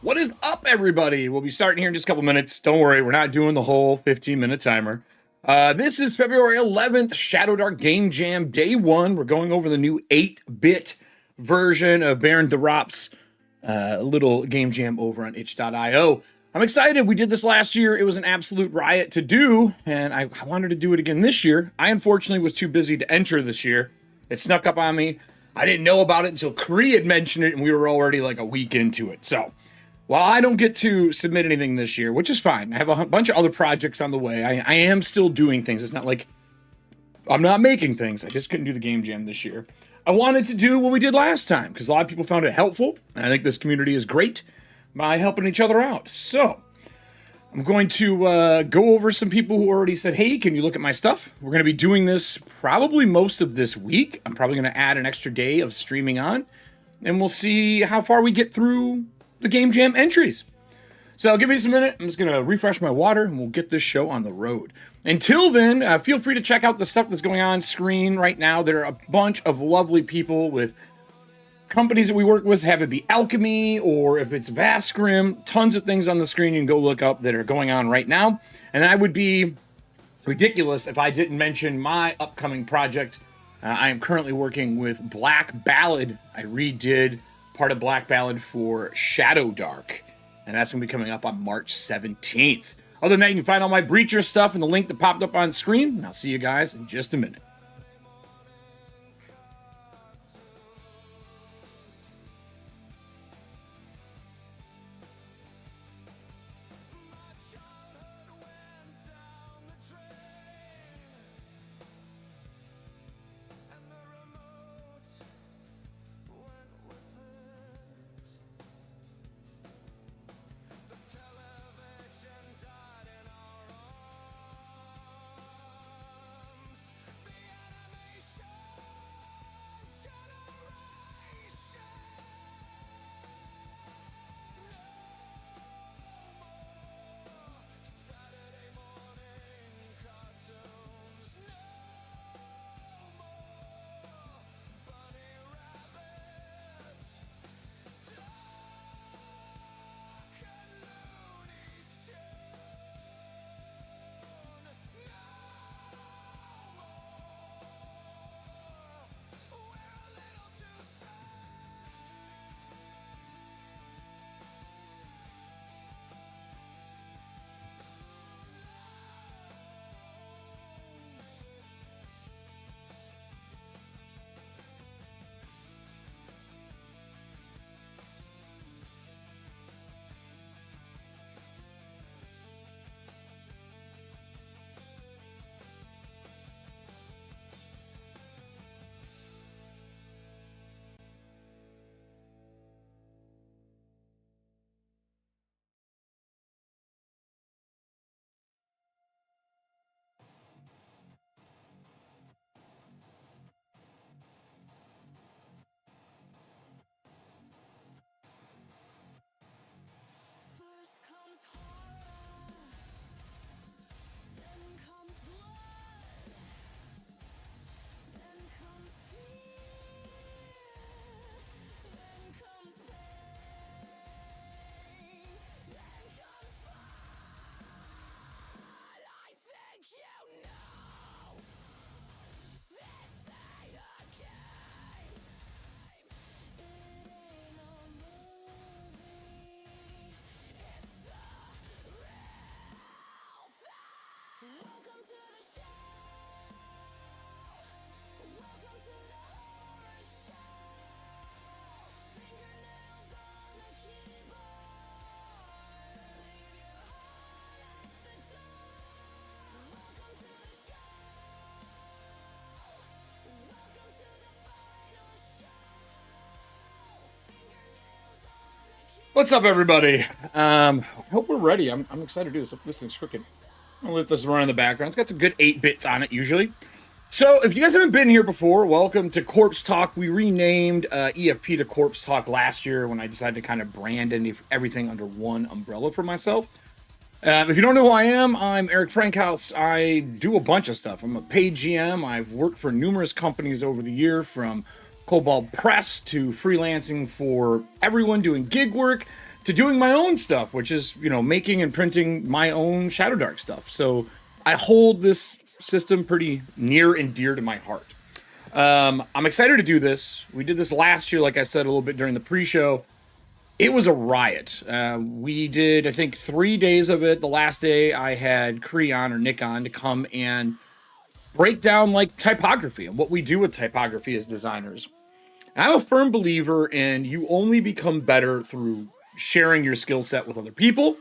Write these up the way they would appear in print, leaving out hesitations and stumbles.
What is up, everybody? We'll be starting here in just a couple minutes. Don't worry, we're not doing the whole 15-minute timer. This is February 11th, Shadowdark Game Jam Day 1. We're going over the new 8-bit version of Baron Derop's little game jam over on itch.io. I'm excited. We did this last year. It was an absolute riot to do, and I wanted to do it again this year. I unfortunately was too busy to enter this year. It snuck up on me. I didn't know about it until Kree had mentioned it, and we were already like a week into it. So while I don't get to submit anything this year, which is fine, I have a bunch of other projects on the way. I am still doing things. It's not like I'm not making things. I just couldn't do the game jam this year. I wanted to do what we did last time because a lot of people found it helpful. And I think this community is great by helping each other out. So I'm going to go over some people who already said, hey, can you look at my stuff? We're going to be doing this probably most of this week. I'm probably going to add an extra day of streaming on. And we'll see how far we get through the game jam entries. So give me just a minute. I'm just going to refresh my water and we'll get this show on the road. Until then, feel free to check out the stuff that's going on screen right now. There are a bunch of lovely people with companies that we work with, have it be Alchemy or if it's Vaskrim, tons of things on the screen you can go look up that are going on right now. And I would be ridiculous if I didn't mention my upcoming project. I am currently working with Black Ballad. I redid part of Black Ballad for Shadowdark. And that's going to be coming up on March 17th. Other than that, you can find all my Breacher stuff in the link that popped up on screen. And I'll see you guys in just a minute. What's up, everybody? I hope we're ready. I'm excited to do this. This thing's crooked. I'm gonna let this run in the background. It's got some good 8 bits on it usually. So if you guys haven't been here before, welcome to Corpse Talk. We renamed EFP to Corpse Talk last year when I decided to kind of brand everything under one umbrella for myself. If you don't know who I am, I'm Eric Frankhouse. I do a bunch of stuff. I'm a paid GM. I've worked for numerous companies over the year, from Cobalt Press to freelancing for everyone doing gig work to doing my own stuff, which is, you know, making and printing my own Shadowdark stuff. So I hold this system pretty near and dear to my heart. I'm excited to do this. We did this last year, like I said, a little bit during the pre-show. It was a riot. We did, I think, 3 days of it. The last day I had Creon or Nick on to come and break down like typography and what we do with typography as designers. And I'm a firm believer in you only become better through sharing your skill set with other people.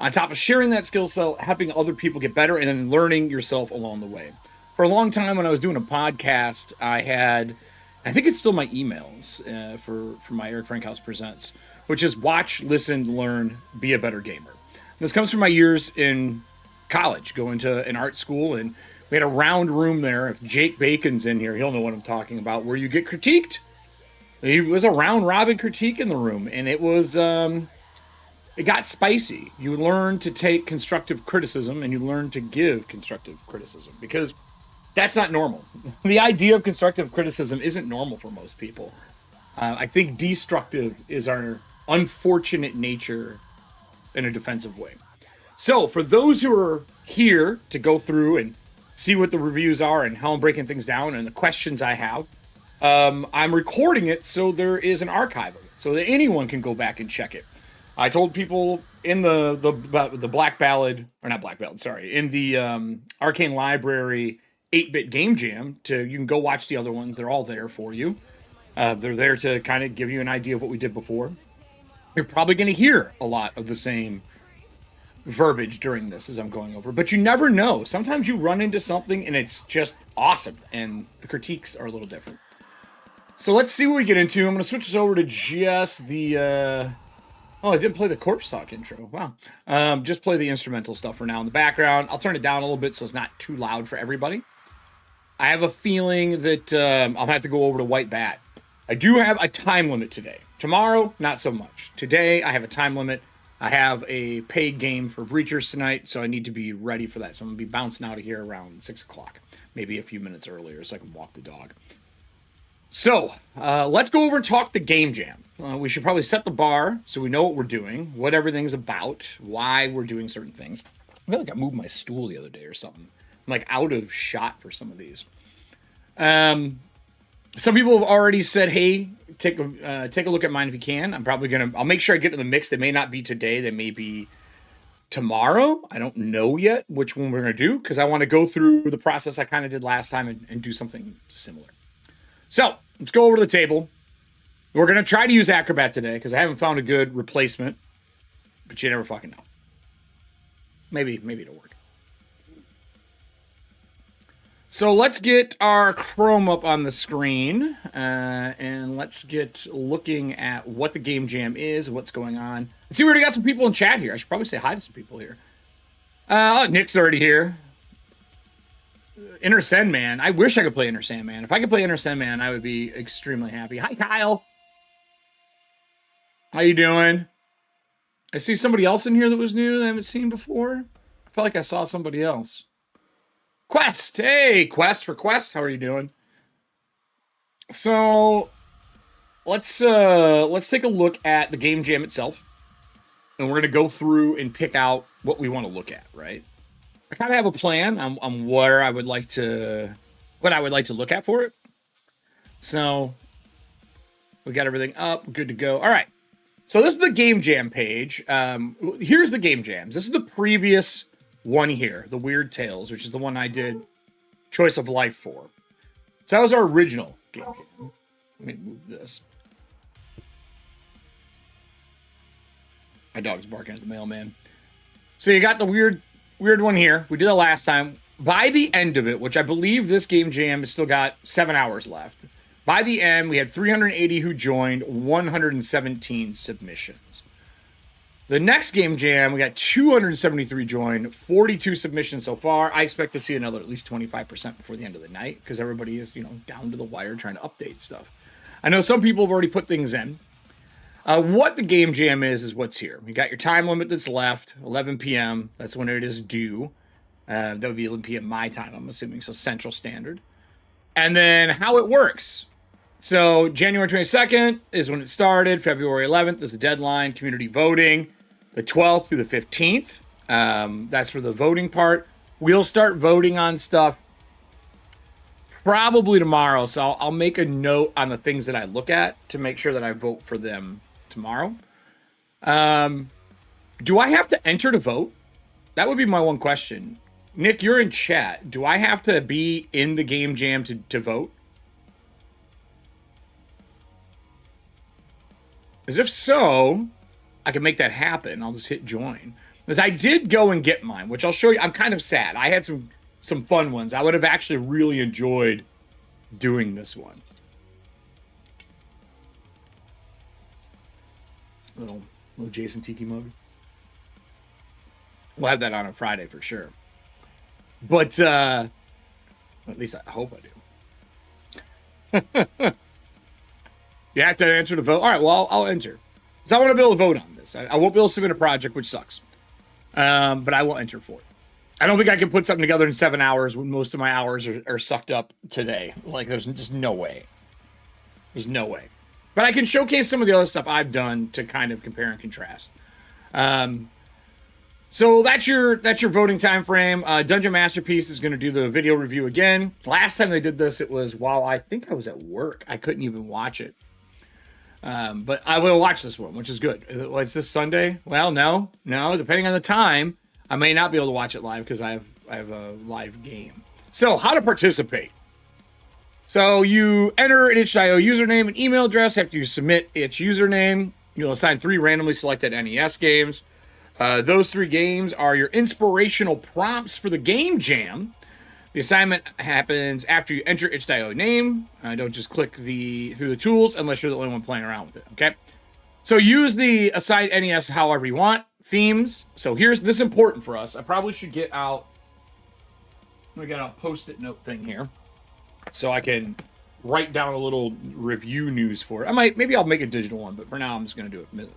On top of sharing that skill set, helping other people get better and then learning yourself along the way. For a long time when I was doing a podcast, I think it's still my emails for my Eric Frankhouse Presents, which is watch, listen, learn, be a better gamer. This comes from my years in college, going to an art school, and we had a round room there. If Jake Bacon's in here, he'll know what I'm talking about, where you get critiqued. It was a round robin critique in the room, and it was, it got spicy. You learn to take constructive criticism, and you learn to give constructive criticism, because that's not normal. The idea of constructive criticism isn't normal for most people. I think destructive is our unfortunate nature in a defensive way. So for those who are here to go through and see what the reviews are and how I'm breaking things down and the questions I have, I'm recording it so there is an archive of it so that anyone can go back and check it. I told people in the Black Ballad, or not Black Ballad, sorry, in the Arcane Library 8-bit Game Jam, you can go watch the other ones. They're all there for you. They're there to kind of give you an idea of what we did before. You're probably going to hear a lot of the same verbiage during this as I'm going over, but you never know. Sometimes you run into something and it's just awesome, and the critiques are a little different. So let's see what we get into. I'm going to switch this over to just the... Oh, I didn't play the Corpse Talk intro. Wow. Just play the instrumental stuff for now in the background. I'll turn it down a little bit so it's not too loud for everybody. I have a feeling that I'll have to go over to White Bat. I do have a time limit today. Tomorrow, not so much. Today, I have a time limit. I have a paid game for Breachers tonight, so I need to be ready for that. So I'm going to be bouncing out of here around 6 o'clock, maybe a few minutes earlier so I can walk the dog. So, let's go over and talk the Game Jam. We should probably set the bar so we know what we're doing, what everything's about, why we're doing certain things. I feel like I moved my stool the other day or something. I'm like out of shot for some of these. Some people have already said, hey, take a look at mine if you can. I'll make sure I get in the mix. They may not be today. They may be tomorrow. I don't know yet which one we're going to do, because I want to go through the process I kind of did last time and do something similar. So let's go over to the table. We're going to try to use Acrobat today because I haven't found a good replacement, but you never fucking know. Maybe it'll work. So let's get our Chrome up on the screen, and let's get looking at what the Game Jam is, what's going on. I see we already got some people in chat here. I should probably say hi to some people here. Nick's already here. Inner Sandman. I wish I could play Inner Sandman. If I could play Inner Sandman, I would be extremely happy. Hi, Kyle. How you doing? I see somebody else in here that was new that I haven't seen before. I felt like I saw somebody else. Quest. Hey, Quest for Quest. How are you doing? So let's take a look at the Game Jam itself, and we're gonna go through and pick out what we want to look at. Right? I kind of have a plan on where I would like to look at for it. So we got everything up, good to go. All right. So this is the Game Jam page. Here's the Game Jams. This is the previous one here, the Weird Tales, which is the one I did Choice of Life for. So that was our original Game Jam. Let me move this. My dog's barking at the mailman. So you got the weird one here. We did that last time. By the end of it, which I believe this Game Jam has still got 7 hours left. By the end, we had 380 who joined, 117 submissions. The next Game Jam, we got 273 joined, 42 submissions so far. I expect to see another at least 25% before the end of the night, because everybody is, down to the wire trying to update stuff. I know some people have already put things in. What the Game Jam is what's here. You got your time limit that's left, 11 p.m. That's when it is due. That would be 11 p.m. my time, I'm assuming, so Central Standard. And then how it works. So January 22nd is when it started. February 11th is the deadline. Community voting. The 12th through the 15th. That's for the voting part. We'll start voting on stuff probably tomorrow. So I'll make a note on the things that I look at to make sure that I vote for them tomorrow. Do I have to enter to vote? That would be my one question. Nick, you're in chat. Do I have to be in the game jam to vote? Because if so, I can make that happen. I'll just hit join. Because I did go and get mine, which I'll show you. I'm kind of sad. I had some fun ones. I would have actually really enjoyed doing this one. Little Jason Tiki mug. We'll have that on Friday for sure. But at least I hope I do. You have to enter to vote. All right, well, I'll enter. Because I want to be able to vote on this. I won't be able to submit a project, which sucks. But I will enter for it. I don't think I can put something together in 7 hours when most of my hours are sucked up today. Like, there's just no way. There's no way. But I can showcase some of the other stuff I've done to kind of compare and contrast. So that's your voting time frame. Dungeon Masterpiece is going to do the video review again. Last time they did this, it was while I think I was at work. I couldn't even watch it. But I will watch this one, which is good. Is this Sunday? Well, no. Depending on the time, I may not be able to watch it live because I have a live game. So how to participate? So you enter an itch.io username and email address. After you submit itch username, you'll assign 3 randomly selected NES games. Those 3 games are your inspirational prompts for the game jam. The assignment happens after you enter itch.io name. Don't just click through the tools unless you're the only one playing around with it, okay? So use the assigned NES however you want. Themes. So this is important for us. I probably should get out a post-it note thing here so I can write down a little review news for it. Maybe I'll make a digital one, but for now I'm just going to do it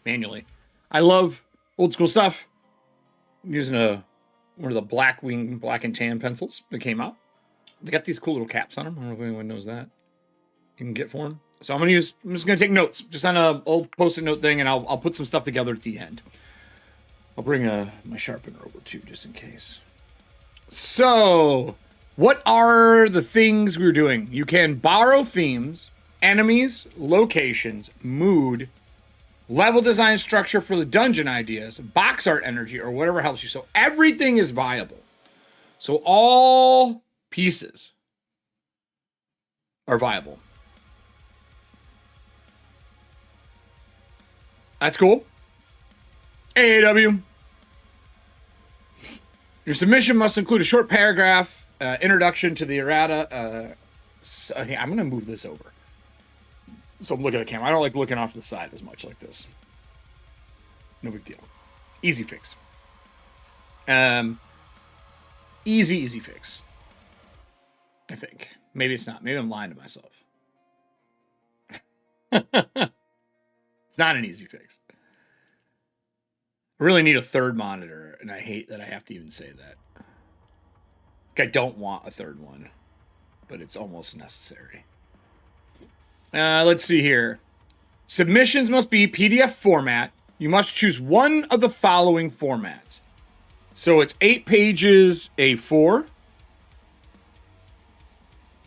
manually. I love old school stuff. I'm using one of the black and tan pencils that came out. They got these cool little caps on them. I don't know if anyone knows that. You can get for them. So I'm just going to take notes just on a old post-it note thing, and I'll put some stuff together at the end. I'll bring my sharpener over too, just in case. So, what are the things we're doing? You can borrow themes, enemies, locations, mood, level design structure for the dungeon ideas, box art energy, or whatever helps you. So everything is viable. So all pieces are viable. That's cool. AAW. Your submission must include a short paragraph, introduction to the errata. I'm going to move this over. So I'm looking at the camera. I don't like looking off to the side as much like this. No big deal. Easy fix. Easy fix. I think. Maybe it's not. Maybe I'm lying to myself. It's not an easy fix. I really need a third monitor, and I hate that I have to even say that. I don't want a third one, but it's almost necessary. Let's see here. Submissions must be PDF format. You must choose one of the following formats. So it's 8 pages A4,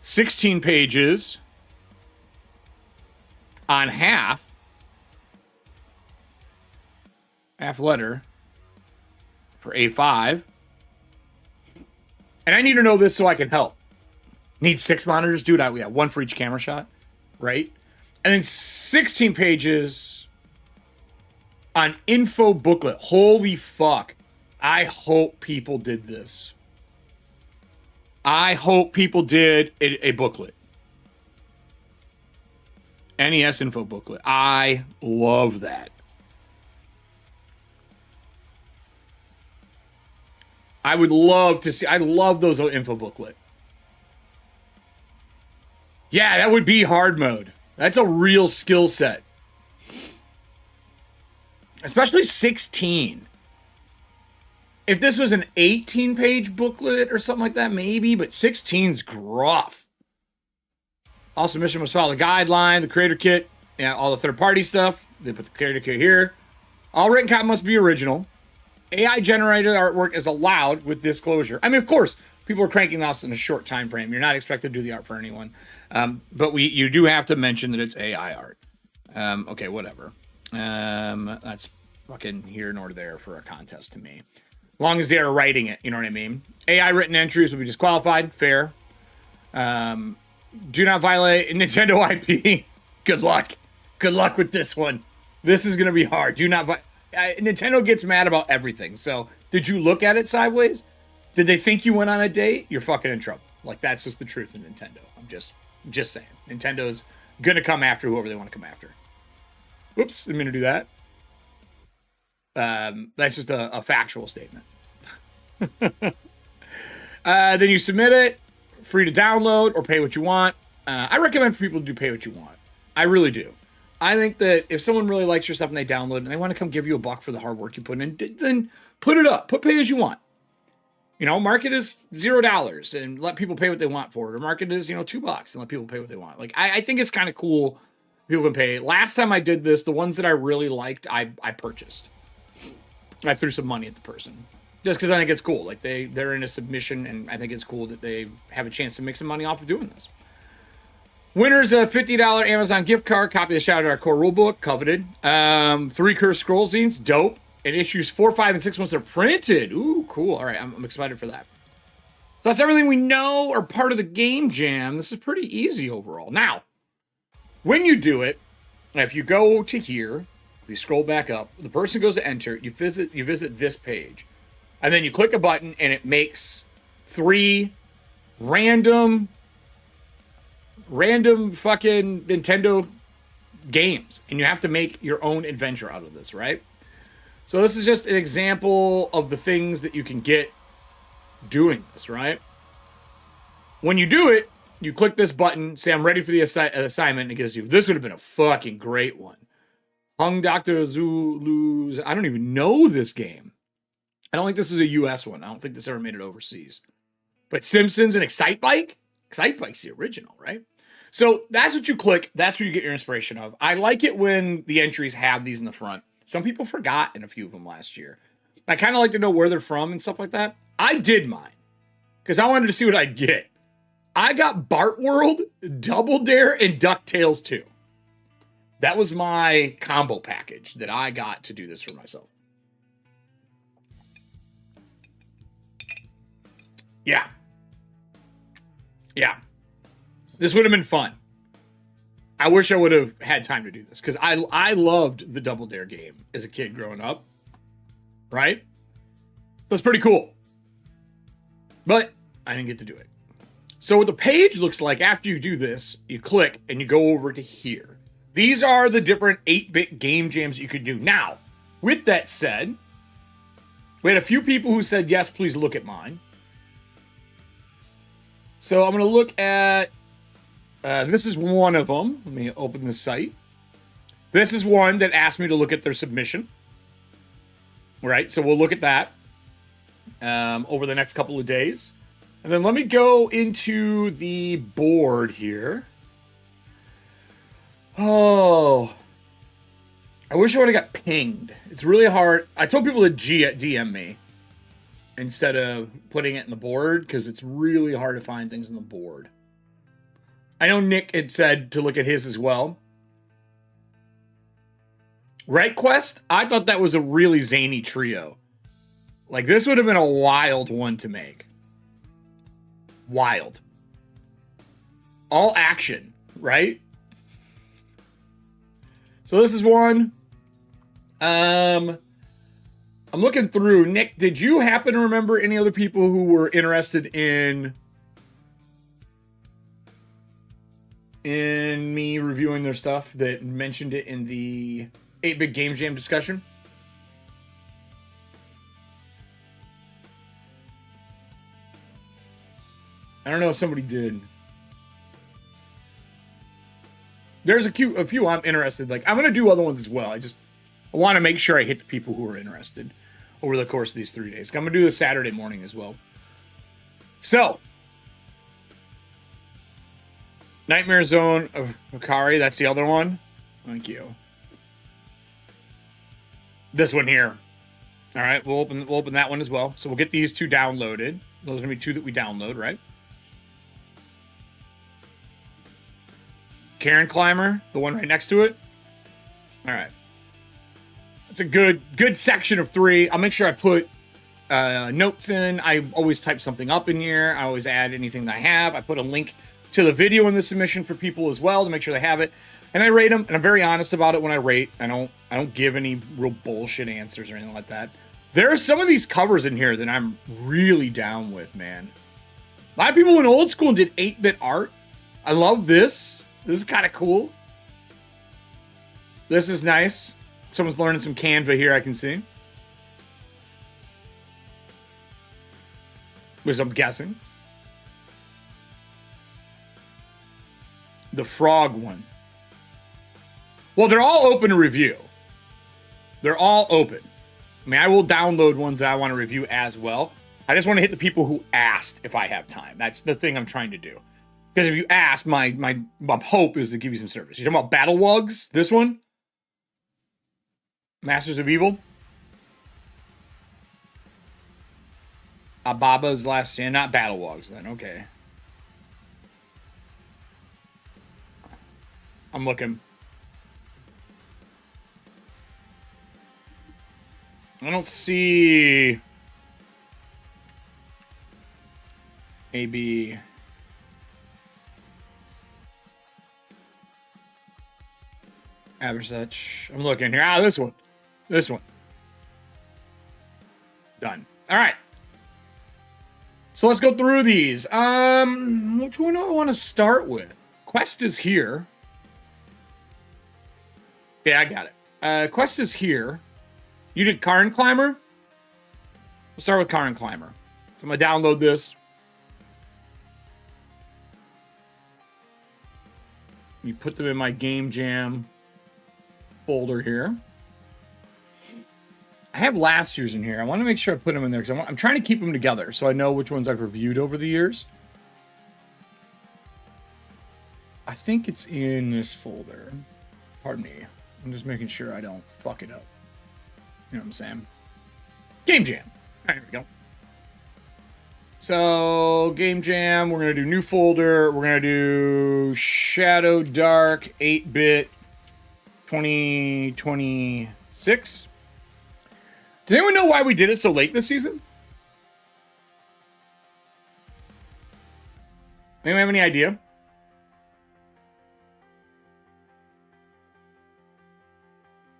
16 pages on half letter for A5. And I need to know this so I can help. Need 6 monitors? Dude, we got 1 for each camera shot, right? And then 16 pages on info booklet. Holy fuck. I hope people did this. I hope people did a booklet. NES info booklet. I love that. I would love to see. I love those info booklet. Yeah, that would be hard mode. That's a real skill set. Especially 16. If this was an 18-page booklet or something like that, maybe, but 16's gruff. All submission must follow the guideline, the creator kit, yeah, all the third-party stuff. They put the creator kit here. All written content must be original. AI-generated artwork is allowed with disclosure. I mean, of course, people are cranking this in a short time frame. You're not expected to do the art for anyone. But you do have to mention that it's AI art. Okay, whatever. That's fucking here nor there for a contest to me. As long as they are writing it, you know what I mean? AI written entries will be disqualified. Fair. Do not violate Nintendo IP. Good luck. Good luck with this one. This is going to be hard. Do not Nintendo gets mad about everything. So, did you look at it sideways? Did they think you went on a date? You're fucking in trouble. Like, that's just the truth of Nintendo. I'm just saying. Nintendo's going to come after whoever they want to come after. Whoops, didn't mean to do that. That's just a factual statement. Then you submit it. Free to download or pay what you want. I recommend for people to do pay what you want. I really do. I think that if someone really likes your stuff and they download it and they want to come give you $1 for the hard work you put in, then put it up. Put pay as you want. You know, market is $0 and let people pay what they want for it. Or market is, $2 and let people pay what they want. Like, I think it's kind of cool. People can pay. Last time I did this, the ones that I really liked, I purchased. I threw some money at the person. Just because I think it's cool. Like, they're in a submission, and I think it's cool that they have a chance to make some money off of doing this. Winner's a $50 Amazon gift card, copy of the Shadowdark core rulebook, coveted. 3 Cursed Scroll zines, dope. And issues 4, 5, and 6 once they're printed. Ooh, cool. All right, I'm excited for that. So that's everything we know are part of the game jam. This is pretty easy overall. Now, when you do it, if you go to here, if you scroll back up, the person goes to enter, you visit this page. And then you click a button and it makes 3 random fucking Nintendo games. And you have to make your own adventure out of this, right? So this is just an example of the things that you can get doing this, right? When you do it, you click this button, say I'm ready for the assignment, and it gives you, this would have been a fucking great one. Hung Dr. Zulu's, I don't even know this game. I don't think this was a US one. I don't think this ever made it overseas. But Simpsons and Excitebike? Excitebike's the original, right? So that's what you click. That's where you get your inspiration of. I like it when the entries have these in the front. Some people forgot in a few of them last year. I kind of like to know where they're from and stuff like that. I did mine because I wanted to see what I'd get. I got Bart World, Double Dare, and DuckTales 2. That was my combo package that I got to do this for myself. Yeah. Yeah. This would have been fun. I wish I would have had time to do this because I loved the Double Dare game as a kid growing up. Right? So that's pretty cool. But I didn't get to do it. So what the page looks like after you do this, you click and you go over to here. These are the different 8-bit game jams you could do. Now, with that said, we had a few people who said, yes, please look at mine. So I'm going to look at, this is one of them. Let me open the site. This is one that asked me to look at their submission. Right, so we'll look at that over the next couple of days. And then let me go into the board here. Oh, I wish I would have got pinged. It's really hard. I told people to DM me instead of putting it in the board because it's really hard to find things in the board. I know Nick had said to look at his as well. Right Quest, I thought that was a really zany trio. Like, this would have been a wild one to make. Wild. All action, right? So this is one. I'm looking through. Nick, did you happen to remember any other people who were interested in me reviewing their stuff that mentioned it in the 8-Bit Game Jam discussion? I don't know if somebody did. There's a few I'm interested. Like, I'm going to do other ones as well. I want to make sure I hit the people who are interested over the course of these 3 days. I'm going to do this Saturday morning as well. So, Nightmare Zone of Hikari. That's the other one. Thank you. This one here. All right, we'll open that one as well. So we'll get these two downloaded. Those are gonna be two that we download, right? Karen Climber, the one right next to it. All right. It's a good section of 3. I'll make sure I put notes in. I always type something up in here. I always add anything that I have. I put a link to the video in the submission for people as well to make sure they have it. And I rate them, and I'm very honest about it when I rate. I don't give any real bullshit answers or anything like that. There are some of these covers in here that I'm really down with, man. A lot of people went old school and did 8-bit art. I love this. This is kind of cool. This is nice. Someone's learning some Canva here, I can see. Which I'm guessing. The frog one. Well, they're all open to review. They're all open. I mean, I will download ones that I want to review as well. I just want to hit the people who asked if I have time. That's the thing I'm trying to do. Because if you ask, my hope is to give you some service. You're talking about Battle Wugs? This one? Masters of Evil? Ababa's Last Stand. Not Battle Wugs then. Okay. I'm looking. I don't see AB. Average such. I'm looking here. Ah, this one. This one. Done. All right. So let's go through these. Which one do I want to start with? Quest is here. Yeah, I got it. Quest is here. You did Karen Climber? We'll start with Karen Climber. So I'm going to download this. You put them in my Game Jam folder here. I have last year's in here. I want to make sure I put them in there because I'm trying to keep them together so I know which ones I've reviewed over the years. I think it's in this folder. Pardon me. I'm just making sure I don't fuck it up. You know what I'm saying? Game Jam. All right, here we go. So, Game Jam. We're going to do new folder. We're going to do Shadowdark 8-bit 2026. Does anyone know why we did it so late this season? Anyone have any idea?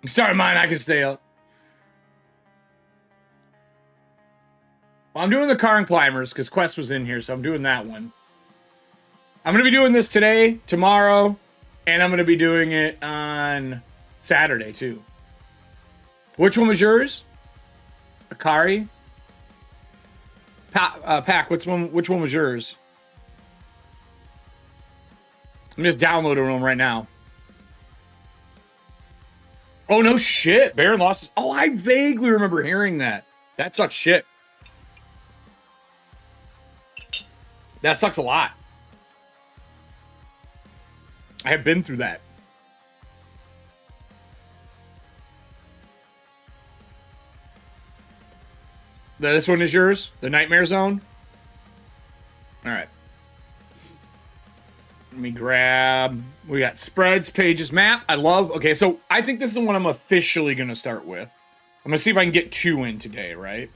I'm starting mine. I can stay up. Well, I'm doing the Karen Climbers because Quest was in here, so I'm doing that one. I'm going to be doing this today, tomorrow, and I'm going to be doing it on Saturday, too. Which one was yours? Akari? Pack, which one was yours? I'm just downloading them right now. Oh, no shit. Baron lost. Oh, I vaguely remember hearing that. That sucks shit. That sucks a lot. I have been through that. This one is yours? The Nightmare Zone? All right. Let me grab... We got spreads, pages, map. I love... Okay, so I think this is the one I'm officially going to start with. I'm going to see if I can get 2 in today, right?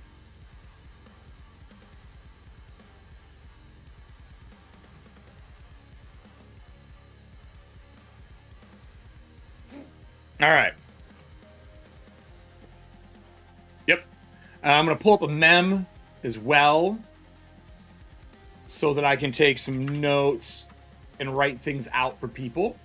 All right. Yep. I'm going to pull up a mem as well so that I can take some notes and write things out for people.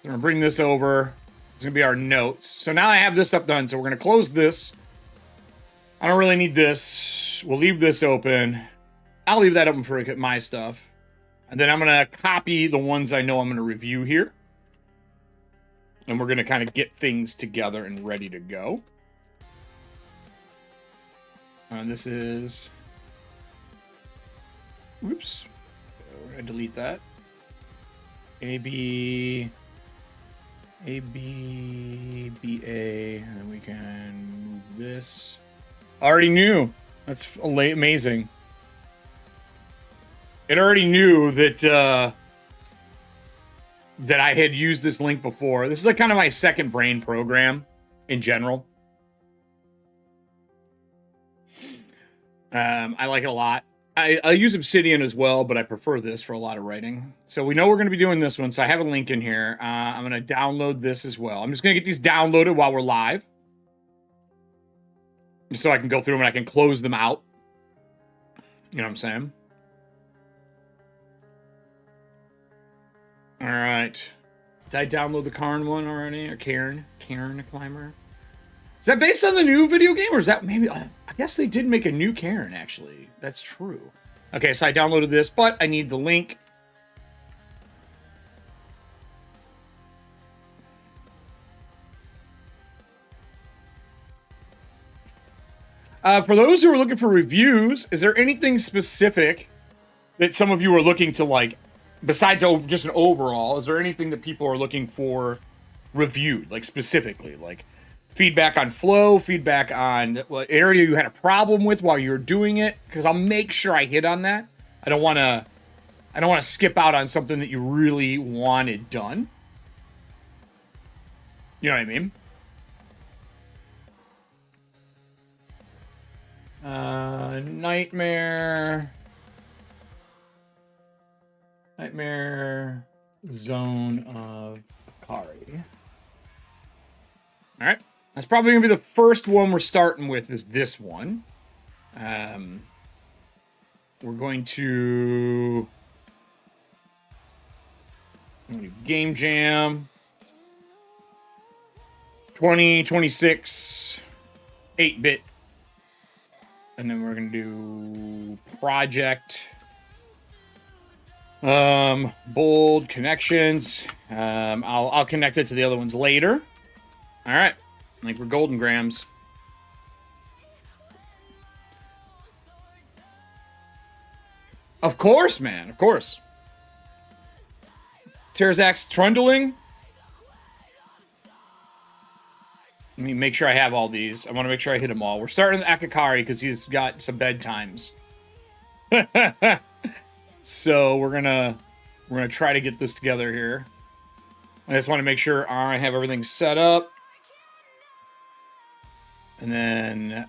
I'm going to bring this over. It's going to be our notes. So now I have this stuff done. So we're going to close this. I don't really need this. We'll leave this open. I'll leave that open for my stuff. And then I'm going to copy the ones I know I'm going to review here. And we're going to kind of get things together and ready to go. This is... Oops. We're going to delete that. A, B, A, and then we can move this. Already knew. That's amazing. It already knew that that I had used this link before. This is like kind of my second brain program in general. I like it a lot. I use Obsidian as well, but I prefer this for a lot of writing. So we know we're going to be doing this one, so I have a link in here. I'm going to download this as well. I'm just going to get these downloaded while we're live. So I can go through them and I can close them out. You know what I'm saying? All right. Did I download the Karn one already? Or Karen the Climber? Is that based on the new video game? Or is that maybe... I guess they did make a new Karen, actually. That's true. Okay, so I downloaded this, but I need the link. For those who are looking for reviews, is there anything specific that some of you are looking to, like, besides just an overall, is there anything that people are looking for reviewed, like, specifically? Like, feedback on flow, feedback on what area you had a problem with while you were doing it? Because I'll make sure I hit on that. I don't want to skip out on something that you really wanted done. You know what I mean? Nightmare Zone of Akari. All right. That's probably going to be the first one we're starting with, is this one. We're going to Game Jam 2026 8-bit. And then we're going to do Project Bold Connections. I'll connect it to the other ones later. All right. Like we're Golden Grams. Of course, man. Of course. Terzak's Trundling. Let me make sure I have all these. I want to make sure I hit them all. We're starting with Akakari because he's got some bedtimes. So we're gonna try to get this together here. I just want to make sure I have everything set up. And then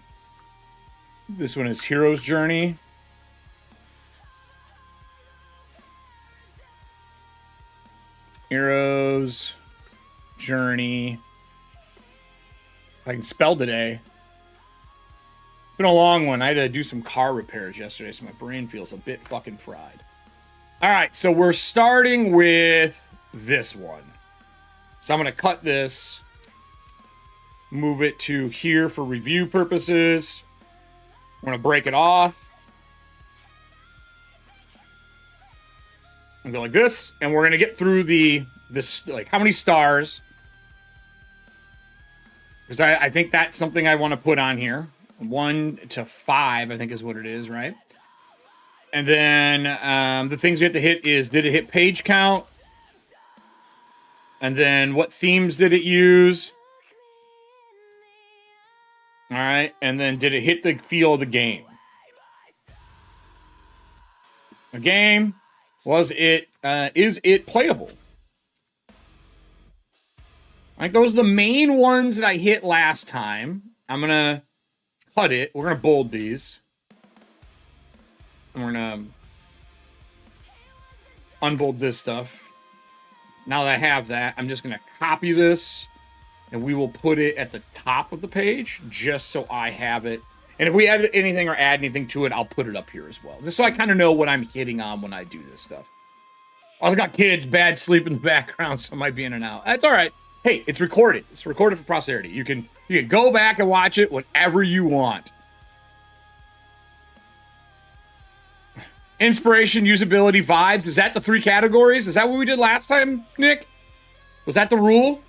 this one is Hero's Journey. Hero's Journey. If I can spell today. It's been a long one. I had to do some car repairs yesterday, so my brain feels a bit fucking fried. All right, so we're starting with this one. So I'm going to cut this, move it to here for review purposes. We're going to break it off. And go like this, and we're going to get through this, like, how many stars? Because I think that's something I want to put on here. 1 to 5, I think is what it is, right? And then the things we have to hit is, did it hit page count? And then what themes did it use? All right. And then did it hit the feel of the game? A game. Was it, is it playable? Like, those are the main ones that I hit last time. I'm going to cut it. We're going to bold these. And we're going to unbold this stuff. Now that I have that, I'm just going to copy this. And we will put it at the top of the page, just so I have it. And if we add anything or add anything to it, I'll put it up here as well. Just so I kind of know what I'm hitting on when I do this stuff. Also got kids, bad sleep in the background, so I might be in and out. That's all right. Hey, it's recorded. It's recorded for posterity. You can go back and watch it whenever you want. Inspiration, usability, vibes. Is that the 3 categories? Is that what we did last time, Nick? Was that the rule?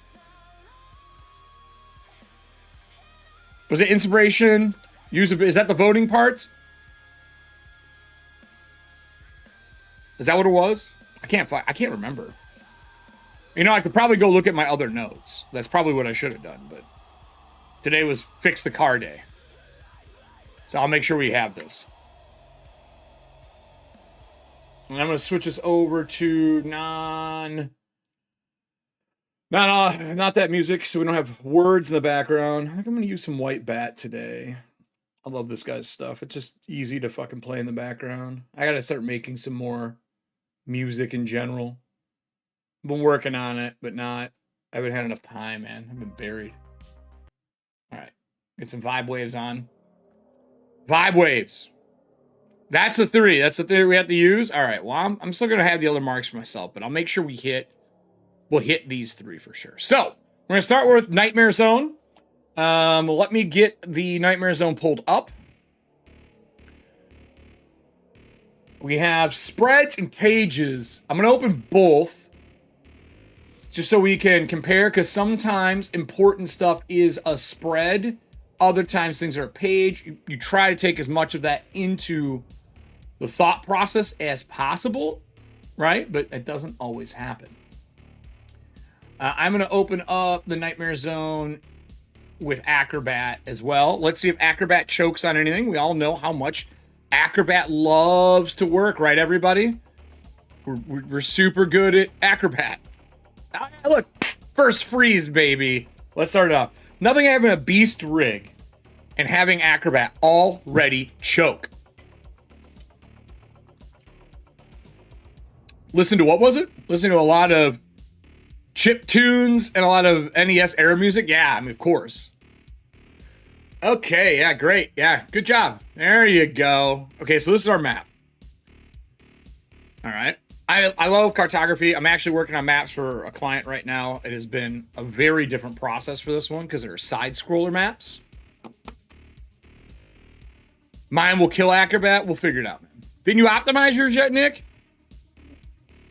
Was it inspiration? Is that the voting parts? Is that what it was? I can't remember. You know, I could probably go look at my other notes. That's probably what I should have done, but today was fix the car day. So I'll make sure we have this. And I'm going to switch this over to not that music, so we don't have words in the background. I think I'm going to use some White Bat today. I love this guy's stuff. It's just easy to fucking play in the background. I got to start making some more music in general. I've been working on it, but I haven't had enough time, man. I've been buried. All right. Get some vibe waves on. Vibe waves. That's the three. That's the three we have to use. All right. Well, I'm still going to have the other marks for myself, but I'll make sure we'll hit these three for sure. So we're going to start with Nightmare Zone. Let me get the Nightmare Zone pulled up. We have spreads and pages. I'm going to open both just so we can compare, because sometimes important stuff is a spread. Other times things are a page. You try to take as much of that into the thought process as possible, right? But it doesn't always happen. I'm going to open up the Nightmare Zone with Acrobat as well. Let's see if Acrobat chokes on anything. We all know how much Acrobat loves to work, right, everybody? We're super good at Acrobat. Look, first freeze, baby. Let's start it off. Nothing having a beast rig and having Acrobat already choke. Listen to, what was it? Listen to a lot of chip tunes and a lot of NES era music. Yeah, I mean, of course. Okay, yeah, great. Yeah, good job. There you go. Okay, so this is our map. All right. I love cartography. I'm actually working on maps for a client right now. It has been a very different process for this one because there are side-scroller maps. Mine will kill Acrobat. We'll figure it out, man. Didn't you optimize yours yet, Nick?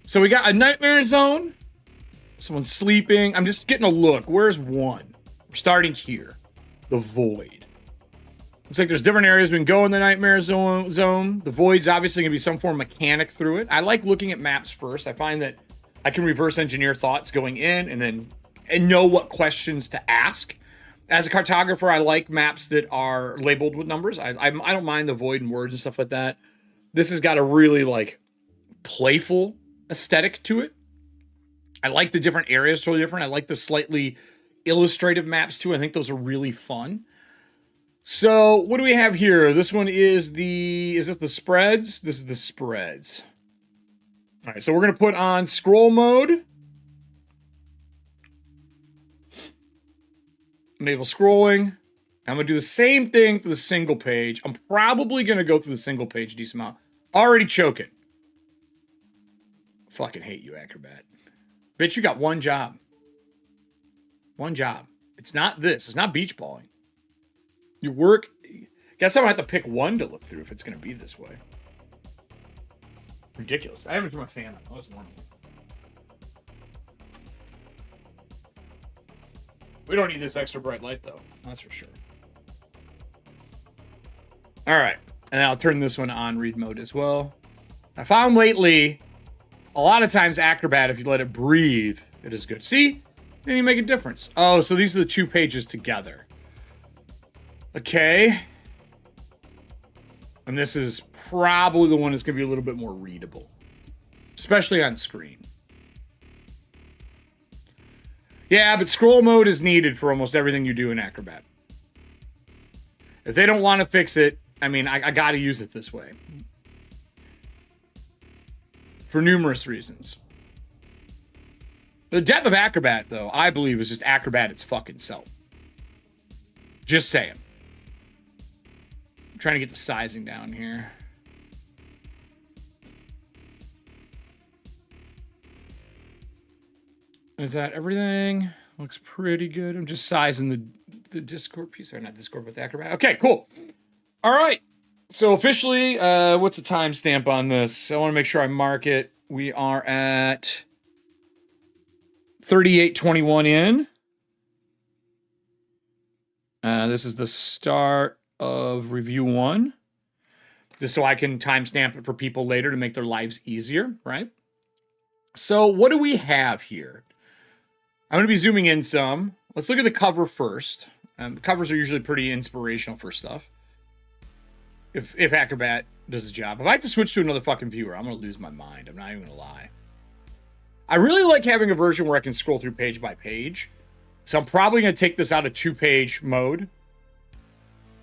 So we got a Nightmare Zone. Someone's sleeping. I'm just getting a look. Where's one? We're starting here. The Void. Looks like there's different areas we can go in the Nightmare Zone. The Void's obviously going to be some form of mechanic through it. I like looking at maps first. I find that I can reverse engineer thoughts going in and know what questions to ask. As a cartographer, I like maps that are labeled with numbers. I don't mind the Void and words and stuff like that. This has got a really like playful aesthetic to it. I like the different areas, totally different. I like the slightly illustrative maps too. I think those are really fun. So what do we have here? This one is this the spreads? This is the spreads. All right, so we're going to put on scroll mode. Enable scrolling. I'm going to do the same thing for the single page. I'm probably going to go through the single page decent amount. Already choking. Fucking hate you, Acrobat. Bitch, you got one job. One job. It's not this. It's not beach balling. You work. Guess I'm going to have to pick one to look through if it's going to be this way. Ridiculous. I haven't turned my fan on. I was warning. We don't need this extra bright light, though. That's for sure. All right. And I'll turn this one on read mode as well. I found lately, a lot of times Acrobat, if you let it breathe, it is good. See? Then you make a difference. Oh, so these are the two pages together. Okay. And this is probably the one that's going to be a little bit more readable. Especially on screen. Yeah, but scroll mode is needed for almost everything you do in Acrobat. If they don't want to fix it, I mean, I got to use it this way. For numerous reasons. The depth of Acrobat, though, I believe is just Acrobat its fucking self. Just saying. I'm trying to get the sizing down here. Is that everything? Looks pretty good. I'm just sizing the Discord piece. Or not Discord, but the Acrobat. Okay, cool. All right. So officially, what's the timestamp on this? I want to make sure I mark it. We are at 38:21 in. This is the start of review 1. Just so I can timestamp it for people later to make their lives easier, right? So what do we have here? I'm going to be zooming in some. Let's look at the cover first. Covers are usually pretty inspirational for stuff. If Acrobat does his job. If I have to switch to another fucking viewer, I'm going to lose my mind. I'm not even going to lie. I really like having a version where I can scroll through page by page. So I'm probably going to take this out of 2-page mode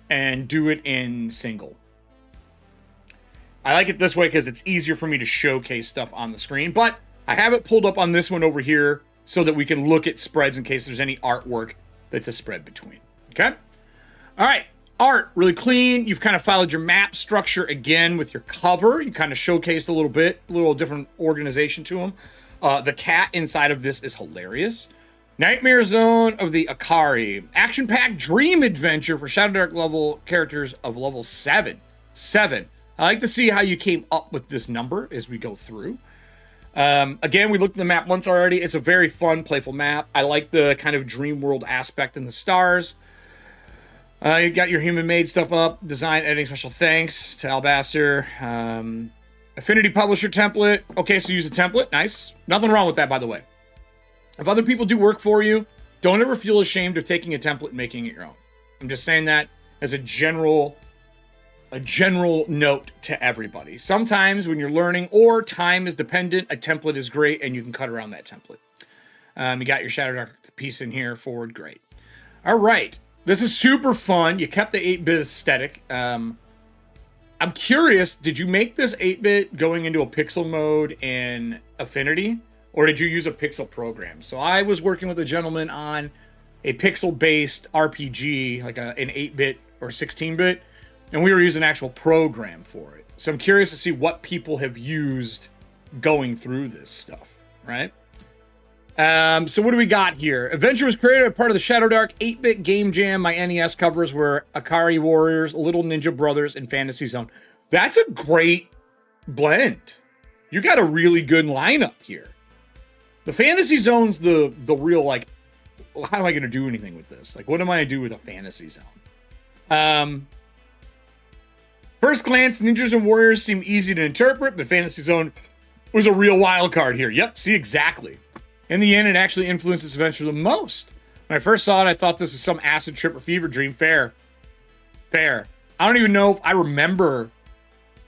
and do it in single. I like it this way because it's easier for me to showcase stuff on the screen, but I have it pulled up on this one over here so that we can look at spreads in case there's any artwork that's a spread between. Okay? All right. Art, really clean. You've kind of followed your map structure again with your cover. You kind of showcased a little bit, a little different organization to them. The cat inside of this is hilarious. Nightmare Zone of the Akari. Action-packed dream adventure for Shadowdark level characters of level 7. 7. I like to see how you came up with this number as we go through. Again, we looked at the map once already. It's a very fun, playful map. I like the kind of dream world aspect in the stars. You got your human-made stuff up. Design, editing, special thanks to Albaster. Affinity Publisher template. Okay, so use a template. Nice. Nothing wrong with that, by the way. If other people do work for you, don't ever feel ashamed of taking a template and making it your own. I'm just saying that as a general note to everybody. Sometimes when you're learning or time is dependent, a template is great and you can cut around that template. You got your Shadowdark piece in here, forward, great. All right, this is super fun. You kept the 8-bit aesthetic. I'm curious, did you make this 8-bit going into a pixel mode in Affinity, or did you use a pixel program? So I was working with a gentleman on a pixel-based RPG, like an 8-bit or 16-bit, and we were using an actual program for it. So I'm curious to see what people have used going through this stuff, right? So what do we got here? Adventure was created as part of the Shadowdark 8-bit game jam. My NES covers were Akari Warriors, Little Ninja Brothers, and Fantasy Zone. That's a great blend. You got a really good lineup here. The Fantasy Zone's the real, like, how am I going to do anything with this? Like, what am I going to do with a Fantasy Zone? First glance, Ninjas and Warriors seem easy to interpret, but Fantasy Zone was a real wild card here. Yep, see, exactly. In the end, it actually influenced this adventure the most. When I first saw it, I thought this was some acid trip or fever dream. Fair. Fair. I don't even know if I remember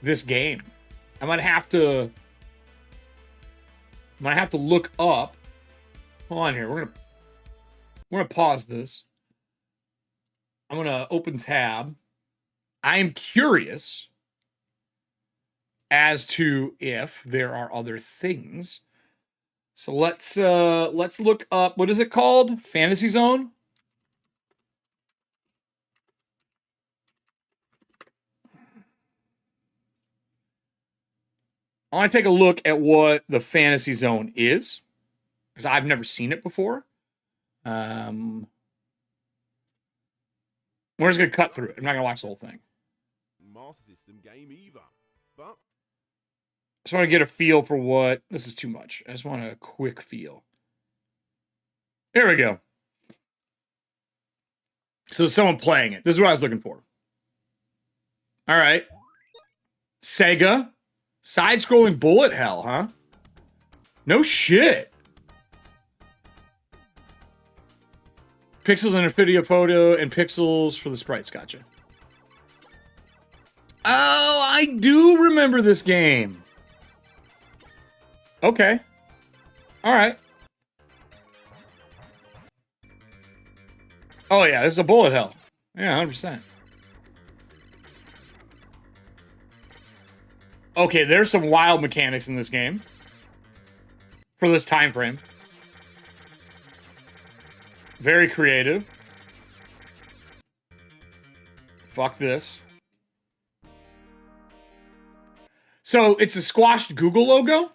this game. I might have to look up. Hold on here. We're gonna pause this. I'm gonna open tab. I am curious as to if there are other things. So let's look up, what is it called? Fantasy Zone? I want to take a look at what the Fantasy Zone is, because I've never seen it before. We're just going to cut through it. I'm not going to watch the whole thing. Master System game either, but I just want to get a feel for what... This is too much. I just want a quick feel. There we go. So someone playing it. This is what I was looking for. All right. Sega. Side-scrolling bullet hell, huh? No shit. Pixels in a video photo and pixels for the sprites. Gotcha. Oh, I do remember this game. Okay. All right. Oh, yeah, this is a bullet hell. Yeah, 100%. Okay, there's some wild mechanics in this game. For this time frame. Very creative. Fuck this. So, it's a squashed Google logo?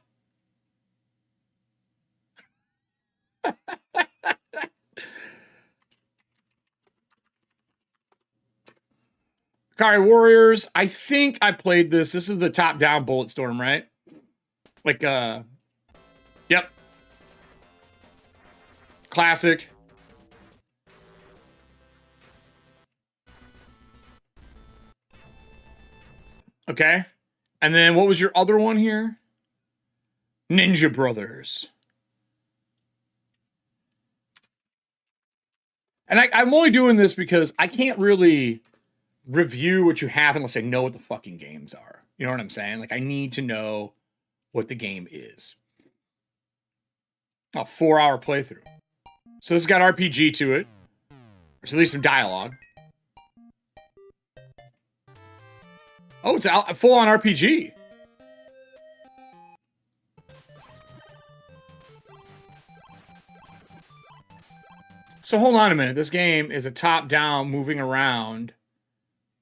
Akari Warriors. I think I played this. This is the top-down Bulletstorm, right? Like, yep. Classic. Okay. And then what was your other one here? Ninja Brothers. And I'm only doing this because I can't really review what you have unless I know what the fucking games are. You know what I'm saying? Like, I need to know what the game is. A 4-hour playthrough. So this has got RPG to it. There's at least some dialogue. Oh, it's a full-on RPG. So hold on a minute. This game is a top-down, moving around,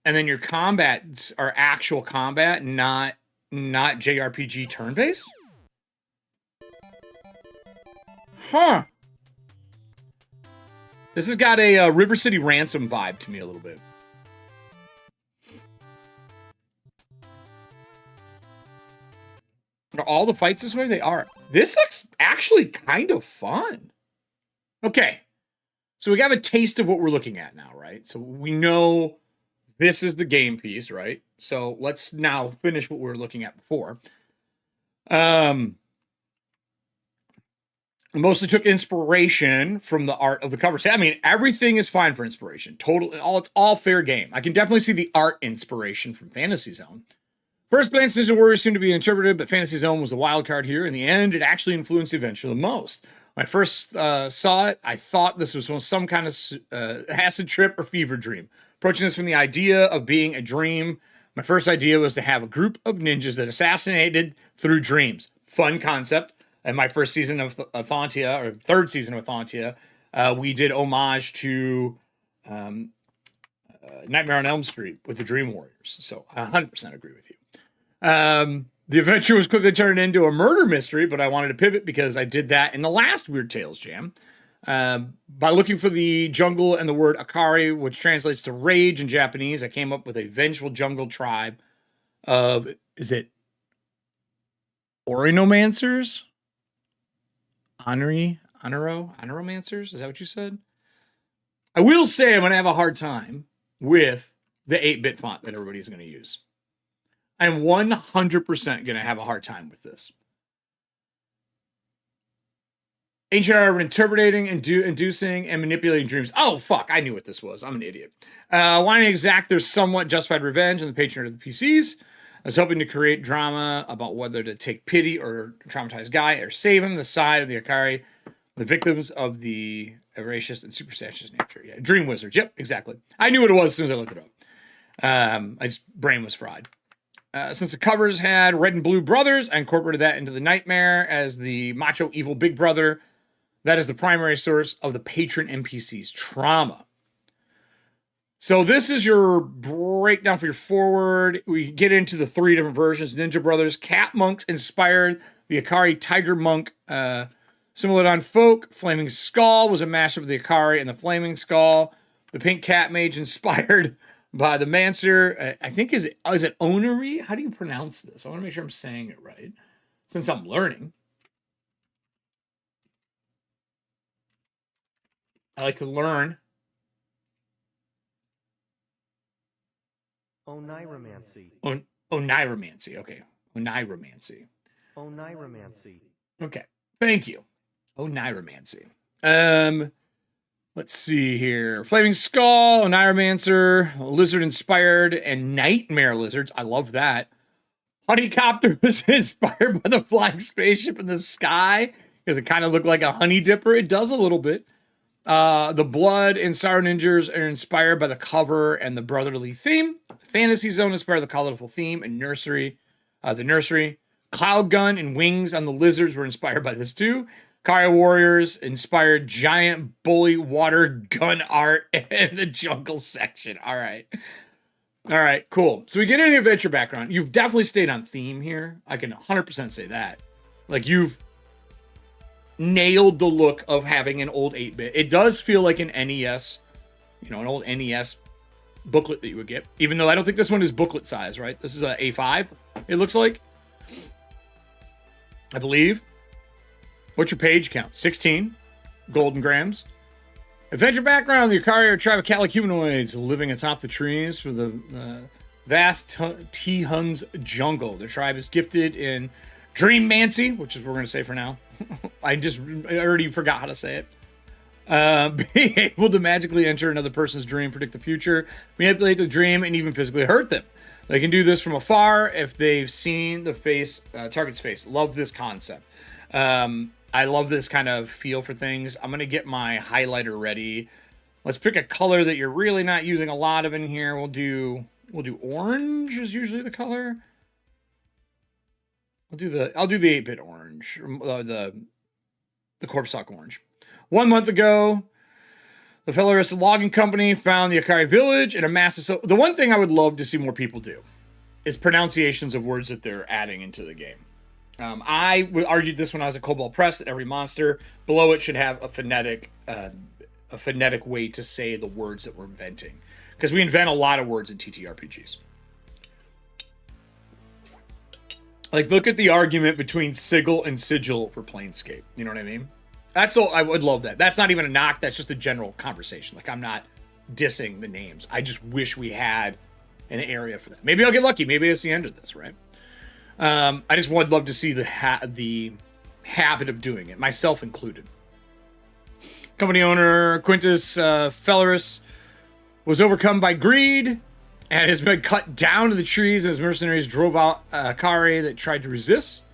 and then your combats are actual combat, not JRPG turn-based? Huh. This has got a River City Ransom vibe to me a little bit. Are all the fights this way? They are. This looks actually kind of fun. Okay. So we have a taste of what we're looking at now, right? So we know this is the game piece, right? So let's now finish what we were looking at before. Mostly took inspiration from the art of the cover. I mean, everything is fine for inspiration. It's all fair game. I can definitely see the art inspiration from Fantasy Zone. First glance, Ninja Warriors seemed to be interpreted, but Fantasy Zone was the wild card here. In the end, it actually influenced the adventure the most. When I first saw it, I thought this was some kind of acid trip or fever dream. Approaching this from the idea of being a dream, my first idea was to have a group of ninjas that assassinated through dreams. Fun concept. In my first season of Thontia, or third season of Thontia, we did homage to Nightmare on Elm Street with the Dream Warriors. So I 100% agree with you. The adventure was quickly turned into a murder mystery, but I wanted to pivot because I did that in the last Weird Tales jam. By looking for the jungle and the word Akari, which translates to rage in Japanese, I came up with a vengeful jungle tribe of, is it Orinomancers? Honoromancers? Is that what you said? I will say I'm going to have a hard time with the 8-bit font that everybody's going to use. I'm 100% going to have a hard time with this. Ancient art of interpreting, inducing, and manipulating dreams. Oh, fuck. I knew what this was. I'm an idiot. Wanting to exact their somewhat justified revenge on the patron of the PCs. I was hoping to create drama about whether to take pity or traumatize Guy or save him, the side of the Akari, the victims of the voracious and superstitious nature. Yeah, Dream Wizards. Yep, exactly. I knew what it was as soon as I looked it up. My brain was fried. Since the covers had red and blue brothers, I incorporated that into the Nightmare as the macho evil big brother. That is the primary source of the patron NPC's trauma. So this is your breakdown for your forward. We get into the 3 different versions. Ninja Brothers, Cat Monks inspired the Akari Tiger Monk. Simulodon Folk, Flaming Skull was a mashup of the Akari and the Flaming Skull. The Pink Cat Mage inspired by the Mancer. I think, is it Onari? How do you pronounce this? I want to make sure I'm saying it right, since I'm learning. I like to learn. Oniromancy. Oniromancy. Okay. Oniromancy. Oniromancy. Okay. Thank you. Oniromancy. Let's see here. Flaming Skull, Oniromancer, Lizard Inspired, and Nightmare Lizards. I love that. Honeycopter was inspired by the flying spaceship in the sky because it kind of looked like a honey dipper. It does a little bit. The Blood and Sorrow Ninjas are inspired by the cover and the brotherly theme. Fantasy Zone inspired by the colorful theme and nursery. The nursery. Cloud Gun and Wings on the Lizards were inspired by this too. Kaya Warriors inspired giant bully water gun art in the jungle section. All right. All right, cool. So we get into the adventure background. You've definitely stayed on theme here. I can 100% say that. Like, you've nailed the look of having an old 8-bit. It does feel like an NES, an old NES booklet that you would get. Even though I don't think this one is booklet size, right? This is a A5, it looks like. I believe. What's your page count? 16 golden grams. Adventure background. The Akari are a tribe of Calic humanoids living atop the trees for the Vast T-Hun's jungle. The tribe is gifted in Dreammancy, which is what we're going to say for now. I already forgot how to say it. Being able to magically enter another person's dream, predict the future, manipulate the dream, and even physically hurt them. They can do this from afar if they've seen the target's face. Love this concept. I love this kind of feel for things. I'm going to get my highlighter ready. Let's pick a color that you're really not using a lot of in here. We'll do orange is usually the color. I'll do the 8-bit orange, the corpse talk orange. 1 month ago, the Fellerist logging company found the Akari village in a massive... So the one thing I would love to see more people do is pronunciations of words that they're adding into the game. I argued this when I was at Cobalt Press that every monster below it should have a phonetic way to say the words that we're inventing. Because we invent a lot of words in TTRPGs. Like, look at the argument between sigil and sigil for Planescape. You know what I mean? I would love that. That's not even a knock. That's just a general conversation. Like, I'm not dissing the names. I just wish we had an area for that. Maybe I'll get lucky. Maybe it's the end of this, right? I just would love to see the habit of doing it, myself included. Company owner Quintus Fellerus was overcome by greed and has been cut down to the trees as mercenaries drove out Akari that tried to resist.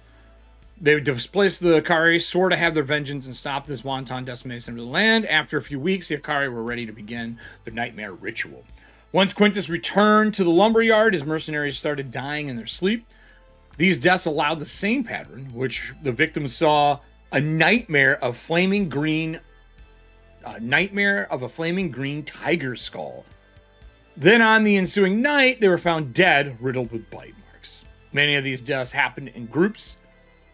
They displaced the Akari, swore to have their vengeance and stop this wanton decimation of the land. After a few weeks, the Akari were ready to begin their nightmare ritual. Once Quintus returned to the lumberyard, his mercenaries started dying in their sleep. These deaths allowed the same pattern, which the victims saw a nightmare of a flaming green tiger skull. Then on the ensuing night, they were found dead, riddled with bite marks. Many of these deaths happened in groups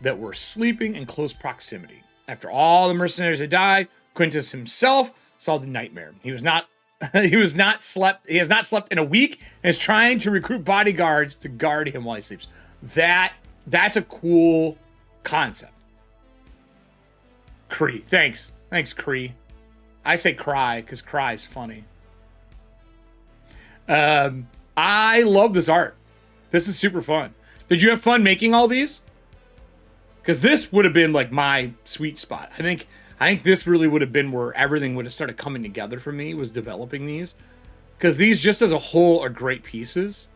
that were sleeping in close proximity. After all the mercenaries had died, Quintus himself saw the nightmare. He has not slept in a week and is trying to recruit bodyguards to guard him while he sleeps. That's a cool concept. Cree. Thanks, Cree. I say cry because cry is funny. I love this art. This is super fun. Did you have fun making all these? Because this would have been like my sweet spot. I think this really would have been where everything would have started coming together for me, was developing these. Because these just as a whole are great pieces.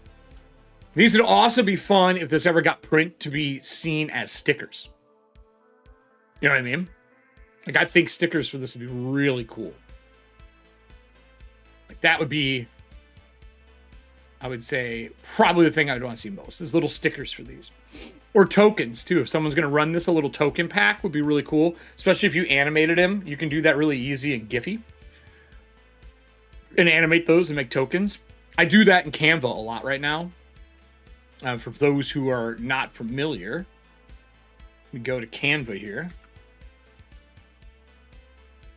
These would also be fun if this ever got print to be seen as stickers. You know what I mean? Like, I think stickers for this would be really cool. Like, that would be, I would say, probably the thing I'd want to see most, is little stickers for these. Or tokens, too. If someone's going to run this, a little token pack would be really cool. Especially if you animated him. You can do that really easy and Giphy. And animate those and make tokens. I do that in Canva a lot right now. For those who are not familiar, we go to Canva here.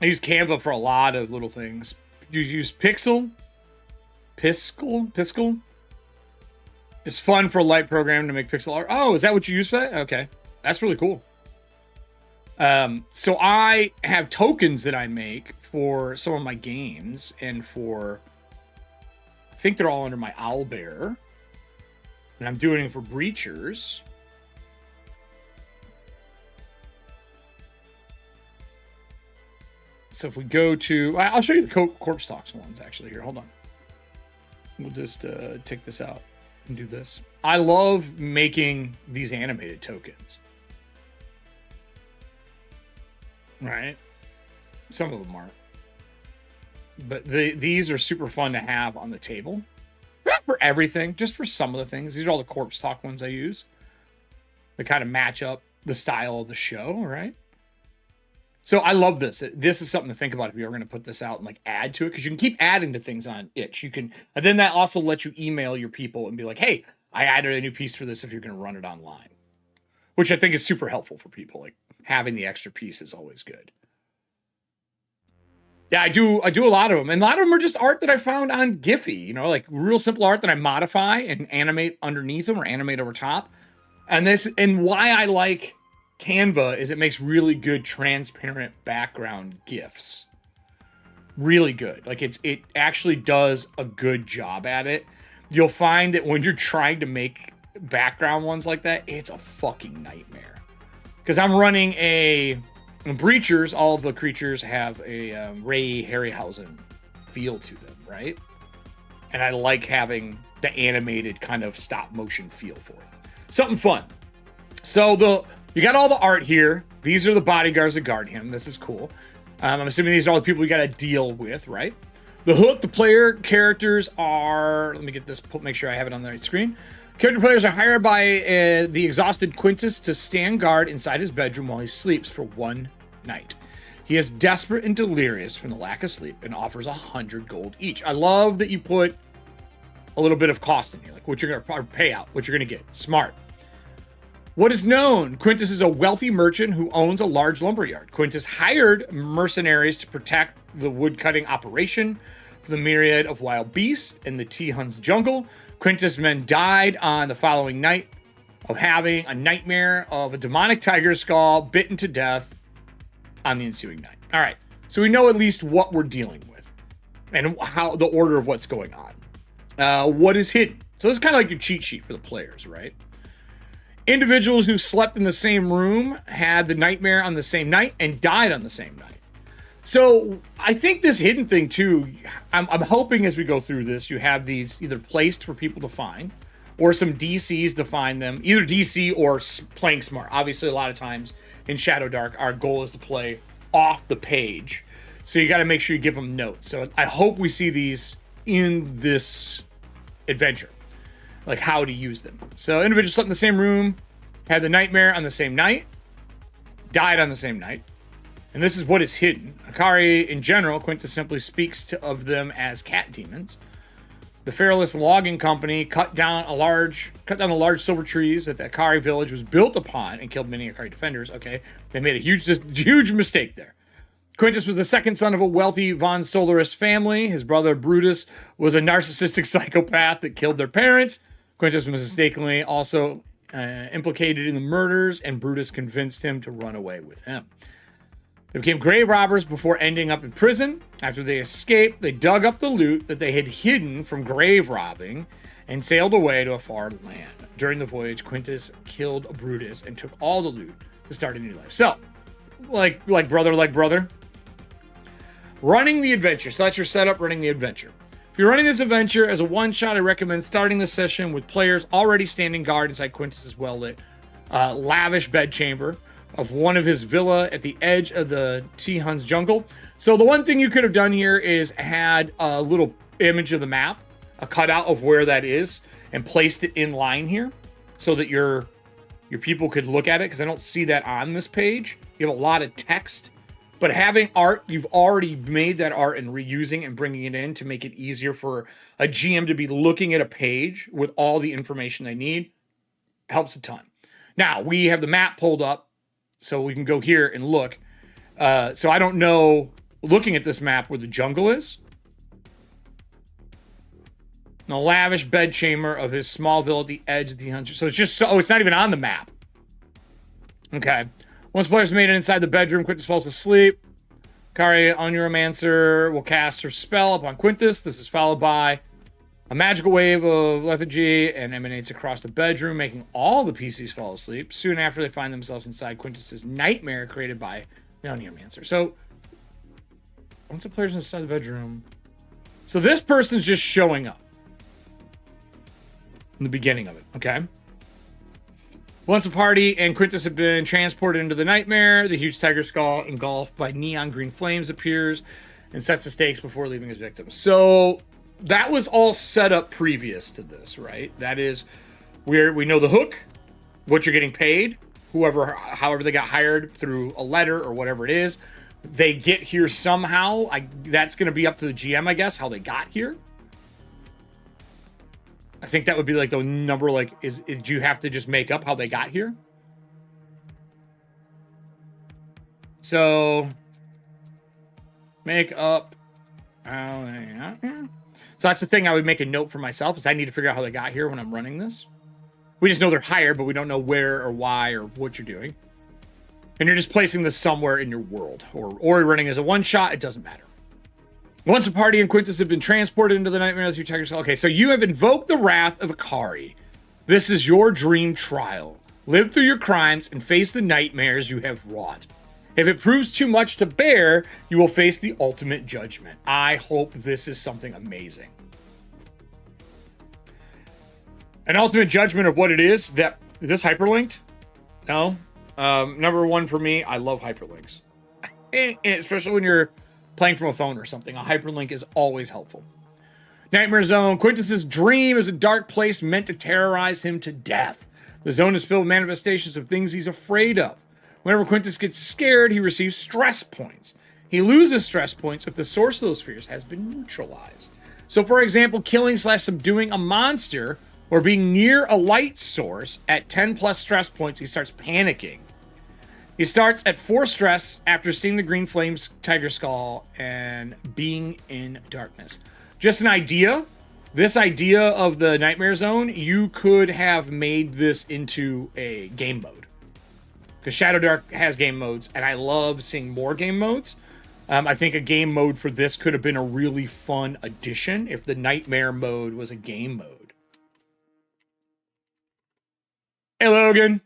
I use Canva for a lot of little things. You use Piskel. It's fun for a light program to make pixel art. Oh, is that what you use for that? Okay. That's really cool. So I have tokens that I make for some of my games and for, I think they're all under my Owlbear. And I'm doing it for Breachers. So if we go to, I'll show you the Corpse Talks ones actually here. Hold on. We'll just take this out and do this. I love making these animated tokens. Right? Some of them aren't. But these are super fun to have on the table. Not for everything, just for some of the things. These are all the Corpse Talk ones I use. They kind of match up the style of the show, right? So I love this. This is something to think about if you're going to put this out and like add to it, because you can keep adding to things on itch. You can, and then that also lets you email your people and be like, hey, I added a new piece for this if you're going to run it online, which I think is super helpful for people. Like having the extra piece is always good. Yeah, I do a lot of them, and a lot of them are just art that I found on Giphy. You know, like real simple art that I modify and animate underneath them or animate over top. And why I like Canva is it makes really good transparent background GIFs. Really good. Like it actually does a good job at it. you'll find that when you're trying to make background ones like that, it's a fucking nightmare. Because I'm running a Breachers, all of the creatures have a Ray Harryhausen feel to them, right? And I like having the animated kind of stop motion feel for it. Something fun. So you got all the art here. These are the bodyguards that guard him. This is cool. I'm assuming these are all the people you got to deal with, right? The hook, the player characters are... Let me get this, make sure I have it on the right screen. Character players are hired by the exhausted Quintus to stand guard inside his bedroom while he sleeps for one night. He is desperate and delirious from the lack of sleep and offers 100 gold each. I love that you put a little bit of cost in here, like what you're going to pay out, what you're going to get. Smart. What is known? Quintus is a wealthy merchant who owns a large lumberyard. Quintus hired mercenaries to protect the woodcutting operation from the myriad of wild beasts in the T-Hun's jungle. Quintus' men died on the following night of having a nightmare of a demonic tiger skull bitten to death on the ensuing night. All right, so we know at least what we're dealing with and how the order of what's going on. What is hidden? So this is kind of like your cheat sheet for the players, right? Individuals who slept in the same room had the nightmare on the same night and died on the same night. So I think this hidden thing too, I'm hoping as we go through this, you have these either placed for people to find or some DCs to find them, either DC or playing smart. Obviously, a lot of times in Shadowdark, our goal is to play off the page. So you got to make sure you give them notes. So I hope we see these in this adventure, like how to use them. So individuals slept in the same room, had the nightmare on the same night, died on the same night. And this is what is hidden. Akari, in general, Quintus simply speaks of them as cat demons. The Fearless Logging Company cut down the large silver trees that the Akari village was built upon and killed many Akari defenders. Okay, they made a huge mistake there. Quintus was the second son of a wealthy Von Solaris family. His brother Brutus was a narcissistic psychopath that killed their parents. Quintus was mistakenly also implicated in the murders, and Brutus convinced him to run away with him. They became grave robbers before ending up in prison. After they escaped, they dug up the loot that they had hidden from grave robbing and sailed away to a far land. During the voyage, Quintus killed Brutus and took all the loot to start a new life. So, like brother. Running the adventure. So that's your setup, running the adventure. If you're running this adventure as a one-shot, I recommend starting the session with players already standing guard inside Quintus's well-lit, lavish bedchamber of one of his villa at the edge of the T-Hun's jungle. So the one thing you could have done here is had a little image of the map, a cutout of where that is, and placed it in line here so that your people could look at it, because I don't see that on this page. You have a lot of text, but having art, you've already made that art and reusing and bringing it in to make it easier for a GM to be looking at a page with all the information they need helps a ton. Now, we have the map pulled up, so we can go here and look. So I don't know, looking at this map, where the jungle is. The lavish bedchamber of his small villa at the edge of the hunter. So it's just it's not even on the map. Okay. Once players made it inside the bedroom, Quintus falls asleep. Kari, Oneuromancer, will cast her spell upon Quintus. This is followed by a magical wave of lethargy and emanates across the bedroom, making all the PCs fall asleep. Soon after, they find themselves inside Quintus's nightmare created by the Oneuromancer. So, once the player's inside the bedroom... So this person's just showing up in the beginning of it, okay? Once a party and Quintus have been transported into the nightmare, the huge tiger skull engulfed by neon green flames appears and sets the stakes before leaving his victims. So... that was all set up previous to this, right? That is where we know the hook, what you're getting paid, however they got hired through a letter or whatever it is. They get here somehow. That's going to be up to the GM, I guess, how they got here. I think that would be like the number, like, do you have to just make up how they got here? So, make up how they got here. So that's the thing I would make a note for myself, is I need to figure out how they got here when I'm running this. We just know they're hired, but we don't know where or why or what you're doing. And you're just placing this somewhere in your world. Or you're running as a one-shot, it doesn't matter. Once a party and Quintus have been transported into the nightmare, you check yourself. Okay, so you have invoked the wrath of Akari. This is your dream trial. Live through your crimes and face the nightmares you have wrought. If it proves too much to bear, you will face the ultimate judgment. I hope this is something amazing. An ultimate judgment of what it is. Is this hyperlinked? No. Number one for me, I love hyperlinks. And especially when you're playing from a phone or something, a hyperlink is always helpful. Nightmare Zone. Quintus's dream is a dark place meant to terrorize him to death. The zone is filled with manifestations of things he's afraid of. Whenever Quintus gets scared, he receives stress points. He loses stress points if the source of those fears has been neutralized. So, for example, killing/subduing a monster or being near a light source at 10 plus stress points, he starts panicking. He starts at 4 stress after seeing the green flames tiger skull and being in darkness. Just an idea. This idea of the Nightmare Zone, you could have made this into a game mode. Because Shadowdark has game modes, and I love seeing more game modes. I think a game mode for this could have been a really fun addition if the Nightmare mode was a game mode. Hey, Logan.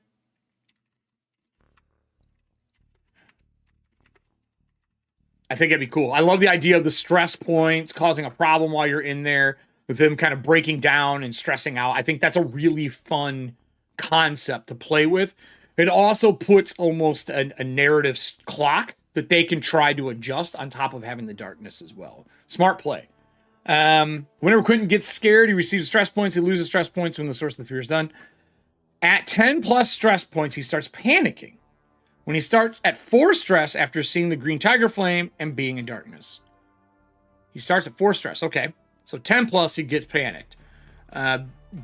I think it'd be cool. I love the idea of the stress points causing a problem while you're in there, with them kind of breaking down and stressing out. I think that's a really fun concept to play with. It also puts almost a narrative clock that they can try to adjust on top of having the darkness as well. Smart play. Whenever Quentin gets scared, he receives stress points. He loses stress points when the source of the fear is done. At 10 plus stress points, he starts panicking. When he starts at 4 stress after seeing the green tiger flame and being in darkness. He starts at 4 stress. Okay. So 10 plus, he gets panicked.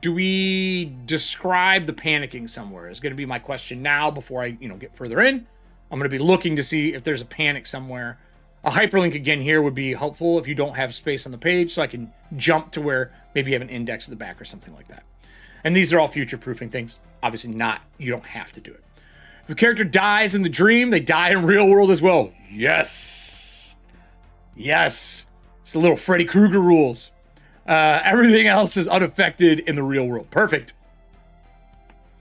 Do we describe the panicking somewhere? Is going to be my question now before I get further in. I'm going to be looking to see if there's a panic somewhere. A hyperlink again here would be helpful if you don't have space on the page, so I can jump to where maybe you have an index at the back or something like that. And these are all future-proofing things. Obviously not. You don't have to do it. If a character dies in the dream, they die in real world as well. Yes. Yes. It's the little Freddy Krueger rules. Everything else is unaffected in the real world. Perfect.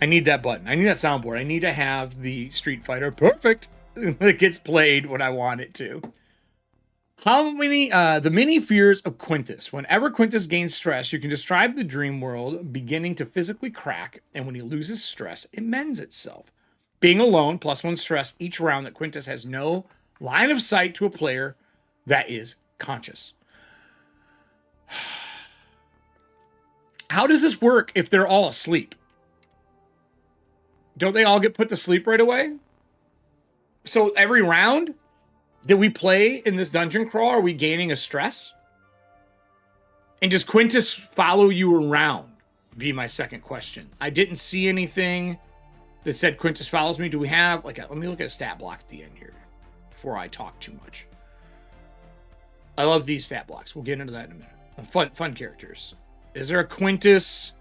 I need that button. I need that soundboard. I need to have the Street Fighter perfect that gets played when I want it to. How many, the many fears of Quintus. Whenever Quintus gains stress, you can describe the dream world beginning to physically crack, and when he loses stress, it mends itself. Being alone, +1 stress each round that Quintus has no line of sight to a player that is conscious. How does this work if they're all asleep? Don't they all get put to sleep right away? So every round that we play in this dungeon crawl, are we gaining a stress? And does Quintus follow you around? Be my second question. I didn't see anything that said Quintus follows me. Do we have, let me look at a stat block at the end here before I talk too much. I love these stat blocks. We'll get into that in a minute. Fun characters. Is there a Quintus?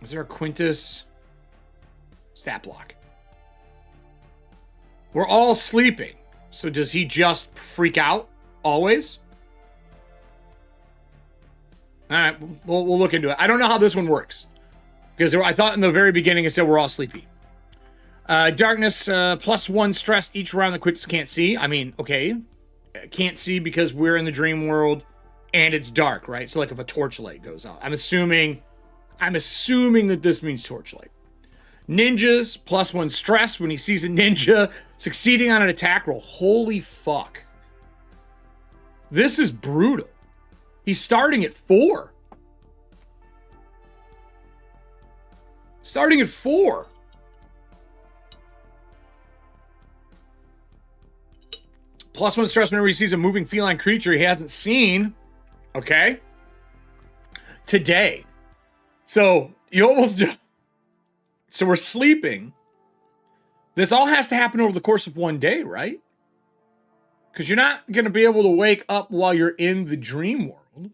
Is there a Quintus stat block? We're all sleeping. So does he just freak out always? All right, we'll look into it. I don't know how this one works. Because I thought in the very beginning it said we're all sleepy. Darkness, +1 stress each round that Quintus can't see. I mean, okay. Can't see because we're in the dream world and it's dark, right? So like if a torchlight goes out. I'm assuming that this means torchlight. Ninjas, +1 stress when he sees a ninja succeeding on an attack roll. Holy fuck. This is brutal. He's starting at 4. Starting at 4. +1 stress whenever he sees a moving feline creature he hasn't seen. Okay. Today. So you almost do. So we're sleeping. This all has to happen over the course of one day, right? Because you're not going to be able to wake up while you're in the dream world.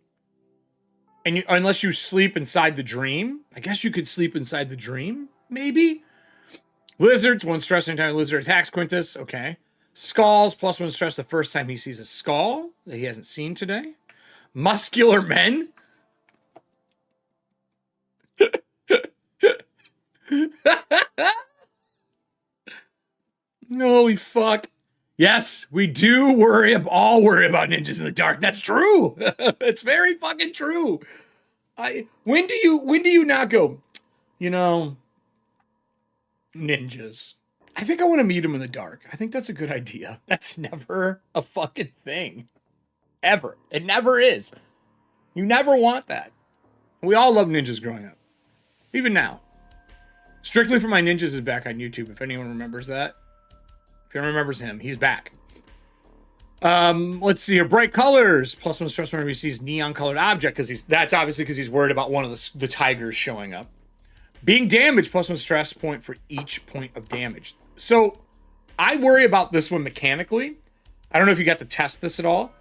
And unless you sleep inside the dream. I guess you could sleep inside the dream, maybe. Lizards, 1 stress anytime a lizard attacks Quintus. Okay. Skulls, +1 stress the first time he sees a skull that he hasn't seen today. Muscular men. Holy fuck. Yes, we do all worry about ninjas in the dark. That's true. It's very fucking true. When do you not go, you know, ninjas? I think I want to meet them in the dark. I think that's a good idea. That's never a fucking thing. Ever. It never is. You never want that. We all love ninjas growing up. Even now. Strictly for My Ninjas is back on YouTube, if anyone remembers that. If anyone remembers him, he's back. Let's see here. Bright colors. +1 stress whenever he sees neon colored object, because that's obviously because he's worried about one of the tigers showing up. Being damaged, +1 stress point for each point of damage. So I worry about this one mechanically. I don't know if you got to test this at all.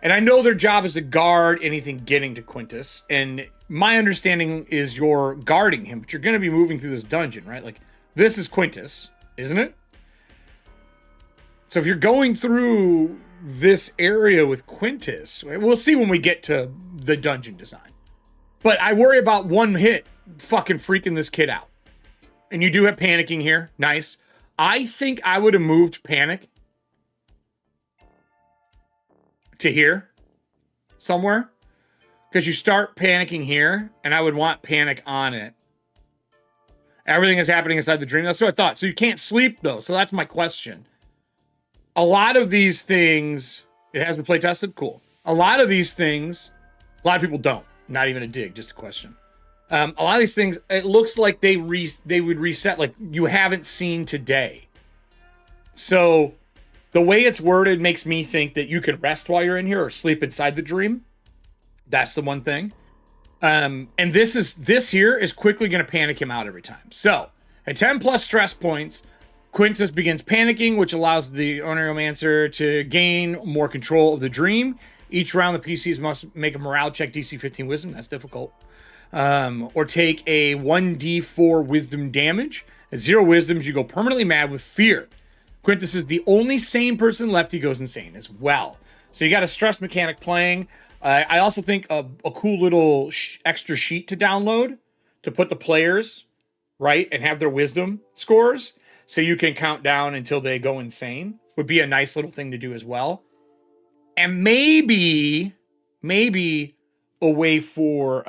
And I know their job is to guard anything getting to Quintus. And my understanding is you're guarding him, but you're going to be moving through this dungeon, right? Like, this is Quintus, isn't it? So if you're going through this area with Quintus, we'll see when we get to the dungeon design. But I worry about one hit fucking freaking this kid out. And you do have panicking here. Nice. I think I would have moved panic to here somewhere, because you start panicking here, and I would want panic on it. Everything is happening inside the dream. That's what I thought. So you can't sleep, though. So that's my question. A lot of these things, it has been play tested. Cool. A lot of these things, a lot of people don't. Not even a dig, just a question. A lot of these things, it looks like they would reset, like you haven't seen today. So the way it's worded makes me think that you could rest while you're in here or sleep inside the dream. That's the one thing. And this here is quickly going to panic him out every time. So at 10+ stress points, Quintus begins panicking, which allows the Oneiromancer to gain more control of the dream. Each round, the PCs must make a morale check, DC 15 wisdom. That's difficult. Or take a 1d4 wisdom damage. At 0 wisdoms, you go permanently mad with fear. Quintus is the only sane person left. He goes insane as well. So you got a stress mechanic playing. I also think a cool little extra sheet to download to put the players, right, and have their wisdom scores so you can count down until they go insane would be a nice little thing to do as well. And maybe a way for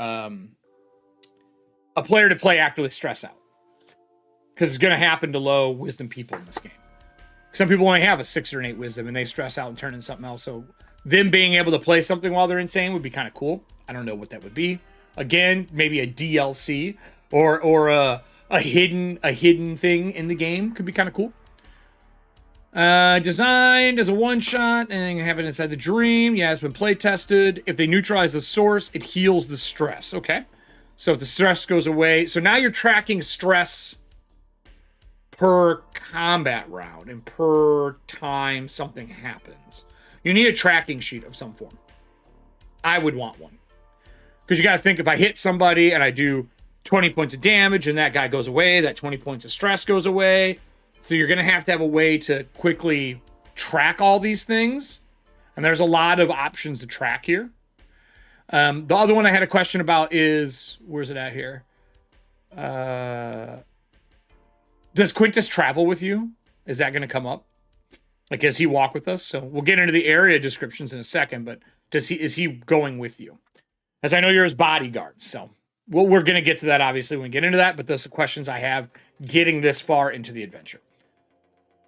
a player to play after they stress out. Because it's going to happen to low wisdom people in this game. Some people only have a 6 or an 8 wisdom and they stress out and turn into something else. So them being able to play something while they're insane would be kind of cool. I don't know what that would be. Again, maybe a DLC or a hidden thing in the game could be kind of cool. Designed as a one-shot and happen inside the dream. Yeah, it's been play tested. If they neutralize the source, it heals the stress. Okay. So if the stress goes away, so now you're tracking stress per combat round and per time something happens. You need a tracking sheet of some form. I would want one. Because you got to think, if I hit somebody and I do 20 points of damage and that guy goes away, that 20 points of stress goes away. So you're going to have a way to quickly track all these things. And there's a lot of options to track here. The other one I had a question about is, where's it at here? Does Quintus travel with you? Is that going to come up? Like, does he walk with us? So we'll get into the area descriptions in a second, but is he going with you? As I know you're his bodyguard, so we're going to get to that obviously when we get into that, but those are questions I have getting this far into the adventure.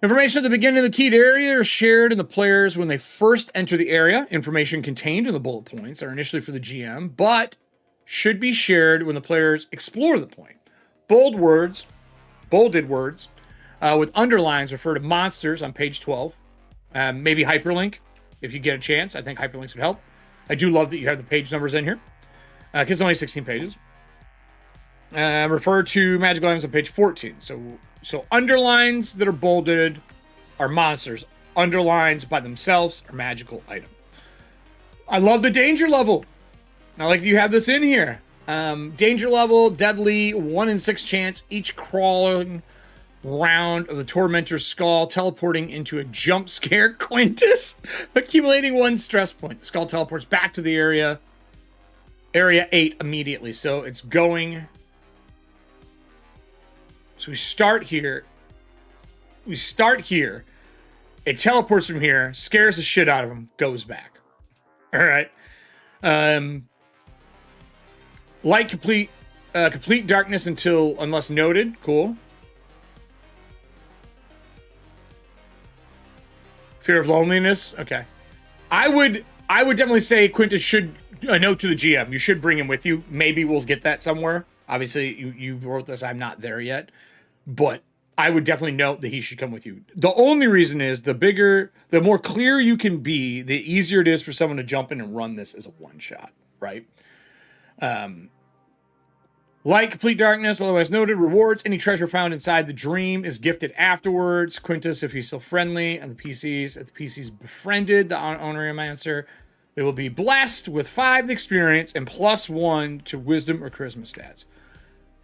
Information at the beginning of the keyed area is shared in the players when they first enter the area. Information contained in the bullet points are initially for the GM, but should be shared when the players explore the point. Bolded words, with underlines refer to monsters on page 12. Maybe hyperlink if you get a chance. I think hyperlinks would help. I do love that you have the page numbers in here because it's only 16 pages. Refer to magical items on page 14. So underlines that are bolded are monsters. Underlines by themselves are magical item. I love the danger level. I like that you have this in here. Danger level, deadly, 1 in 6 chance. Each crawling round of the Tormentor's Skull, teleporting into a jump scare. Quintus, accumulating 1 stress point. The skull teleports back to the area 8 immediately. So it's going. So we start here. It teleports from here, scares the shit out of him, goes back. All right. Light complete darkness unless noted. Cool. Fear of loneliness. Okay. I would definitely say Quintus should a note to the GM. You should bring him with you. Maybe we'll get that somewhere. Obviously, you wrote this. I'm not there yet, but I would definitely note that he should come with you. The only reason is the more clear you can be, the easier it is for someone to jump in and run this as a one shot, right? Light complete darkness, otherwise noted. Rewards: any treasure found inside the dream is gifted afterwards. Quintus, if he's still friendly, and the PCs, if the PCs befriended the Onryomancer, they will be blessed with 5 experience and +1 to wisdom or charisma stats.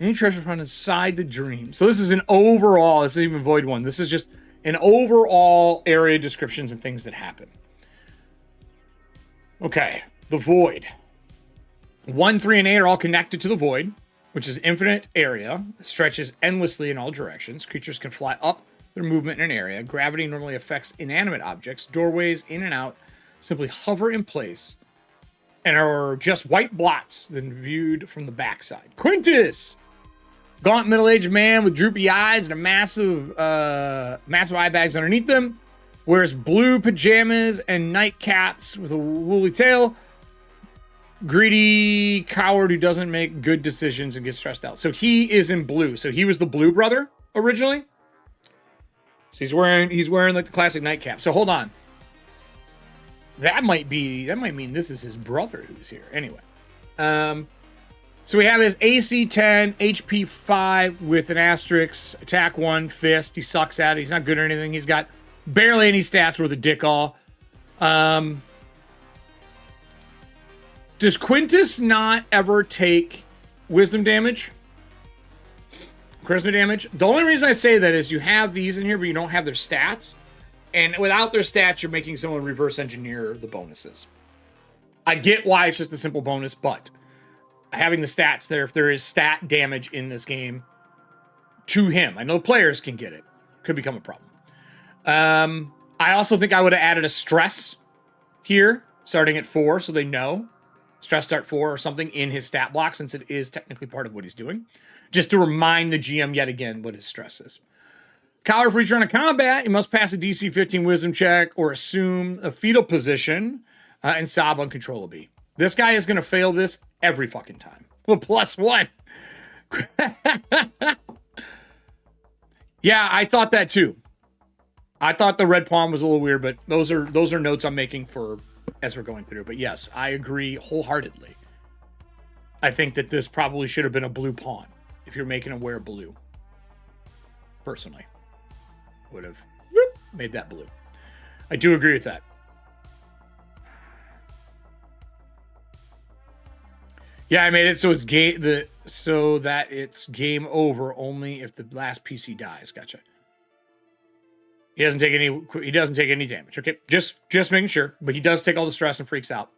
Any treasure found inside the dream. So this is an overall, this isn't even Void 1. This is just an overall area descriptions and things that happen. Okay, the Void. 1, 3, and 8 are all connected to the Void, which is infinite area. It stretches endlessly in all directions. Creatures can fly up their movement in an area. Gravity normally affects inanimate objects. Doorways in and out simply hover in place and are just white blots then viewed from the backside. Quintus! Gaunt middle-aged man with droopy eyes and a massive eye bags underneath them. Wears blue pajamas and nightcaps with a woolly tail. Greedy coward who doesn't make good decisions and gets stressed out. So he is in blue. So he was the blue brother originally. So he's wearing like the classic nightcap. So hold on. That might mean this is his brother who's here. Anyway. So we have his AC 10, HP 5 with an asterisk, attack 1, fist. He sucks at it. He's not good at anything. He's got barely any stats worth a dick all. Does Quintus not ever take wisdom damage? Charisma damage? The only reason I say that is you have these in here, but you don't have their stats. And without their stats, you're making someone reverse engineer the bonuses. I get why it's just a simple bonus, but having the stats there, if there is stat damage in this game to him, I know players can get it. Could become a problem. I also think I would have added a stress here, starting at 4, so they know. Stress start 4 or something in his stat block, since it is technically part of what he's doing. Just to remind the GM yet again what his stress is. Coward for each round of combat, you must pass a DC 15 wisdom check or assume a fetal position and sob uncontrollably. This guy is going to fail this every fucking time. Well, +1. Yeah, I thought that too. I thought the red pawn was a little weird, but those are notes I'm making for as we're going through. But yes, I agree wholeheartedly. I think that this probably should have been a blue pawn if you're making him wear blue. Personally, would have made that blue. I do agree with that. Yeah, I made it so it's so that it's game over only if the last PC dies. Gotcha. He doesn't take any damage. Okay, just making sure, but he does take all the stress and freaks out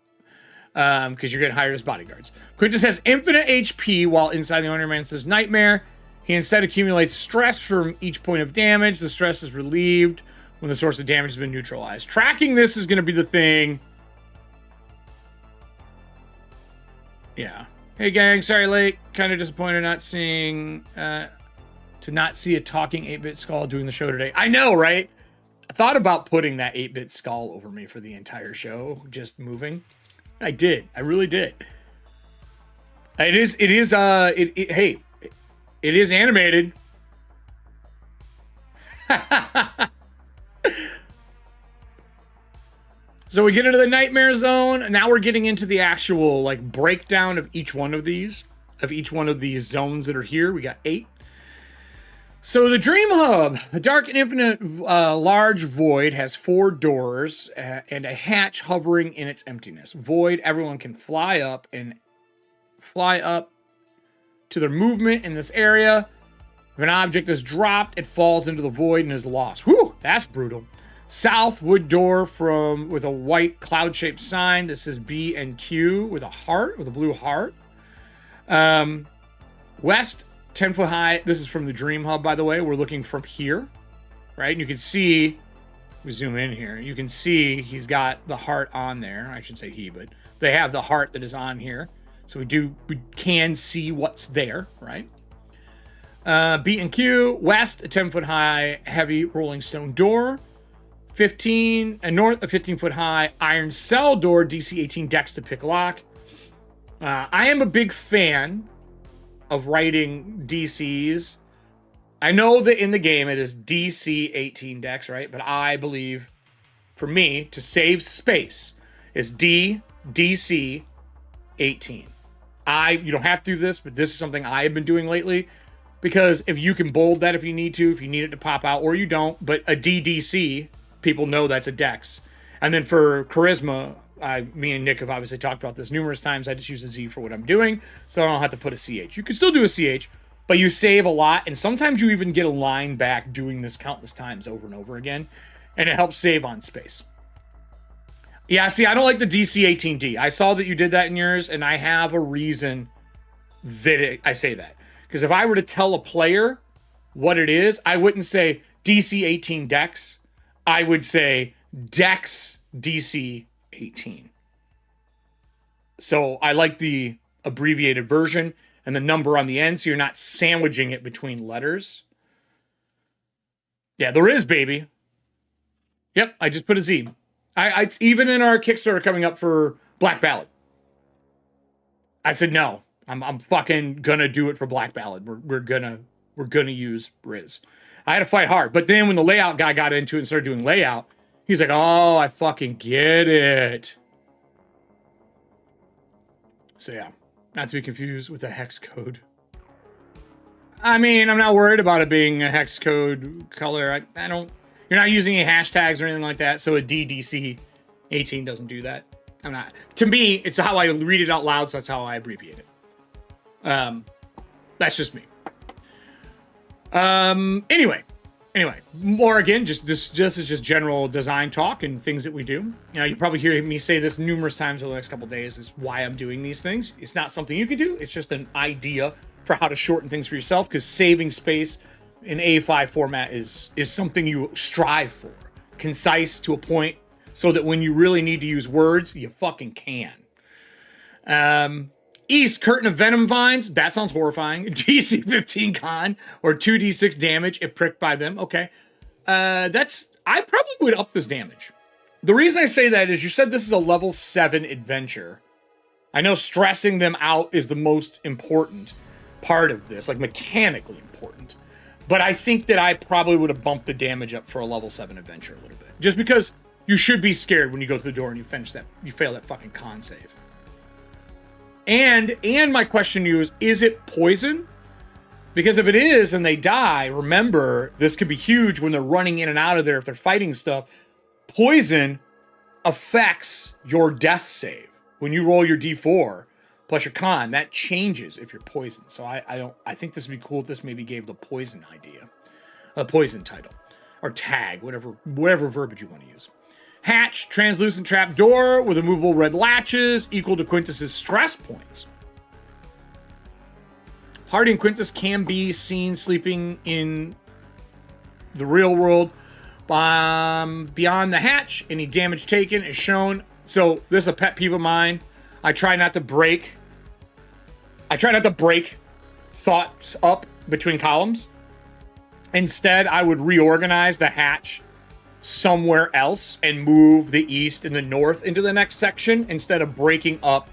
because you're getting hired as bodyguards. Quintus has infinite HP while inside the Onryomancer's nightmare. He instead accumulates stress from each point of damage. The stress is relieved when the source of damage has been neutralized. Tracking this is going to be the thing. Yeah. Hey gang, sorry late. Kind of disappointed not seeing to not see a talking 8-bit skull doing the show today. I know, right? I thought about putting that 8-bit skull over me for the entire show, just moving. I did. I really did. It is hey, it is animated. So we get into the nightmare zone. Now we're getting into the actual like breakdown of each one of these zones that are here. We got 8. So the Dream Hub, a dark and infinite large void, has 4 doors and a hatch hovering in its emptiness. Void, everyone can fly up to their movement in this area. If an object is dropped, it falls into the void and is lost. Whew, that's brutal. South, wood door with a white cloud-shaped sign. This is B and Q with a heart, with a blue heart. West, 10-foot high. This is from the Dream Hub, by the way. We're looking from here, right? And you can see, we zoom in here. You can see he's got the heart on there. I should say he, but they have the heart that is on here. So we can see what's there, right? B and Q, west, a 10-foot high, heavy rolling stone door. 15, and north, a 15-foot high iron cell door, DC 18 dex to pick lock. I am a big fan of writing DCs. I know that in the game it is DC 18 dex, right? But I believe, for me, to save space, is DC 18. You don't have to do this, but this is something I have been doing lately. Because if you can bold that if you need it to pop out, or you don't, but a DDC, people know that's a dex. And then for charisma, me and Nick have obviously talked about this numerous times. I just use a Z for what I'm doing, so I don't have to put a CH. You can still do a CH, but you save a lot, and sometimes you even get a line back doing this countless times over and over again, and it helps save on space. Yeah, see, I don't like the DC-18D. I saw that you did that in yours, and I have a reason that I say that. Because if I were to tell a player what it is, I wouldn't say DC-18 Dex. I would say Dex DC-18. So I like the abbreviated version and the number on the end, so you're not sandwiching it between letters. Yeah, there is, baby. Yep, I just put a Z. It's even in our Kickstarter coming up for Black Ballad. I said no. I'm fucking gonna do it for Black Ballad. We're gonna use Riz. I had to fight hard, but then when the layout guy got into it and started doing layout, he's like, "Oh, I fucking get it." So yeah, not to be confused with a hex code. I mean, I'm not worried about it being a hex code color. I don't. You're not using any hashtags or anything like that, so a DDC 18 doesn't do that. I'm not. To me, it's how I read it out loud, so that's how I abbreviate it. That's just me. Anyway, more again, just is just general design talk and things that we do. You probably hear me say this numerous times over the next couple of days, is why I'm doing these things. It's not something you can do. It's just an idea for how to shorten things for yourself, because saving space in A5 format is something you strive for. Concise to a point, so that when you really need to use words, you fucking can. East, curtain of venom vines. That sounds horrifying. DC 15 con, or 2d6 damage if pricked by them. Okay. I probably would up this damage. The reason I say that is you said this is a level 7 adventure. I know stressing them out is the most important part of this, like mechanically important. But I think that I probably would have bumped the damage up for a level 7 adventure a little bit. Just because you should be scared when you go through the door and you fail that fucking con save. And my question to you is it poison? Because if it is and they die, remember, this could be huge when they're running in and out of there if they're fighting stuff. Poison affects your death save. When you roll your D4 plus your con, that changes if you're poisoned. So I think this would be cool if this maybe gave the poison idea. A poison title. Or tag, whatever verbiage you want to use. Hatch, translucent trap door with immovable red latches, equal to Quintus's stress points. Hardy and Quintus can be seen sleeping in the real world. Beyond the hatch, any damage taken is shown. So this is a pet peeve of mine. I try not to break thoughts up between columns. Instead, I would reorganize the hatch somewhere else and move the east and the north into the next section instead of breaking up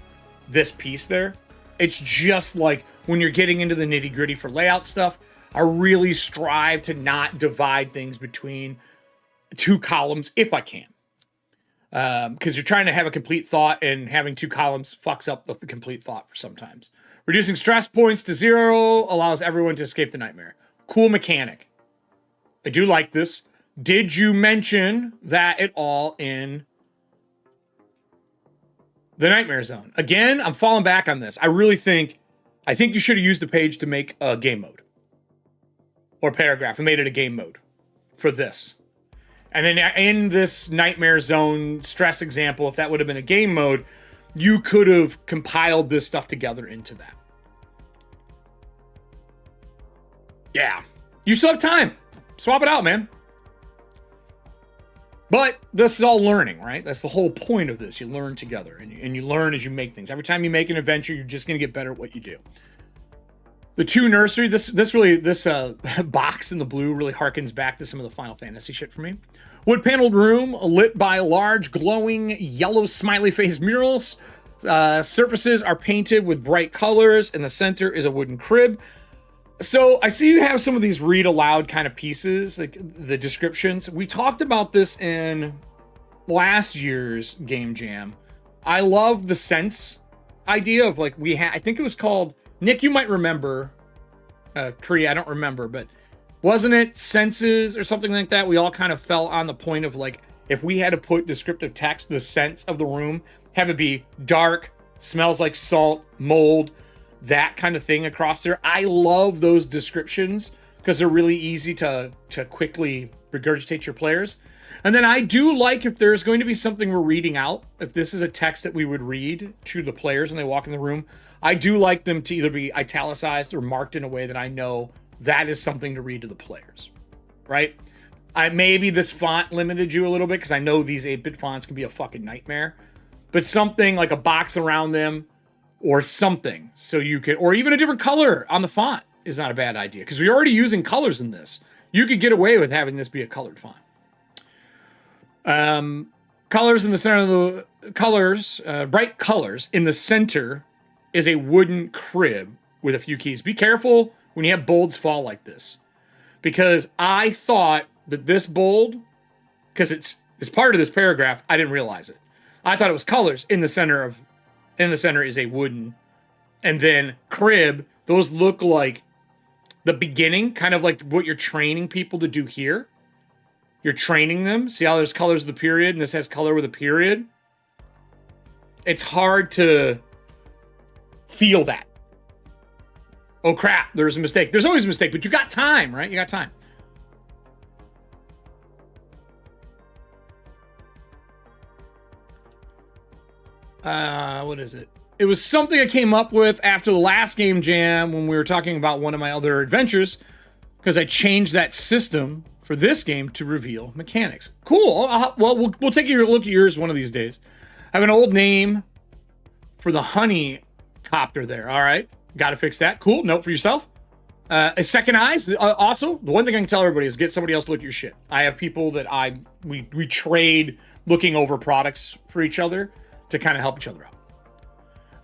this piece there. It's just like when you're getting into the nitty gritty for layout stuff, I really strive to not divide things between two columns if I can. Because you're trying to have a complete thought, and having two columns fucks up the complete thought for sometimes. Reducing stress points to 0 allows everyone to escape the nightmare. Cool mechanic. I do like this. Did you mention that at all in the Nightmare Zone? Again, I'm falling back on this. I think you should have used the page to make a game mode. or paragraph and made it a game mode for this. And then in this Nightmare Zone stress example, if that would have been a game mode, you could have compiled this stuff together into that. Yeah. You still have time. Swap it out, man. But this is all learning, right? That's the whole point of this. You learn together, and you learn as you make things. Every time you make an adventure, you're just going to get better at what you do. The 2 nursery, this box in the blue really harkens back to some of the Final Fantasy shit for me. Wood paneled room lit by large glowing yellow smiley face murals. Surfaces are painted with bright colors, and the center is a wooden crib. So I see you have some of these read aloud kind of pieces, like the descriptions. We talked about this in last year's Game Jam. I love the sense idea of like I think it was called, Nick, you might remember, Kree, I don't remember, but wasn't it senses or something like that? We all kind of fell on the point of like, if we had to put descriptive text, the sense of the room, have it be dark, smells like salt, mold, that kind of thing across there. I love those descriptions because they're really easy to quickly regurgitate your players. And then I do like if there's going to be something we're reading out, if this is a text that we would read to the players when they walk in the room, I do like them to either be italicized or marked in a way that I know that is something to read to the players, right? Maybe this font limited you a little bit because I know these 8-bit fonts can be a fucking nightmare, but something like a box around them or something so you could, or even a different color on the font is not a bad idea because we're already using colors in this. You could get away with having this be a colored font. Colors in the center of the colors, bright colors in the center is a wooden crib with a few keys. Be careful when you have bolds fall like this, because I thought that this bold, because it's part of this paragraph, I didn't realize it. I thought it was colors in the center is a wooden, and then crib. Those look like the beginning, kind of like what you're training people to do here. You're training them. See how there's colors of the period, and this has color with a period? It's hard to feel that. Oh crap, there's a mistake. There's always a mistake, but you got time, right? You got time. What is it? It was something I came up with after the last Game Jam when we were talking about one of my other adventures, because I changed that system for this game to reveal mechanics. Cool. Well, we'll take a look at yours one of these days. I have an old name for the honey copter there. All right. Got to fix that. Cool. Note for yourself. A second eyes. Also, the one thing I can tell everybody is get somebody else to look at your shit. I have people that we trade looking over products for each other to kind of help each other out.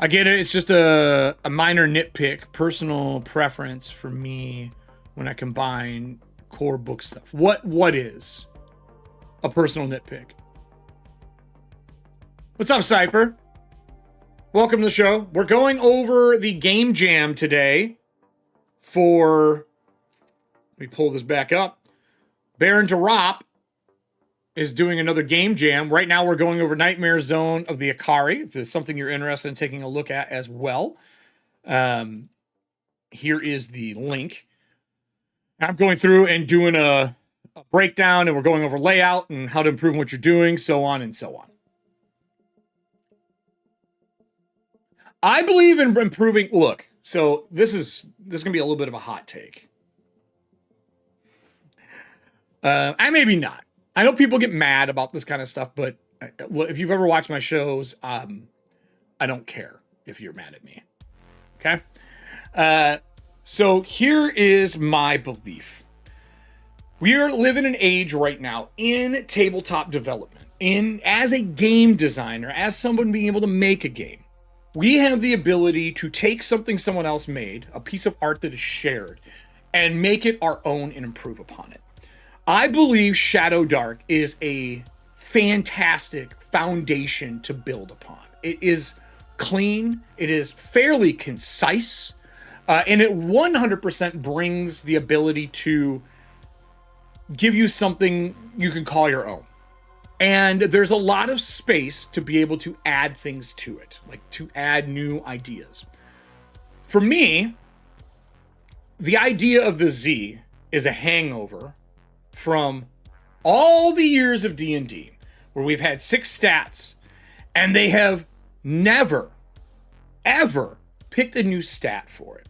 I get it. It's just a minor nitpick, personal preference for me when I combine core book stuff. What is a personal nitpick? What's up, Cypher? Welcome to the show. We're going over the Game Jam today for, let me pull this back up. Baron Darop is doing another Game Jam. Right now we're going over Nightmare Zone of the Ikari, if it's something you're interested in taking a look at as well. Here is the link. I'm going through and doing a breakdown, and we're going over layout and how to improve what you're doing, so on and so on. I believe in improving. Look, so this is gonna be a little bit of a hot take. I maybe not. I know people get mad about this kind of stuff, but if you've ever watched my shows, I don't care if you're mad at me. Okay. So here is my belief. We are living in an age right now in tabletop development, as a game designer, as someone being able to make a game. We have the ability to take something someone else made, a piece of art that is shared, and make it our own and improve upon it. I believe Shadowdark is a fantastic foundation to build upon. It is clean, it is fairly concise, and it 100% brings the ability to give you something you can call your own. And there's a lot of space to be able to add things to it, like to add new ideas. For me, the idea of the Z is a hangover from all the years of D&D where we've had 6 stats and they have never, ever picked a new stat for it.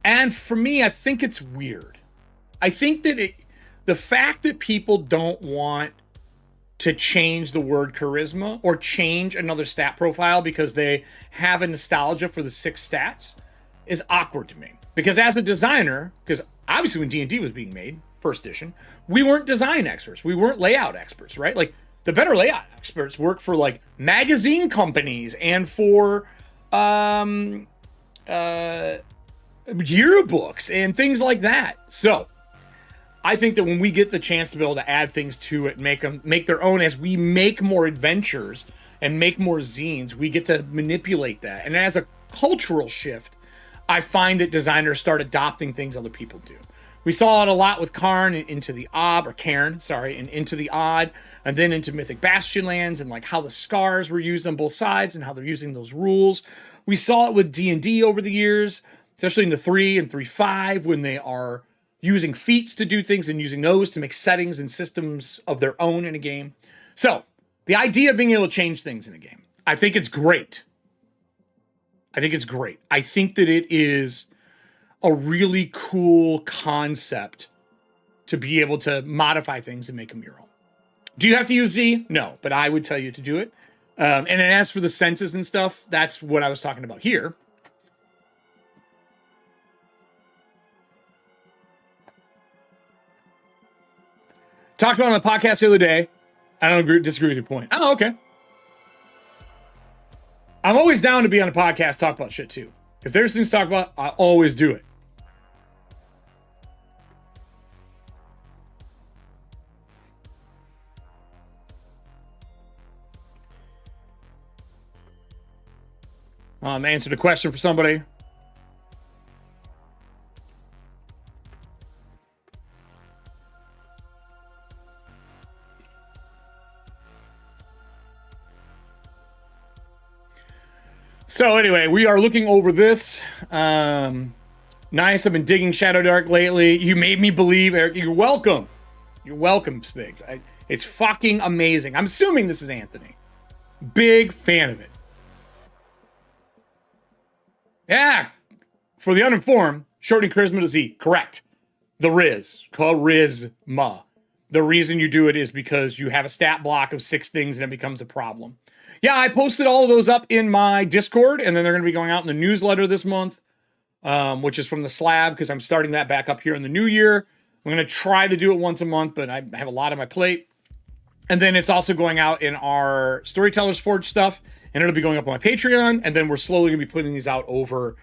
And for me, I think it's weird. I think that the fact that people don't want to change the word charisma or change another stat profile because they have a nostalgia for the 6 stats is awkward to me. Because as a designer, because obviously when D&D was being made, first edition, we weren't design experts. We weren't layout experts, right? Like, the better layout experts work for, like, magazine companies and for yearbooks and things like that. So I think that when we get the chance to be able to add things to it, make their own, as we make more adventures and make more zines, we get to manipulate that. And as a cultural shift, I find that designers start adopting things other people do. We saw it a lot with Karn and Into the Odd, or Cairn, sorry, and Into the Odd, and then into Mythic Bastionlands, and like how the scars were used on both sides and how they're using those rules. We saw it with D&D over the years, especially in the 3 and 3.5, when they are using feats to do things and using those to make settings and systems of their own in a game. So, the idea of being able to change things in a game, I think it's great. I think it's great. I think that it is a really cool concept to be able to modify things and make them your own. Do you have to use Z? No, but I would tell you to do it. And then as for the senses and stuff, that's what I was talking about here. Talked about it on the podcast the other day. I don't disagree with your point. Oh, okay. I'm always down to be on a podcast, talk about shit too. If there's things to talk about, I always do it. Answered a question for somebody. So anyway, we are looking over this. Nice. I've been digging Shadowdark lately. You made me believe, Eric. You're welcome. You're welcome, Spigs. It's fucking amazing. I'm assuming this is Anthony. Big fan of it. Yeah. For the uninformed, shortening charisma to Z. Correct. The Riz. Charisma. The reason you do it is because you have a stat block of 6 things and it becomes a problem. Yeah, I posted all of those up in my Discord, and then they're going to be going out in the newsletter this month, which is from the Slab, because I'm starting that back up here in the new year. I'm going to try to do it once a month, but I have a lot on my plate. And then it's also going out in our Storytellers Forge stuff, and it'll be going up on my Patreon, and then we're slowly going to be putting these out over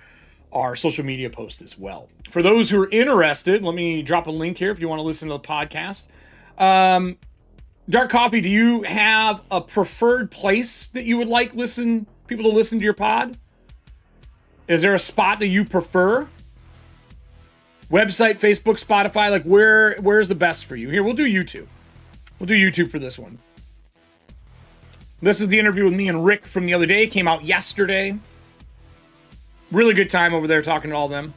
our social media posts as well. For those who are interested, let me drop a link here if you want to listen to the podcast. Dark Coffee, do you have a preferred place that you would like people to listen to your pod? Is there a spot that you prefer? Website, Facebook, Spotify, like where's the best for you? Here, we'll do YouTube. We'll do YouTube for this one. This is the interview with me and Rick from the other day. It came out yesterday. Really good time over there talking to all of them.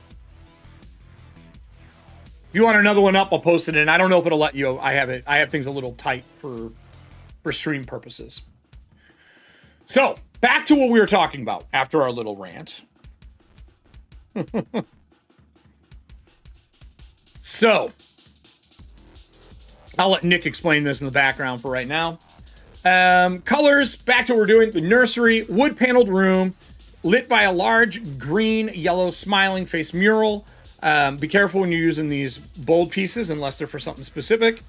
If you want another one up, I'll post it in. I don't know if it'll let you. I have things a little tight for stream purposes. So, back to what we were talking about after our little rant. So, I'll let Nick explain this in the background for right now. Colors, back to what we're doing. The nursery, wood-paneled room, lit by a large green, yellow, smiling face mural. Be careful when you're using these bold pieces unless they're for something specific.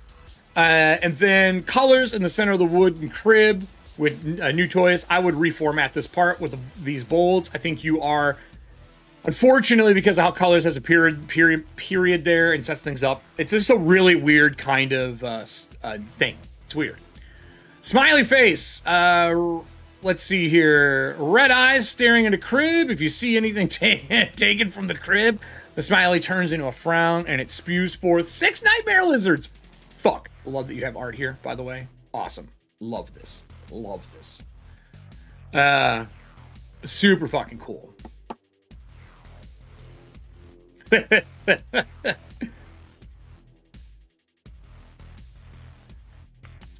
And then colors in the center of the wooden crib with new toys. I would reformat this part with these bolds. I think you are, unfortunately, because of how colors has a period there and sets things up. It's just a really weird kind of thing. It's weird. Smiley face. Let's see here. Red eyes staring at a crib. If you see anything taken from the crib, the smiley turns into a frown and it spews forth 6 nightmare lizards. Fuck. Love that you have art here, by the way. Awesome. Love this. Love this. Super fucking cool.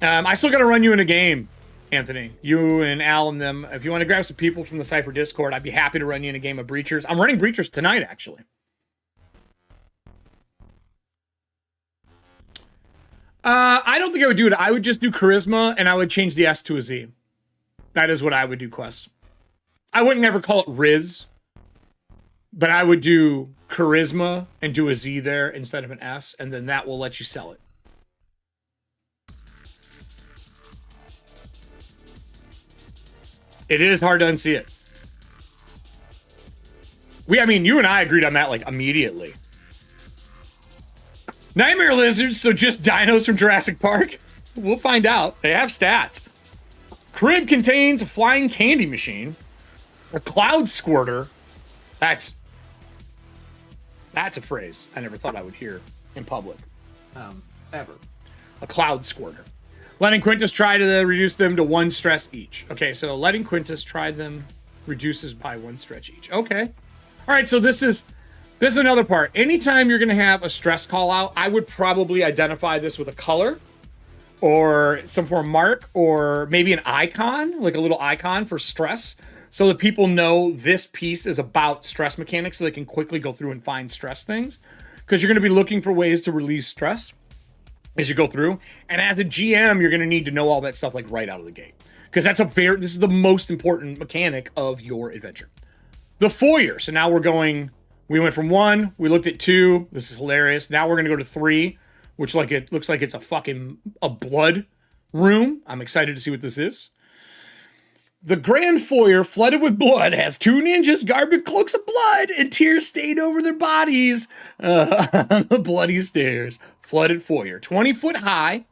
I still got to run you in a game, Anthony. You and Al and them. If you want to grab some people from the Cypher Discord, I'd be happy to run you in a game of Breachers. I'm running Breachers tonight, actually. I don't think I would do it. I would just do Charisma, and I would change the S to a Z. That is what I would do, Quest. I wouldn't never call it Riz, but I would do Charisma and do a Z there instead of an S, and then that will let you sell it. It is hard to unsee it. I mean, you and I agreed on that, like, immediately. Nightmare lizards, so just dinos from Jurassic Park? We'll find out. They have stats. Crib contains a flying candy machine. A cloud squirter. That's a phrase I never thought I would hear in public. Ever. A cloud squirter. Letting Quintus try to reduce them to 1 stress each. Okay, so letting Quintus try them reduces by 1 stretch each. Okay. All right, so this is another part. Anytime you're going to have a stress call out, I would probably identify this with a color or some form of mark or maybe an icon, like a little icon for stress, so that people know this piece is about stress mechanics so they can quickly go through and find stress things. Because you're going to be looking for ways to release stress as you go through. And as a GM, you're going to need to know all that stuff like right out of the gate. Because this is the most important mechanic of your adventure. The foyer. So now we went from 1, we looked at 2. This is hilarious. Now we're going to go to 3, which it looks like it's a blood room. I'm excited to see what this is. The grand foyer, flooded with blood, has 2 ninjas garbed in cloaks of blood and tears stained over their bodies. The bloody stairs. Flooded foyer. 20 foot high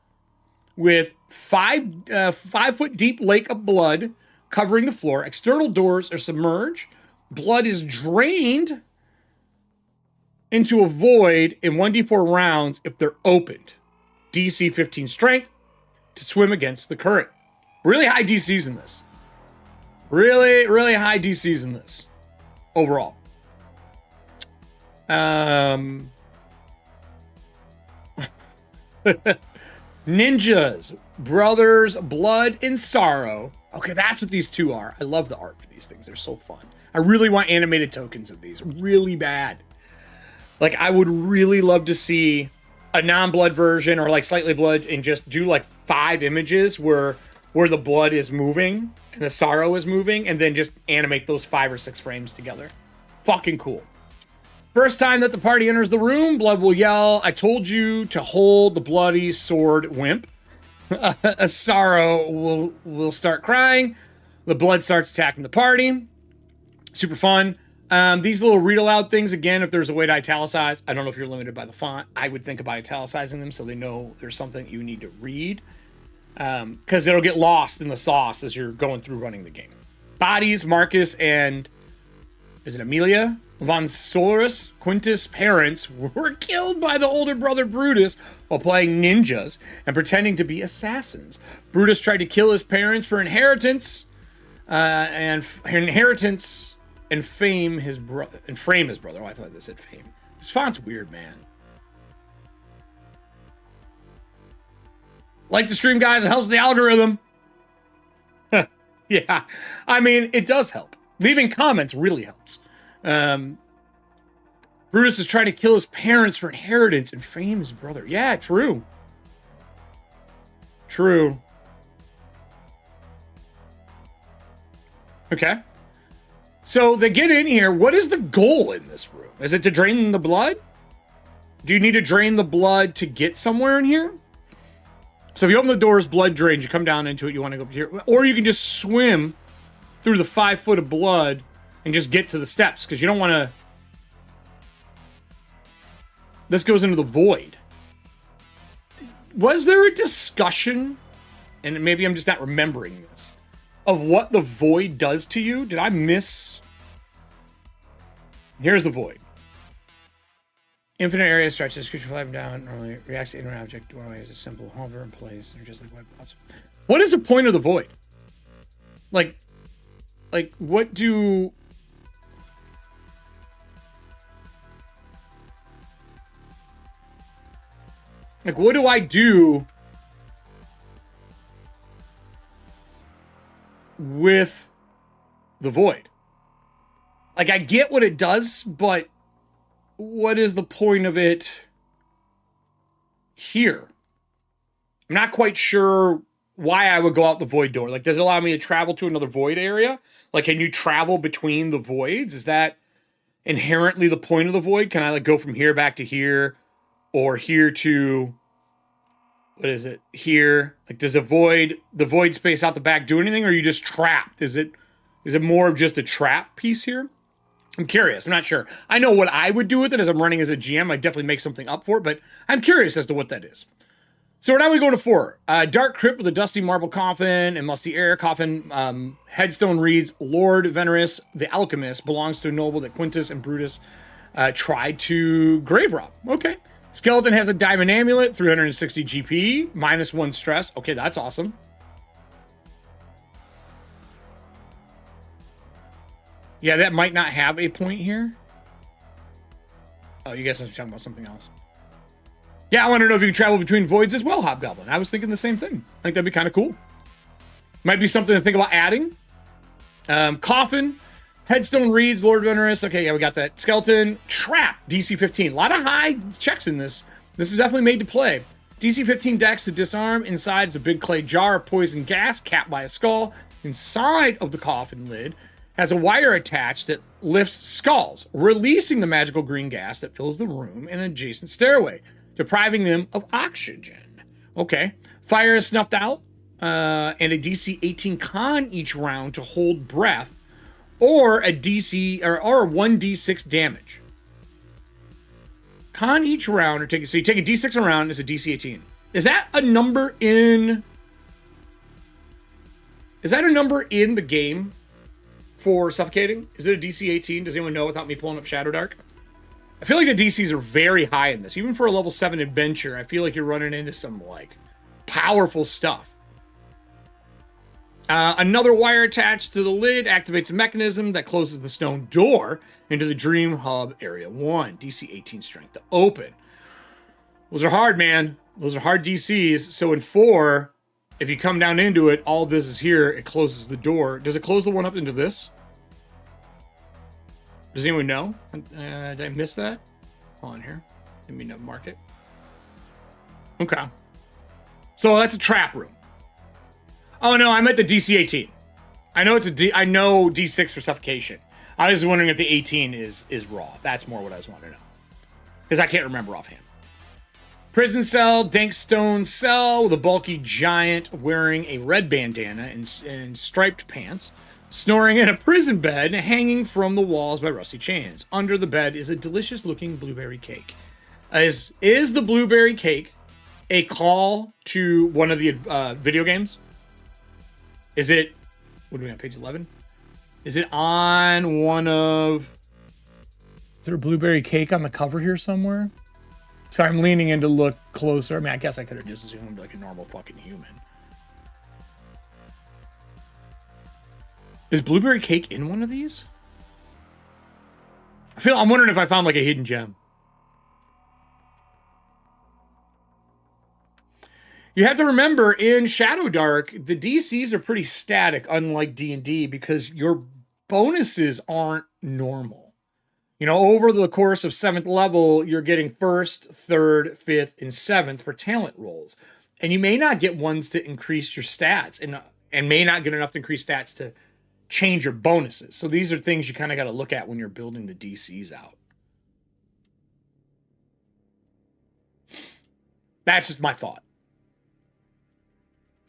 with 5 foot deep lake of blood covering the floor. External doors are submerged. Blood is drained into a void in 1d4 rounds if they're opened. DC 15 strength to swim against the current. Really high DCs in this. Really, really high DCs in this. Overall. Ninjas, brothers, blood, and sorrow. Okay, that's what these 2 are. I love the art for these things. They're so fun. I really want animated tokens of these. Really bad. Like, I would really love to see a non-blood version or like slightly blood and just do like 5 images where the blood is moving and the sorrow is moving, and then just animate those 5 or 6 frames together. Fucking cool. First time that the party enters the room, blood will yell, "I told you to hold the bloody sword, wimp." A sorrow will start crying. The blood starts attacking the party. Super fun. These little read aloud things, again, if there's a way to italicize, I don't know if you're limited by the font, I would think about italicizing them so they know there's something you need to read. Because it'll get lost in the sauce as you're going through running the game. Bodies, Marcus and... is it Amelia? Von Solus, Quintus' parents were killed by the older brother Brutus while playing ninjas and pretending to be assassins. Brutus tried to kill his parents for inheritance, and frame his brother. Oh, I thought they said fame. This font's weird, man. Like the stream, guys, it helps the algorithm. Yeah, I mean, it does help. Leaving comments really helps. Brutus is trying to kill his parents for inheritance and frame his brother. Yeah, true. True. Okay. So they get in here. What is the goal in this room? Is it to drain the blood? Do you need to drain the blood to get somewhere in here? So if you open the doors, blood drains. You come down into it. You want to go up here. Or you can just swim through the 5 foot of blood and just get to the steps. Because you don't want to... This goes into the void. Was there a discussion, and maybe I'm just not remembering this, of what the void does to you? Did I miss? Here's the void. Infinite area stretches. Creature flying down. Normally reacts to inner object. Doorway is a simple hover in place. They're just like white spots. What is the point of the void? Like what do... Like, what do I do with the void? Like, I get what it does, but what is the point of it here? I'm not quite sure why I would go out the void door. Like, does it allow me to travel to another void area? Like, can you travel between the voids? Is that inherently the point of the void? Can I, like, go from here back to here, or here to, what is it, here? Like, does the void space out the back do anything, or are you just trapped? Is it more of just a trap piece here? I'm curious. I'm not sure. I know what I would do with it as I'm running as a GM. I'd definitely make something up for it, but I'm curious as to what that is. So now we go to 4. Dark Crypt with a dusty marble coffin and musty air. Coffin headstone reads, Lord Venerus, the alchemist, belongs to a noble that Quintus and Brutus tried to grave rob. Okay. Skeleton has a diamond amulet, 360 GP, -1 stress. Okay, that's awesome. Yeah, that might not have a point here. Oh, you guys must be talking about something else. Yeah, I want to know if you can travel between voids as well, Hobgoblin. I was thinking the same thing. I think that'd be kind of cool. Might be something to think about adding. Coffin. Headstone reads, Lord Venerus. Okay, yeah, we got that. Skeleton. Trap. DC 15. A lot of high checks in this. This is definitely made to play. DC 15 dex to disarm. Inside is a big clay jar of poison gas capped by a skull. Inside of the coffin lid has a wire attached that lifts skulls, releasing the magical green gas that fills the room and an adjacent stairway, depriving them of oxygen. Okay. Fire is snuffed out, and a DC 18 con each round to hold breath, or a DC or 1d6 damage. Con each round, or take, so you take a d6 a round, it's a DC 18. Is that a number in? Is that a number in the game for suffocating? Is it a DC 18? Does anyone know without me pulling up Shadowdark? I feel like the DCs are very high in this. Even for a level 7 adventure, I feel like you're running into some, like, powerful stuff. Another wire attached to the lid activates a mechanism that closes the stone door into the Dream Hub Area 1. DC 18 strength to open. Those are hard, man. Those are hard DCs. So in 4, if you come down into it, all this is here. It closes the door. Does it close the one up into this? Does anyone know? Did I miss that? Hold on here. Let me mark it. Okay. So that's a trap room. Oh no, I meant the DC 18. I know it's I know D6 for suffocation. I was wondering if the 18 is raw. That's more what I was wanting to know. Because I can't remember offhand. Prison cell, dank stone cell with a bulky giant wearing a red bandana and striped pants, snoring in a prison bed hanging from the walls by rusty chains. Under the bed is a delicious-looking blueberry cake. Is the blueberry cake a call to one of the video games? Is it, what do we have, page 11? Is it on one of, is there a blueberry cake on the cover here somewhere? Sorry, I'm leaning in to look closer. I mean, I guess I could have just assumed like a normal fucking human. Is blueberry cake in one of these? I'm wondering if I found like a hidden gem. You have to remember, in Shadowdark, the DCs are pretty static, unlike D&D, because your bonuses aren't normal. You know, over the course of 7th level, you're getting 1st, 3rd, 5th, and 7th for talent rolls. And you may not get ones to increase your stats, and may not get enough to increase stats to change your bonuses. So these are things you kind of got to look at when you're building the DCs out. That's just my thought.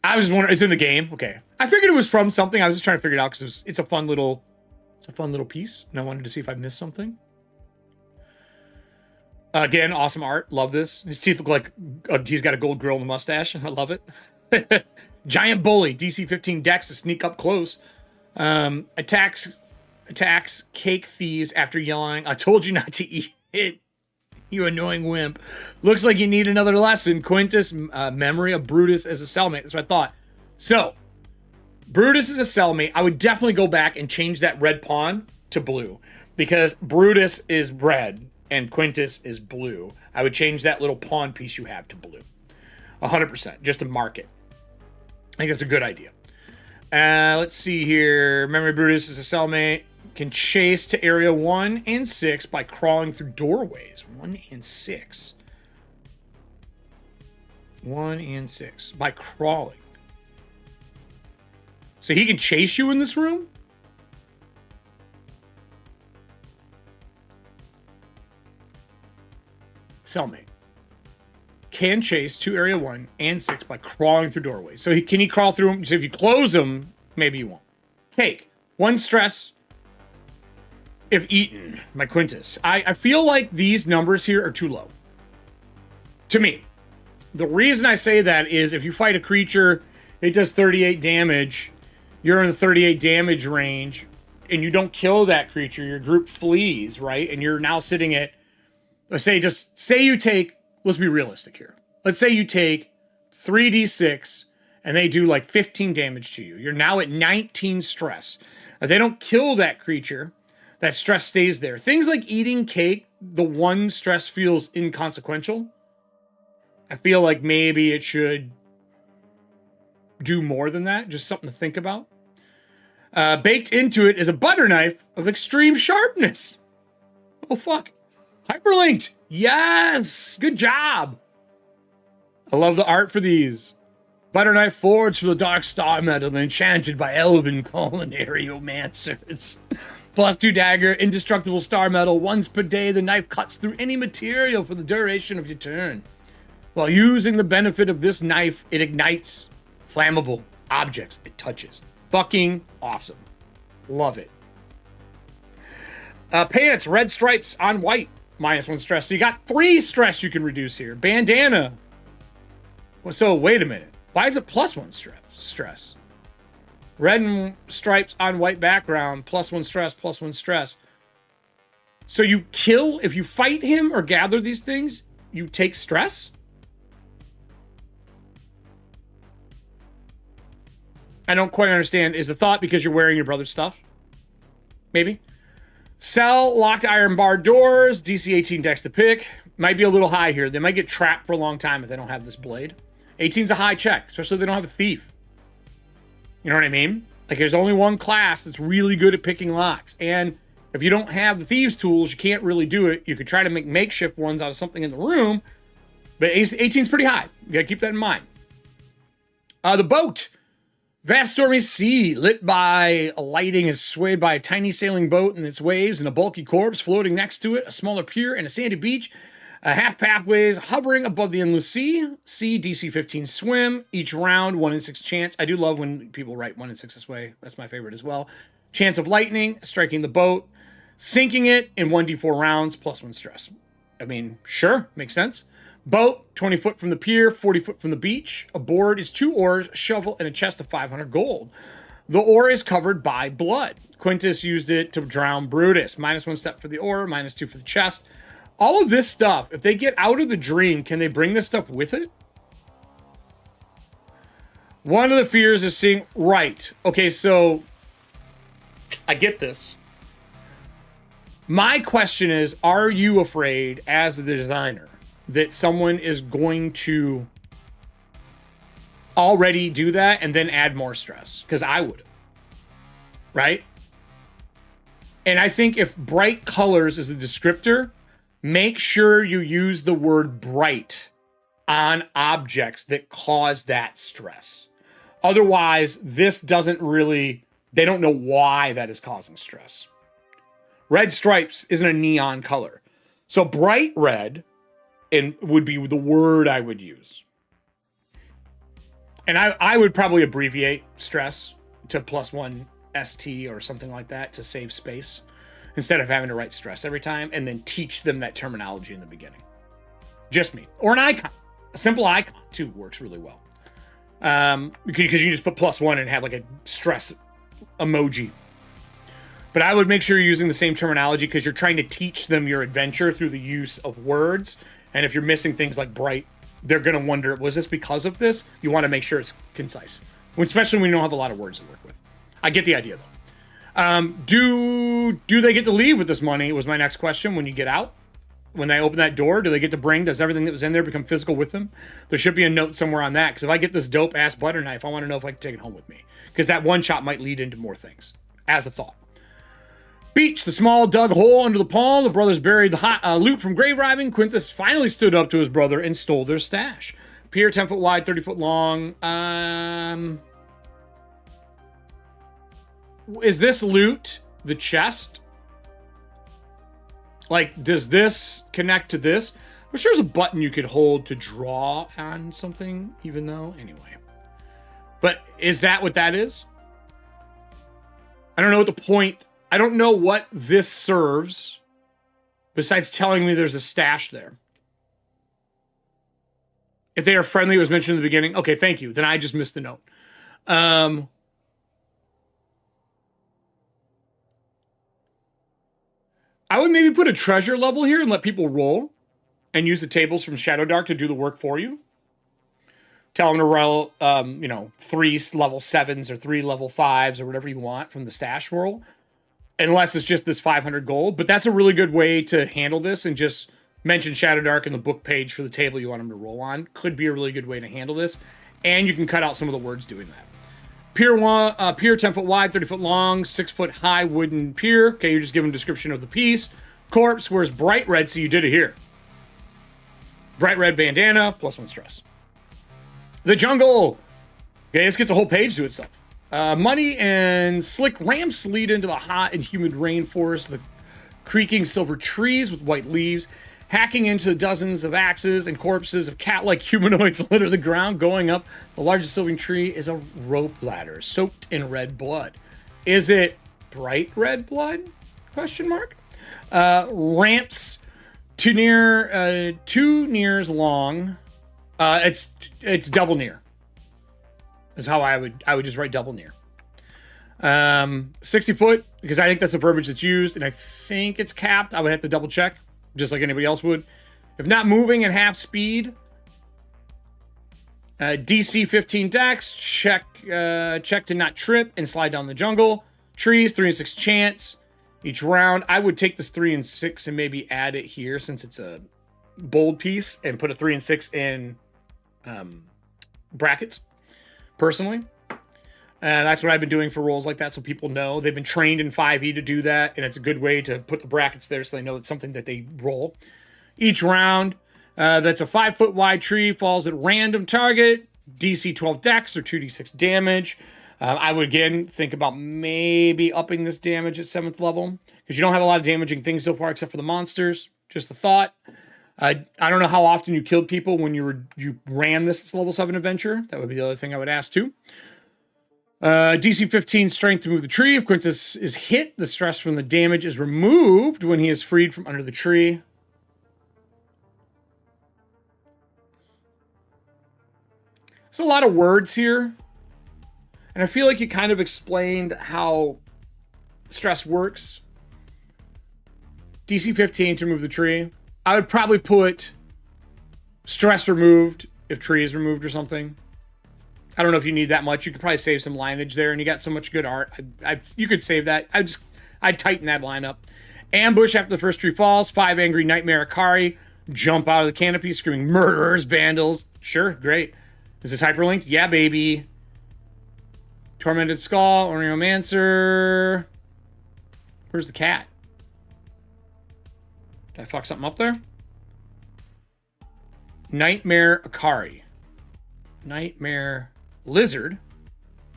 I was just wondering, it's in the game. Okay. I figured it was from something. I was just trying to figure it out because it's a fun little piece. And I wanted to see if I missed something. Again, awesome art. Love this. His teeth look like he's got a gold grill and a mustache. I love it. Giant bully. DC 15 dex to sneak up close. Attacks cake thieves after yelling, "I told you not to eat it, you annoying wimp." Looks like you need another lesson. Quintus, memory of Brutus as a cellmate. That's what I thought. So, Brutus is a cellmate. I would definitely go back and change that red pawn to blue. Because Brutus is red and Quintus is blue. I would change that little pawn piece you have to blue. 100%. Just to mark it. I think that's a good idea. Let's see here. Memory Brutus is a cellmate. Can chase to area 1 and 6 by crawling through doorways. 1 and 6. 1 and 6. By crawling. So he can chase you in this room? Cellmate. Can chase to area 1 and 6 by crawling through doorways. So can he crawl through them? So if you close them, maybe you won't. Cake. 1 stress if eaten. My Quintus. I feel like these numbers here are too low. To me. The reason I say that is if you fight a creature, it does 38 damage. You're in the 38 damage range, and you don't kill that creature. Your group flees, right? And you're now sitting at, let's say you take, let's be realistic here. Let's say you take 3d6 and they do like 15 damage to you. You're now at 19 stress. If they don't kill that creature, that stress stays there. Things like eating cake, the 1 stress feels inconsequential. I feel like maybe it should do more than that. Just something to think about. Baked into it is a butter knife of extreme sharpness. Oh, fuck. Hyperlinked. Yes. Good job. I love the art for these. Butter knife forged from the dark star metal and enchanted by elven culinaryomancers. +2 dagger, indestructible star metal. Once per day, the knife cuts through any material for the duration of your turn. While using the benefit of this knife, it ignites flammable objects it touches. Fucking awesome. Love it. Pants, red stripes on white. -1 stress. So you got 3 stress you can reduce here. Bandana. Well, so wait a minute. Why is it +1 stress? Red and stripes on white background. +1 stress, +1 stress. So you kill, if you fight him or gather these things, you take stress? I don't quite understand. Is the thought because you're wearing your brother's stuff? Maybe. Sell locked iron bar doors. DC 18 dex to pick. Might be a little high here. They might get trapped for a long time if they don't have this blade. 18's a high check, especially if they don't have a thief. You know what I mean? Like there's only one class that's really good at picking locks. And if you don't have the thieves tools, you can't really do it. You could try to make makeshift ones out of something in the room. But 18's pretty high. You gotta keep that in mind. The boat. Vast stormy sea, lit by a lighting, is swayed by a tiny sailing boat and its waves and a bulky corpse floating next to it, a smaller pier and a sandy beach, half pathways hovering above the endless sea. Sea, DC 15 swim, each round 1 in 6 chance. I do love when people write 1 in 6 this way. That's my favorite as well. Chance of lightning, striking the boat, sinking it in 1d4 rounds, +1 stress. I mean, sure, makes sense. Boat, 20 foot from the pier, 40 foot from the beach. Aboard is 2 oars, shovel, and a chest of 500 gold. The oar is covered by blood. Quintus used it to drown Brutus. -1 step for the oar, -2 for the chest. All of this stuff, if they get out of the dream, can they bring this stuff with it? One of the fears is seeing... Right. Okay, so... I get this. My question is, are you afraid, as the designer, that someone is going to already do that and then add more stress? Because I would have. Right? And I think if bright colors is a descriptor, make sure you use the word bright on objects that cause that stress. Otherwise, this doesn't really... They don't know why that is causing stress. Red stripes isn't a neon color. So bright red... and would be the word I would use. And I would probably abbreviate stress to +1 ST or something like that to save space instead of having to write stress every time and then teach them that terminology in the beginning. Just me. Or an icon. A simple icon, too, works really well. Because you just put +1 and have like a stress emoji. But I would make sure you're using the same terminology because you're trying to teach them your adventure through the use of words. And if you're missing things like bright, they're going to wonder, was this because of this? You want to make sure it's concise, especially when you don't have a lot of words to work with. I get the idea, though. Do they get to leave with this money was my next question when you get out. when they open that door, do they get to bring, does everything that was in there become physical with them? There should be a note somewhere on that, because if I get this dope-ass butter knife, I want to know if I can take it home with me. Because that one shot might lead into more things, as a thought. Beach, the small dug hole under the palm. The brothers buried the hot loot from grave robbing. Quintus finally stood up to his brother and stole their stash. Pier, 10 foot wide, 30 foot long. Is this loot the chest? Like, does this connect to this? I'm sure there's a button you could hold to draw on something, even though, anyway. But is that what that is? I don't know what the point, I don't know what this serves besides telling me there's a stash there. If they are friendly, it was mentioned in the beginning. Okay, thank you. Then I just missed the note. I would maybe put a treasure level here and let people roll and use the tables from Shadowdark to do the work for you. Tell them to roll, 3 level 7s or 3 level 5s or whatever you want from the stash roll. Unless it's just this 500 gold. But that's a really good way to handle this, and just mention Shadowdark in the book page for the table you want them to roll on. Could be a really good way to handle this. And you can cut out some of the words doing that. Pier 10 foot wide, 30 foot long, 6 foot high wooden pier. Okay, you're just giving a description of the piece. Corpse wears bright red, so you did it here. Bright red bandana, +1 stress. The jungle. Okay, this gets a whole page to itself. Muddy and slick ramps lead into the hot and humid rainforest. The creaking silver trees with white leaves. Hacking into dozens of axes and corpses of cat-like humanoids litter the ground. Going up, the largest sylvan tree is a rope ladder soaked in red blood. Is it bright red blood? Question mark. Ramps two nears long. It's double near. Is how I would just write double near. 60 foot, because I think that's the verbiage that's used, and I think it's capped. I would have to double check, just like anybody else would. If not moving at half speed, DC 15 dex, check to not trip and slide down the jungle. Trees, 3 and 6 chance each round. I would take this 3 and 6 and maybe add it here since it's a bold piece, and put a 3 and 6 in brackets, personally. That's what I've been doing for rolls like that, so people know. They've been trained in 5e to do that, and it's a good way to put the brackets there so they know it's something that they roll. Each round, that's a 5 foot wide tree, falls at random target, DC 12 dex or 2d6 damage. I would, again, think about maybe upping this damage at 7th level, because you don't have a lot of damaging things so far except for the monsters. Just a thought. I don't know how often you killed people when you ran this level 7 adventure. That would be the other thing I would ask too. DC 15 strength to move the tree. If Quintus is hit, the stress from the damage is removed when he is freed from under the tree. There's a lot of words here. And I feel like you kind of explained how stress works. DC 15 to remove the tree. I would probably put stress removed if tree is removed or something. I don't know if you need that much. You could probably save some lineage there, and you got so much good art. You could save that. I'd tighten that line up. Ambush after the first tree falls. 5 angry nightmare Akari jump out of the canopy screaming murderers, vandals. Sure, great. Is this hyperlinked? Yeah, baby. Tormented Skull, Orneomancer. Where's the cat? Did I fuck something up there? Nightmare Akari. Nightmare Lizard.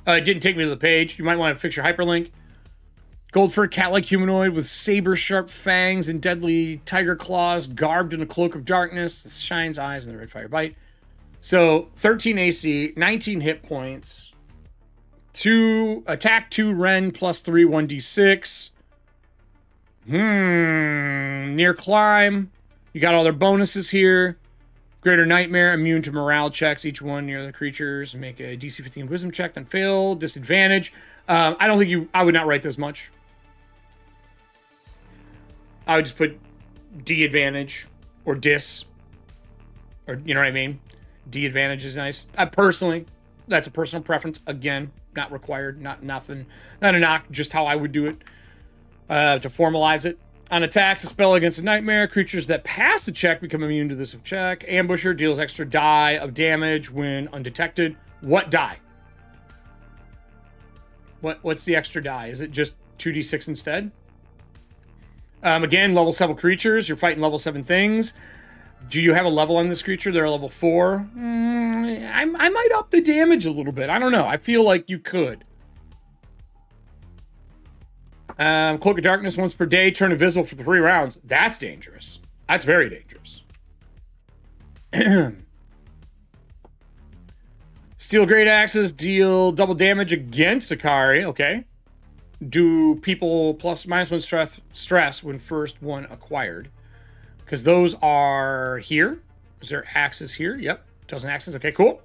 It didn't take me to the page. You might want to fix your hyperlink. Gold fur cat-like humanoid with saber-sharp fangs and deadly tiger claws, garbed in a cloak of darkness. The shines eyes and the red fire bite. So 13 AC, 19 hit points. 2 attack, 2 Ren plus 3, 1d6. Near climb. You got all their bonuses here. Greater Nightmare, immune to morale checks. Each one near the creatures. Make a DC 15 wisdom check on fail. Disadvantage. I don't think I would not write this much. I would just put D advantage or dis. Or, you know what I mean? D advantage is nice. Personally, that's a personal preference. Again, not required. Not nothing. Not a knock. Just how I would do it. To formalize it. On attacks, a spell against a nightmare. Creatures that pass the check become immune to this check. Ambusher deals extra die of damage when undetected. What die? What's the extra die? Is it just 2d6 instead? Again, level 7 creatures. You're fighting level 7 things. Do you have a level on this creature? They're level 4. I might up the damage a little bit. I don't know. I feel like you could. Cloak of Darkness once per day. Turn invisible for 3 rounds. That's dangerous. That's very dangerous. Steel Great Axes deal double damage against Akari. Okay. Do people plus -1 stress when first one acquired? Because those are here. Is there axes here? Yep. Dozen axes. Okay, cool.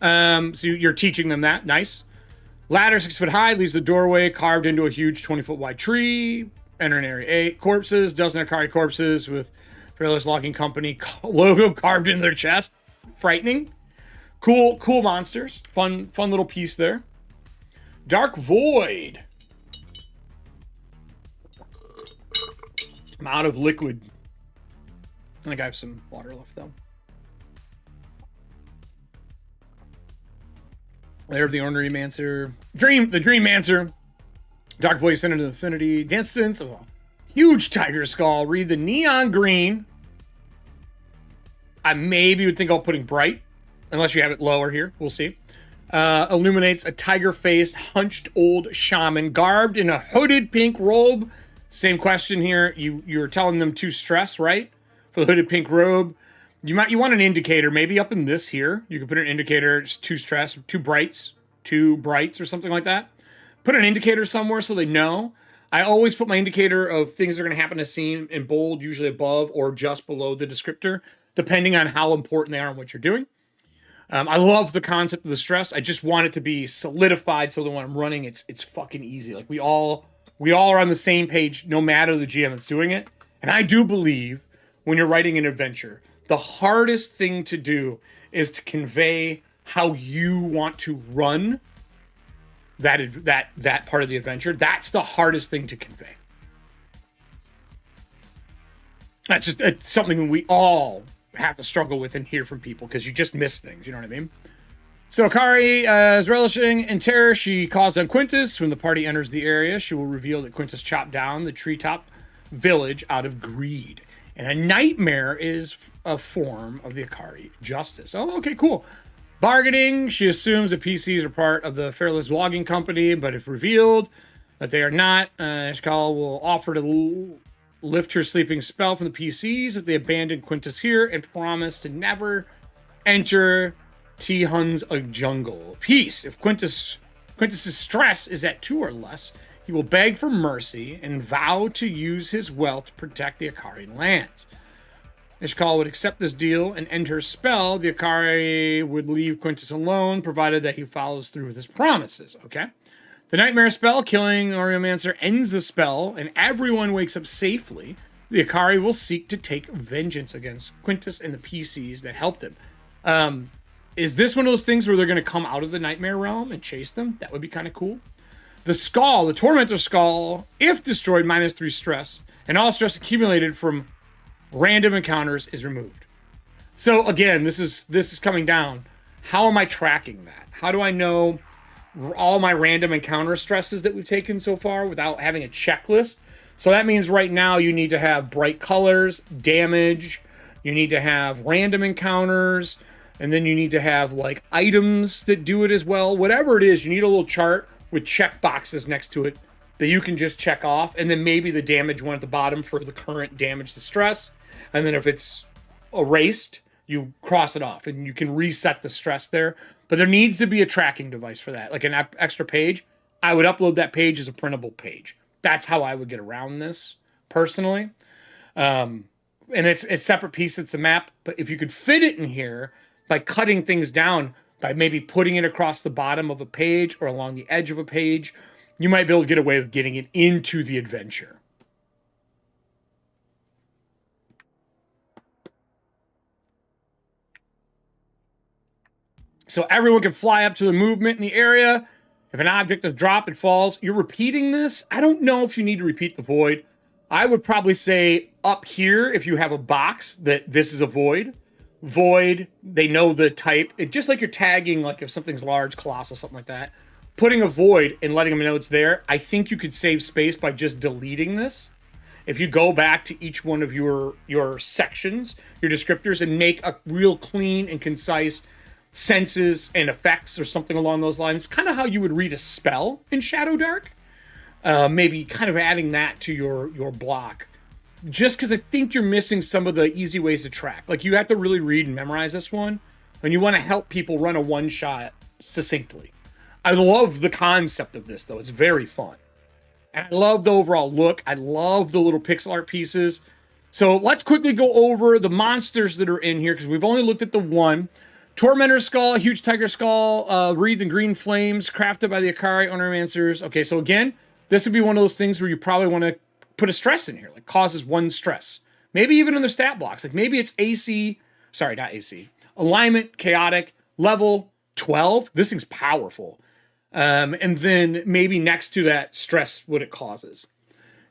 So you're teaching them that. Nice. Ladder 6 foot high leaves the doorway carved into a huge 20-foot wide tree. Enter an area 8. Corpses. Dozen Akari corpses with Fearless Logging Company logo carved into their chest. Frightening. Cool monsters. Fun little piece there. Dark Void. I'm out of liquid. I think I have some water left though. Lair of the Ornery Mancer. The Dream Mancer. Dark Void Center to Infinity. Distance of a huge tiger skull. Read the neon green. I maybe would think about putting bright. Unless you have it lower here. We'll see. Illuminates a tiger-faced, hunched old shaman garbed in a hooded pink robe. Same question here. You're telling them to stress, right? For the hooded pink robe. You want an indicator, maybe up in this here. You could put an indicator, just 2 stress, 2 brights or something like that. Put an indicator somewhere so they know. I always put my indicator of things that are going to happen in a scene in bold, usually above or just below the descriptor, depending on how important they are and what you're doing. I love the concept of the stress. I just want it to be solidified so that when I'm running, it's fucking easy. Like we all are on the same page, no matter the GM that's doing it. And I do believe when you're writing an adventure, the hardest thing to do is to convey how you want to run that part of the adventure. That's the hardest thing to convey. That's just something we all have to struggle with and hear from people because you just miss things. You know what I mean? So Akari is relishing in terror. She calls on Quintus. When the party enters the area, she will reveal that Quintus chopped down the treetop village out of greed. And a nightmare is a form of the Akari justice. Oh, okay, cool. Bargaining. She assumes that PCs are part of the Fearless Logging Company, but if revealed that they are not, Ishkal will offer to lift her sleeping spell from the PCs if they abandon Quintus here and promise to never enter T-Hun's jungle. Peace. If Quintus's stress is at 2 or less, he will beg for mercy and vow to use his wealth to protect the Akari lands. Ishkal would accept this deal and end her spell. The Akari would leave Quintus alone, provided that he follows through with his promises. Okay? The Nightmare spell, killing Oriomancer, ends the spell, and everyone wakes up safely. The Akari will seek to take vengeance against Quintus and the PCs that helped him. Is this one of those things where they're going to come out of the Nightmare realm and chase them? That would be kind of cool. The Skull, the Tormentor Skull, if destroyed, -3 stress, and all stress accumulated from random encounters is removed. So again, this is coming down. How am I tracking that? How do I know all my random encounter stresses that we've taken so far without having a checklist? So that means right now you need to have bright colors, damage, you need to have random encounters, and then you need to have like items that do it as well. Whatever it is, you need a little chart with check boxes next to it that you can just check off, and then maybe the damage one at the bottom for the current damage to stress. And then if it's erased, you cross it off and you can reset the stress there. But there needs to be a tracking device for that, like an extra page. I would upload that page as a printable page. That's how I would get around this personally. And it's a separate piece. It's the map. But if you could fit it in here by cutting things down, by maybe putting it across the bottom of a page or along the edge of a page, you might be able to get away with getting it into the adventure. So everyone can fly up to the movement in the area. If an object is dropped, it falls. You're repeating this? I don't know if you need to repeat the void. I would probably say up here, if you have a box, that this is a void. Void, they know the type. It, just like you're tagging, like if something's large, colossal, something like that. Putting a void and letting them know it's there, I think you could save space by just deleting this. If you go back to each one of your sections, your descriptors, and make a real clean and concise senses and effects or something along those lines, kind of how you would read a spell in Shadowdark. Maybe kind of adding that to your block. Just because I think you're missing some of the easy ways to track. Like, you have to really read and memorize this one, and you want to help people run a one-shot succinctly. I love the concept of this, though. It's very fun. And I love the overall look. I love the little pixel art pieces. So let's quickly go over the monsters that are in here, because we've only looked at the one. Tormentor Skull, Huge Tiger Skull, wreathed in green flames, crafted by the Akari Onomancers. Okay, so again, this would be one of those things where you probably want to put a stress in here, like causes 1 stress. Maybe even in the stat blocks. Like maybe it's AC, sorry, not AC. Alignment, chaotic, level 12. This thing's powerful. And then maybe next to that, stress what it causes.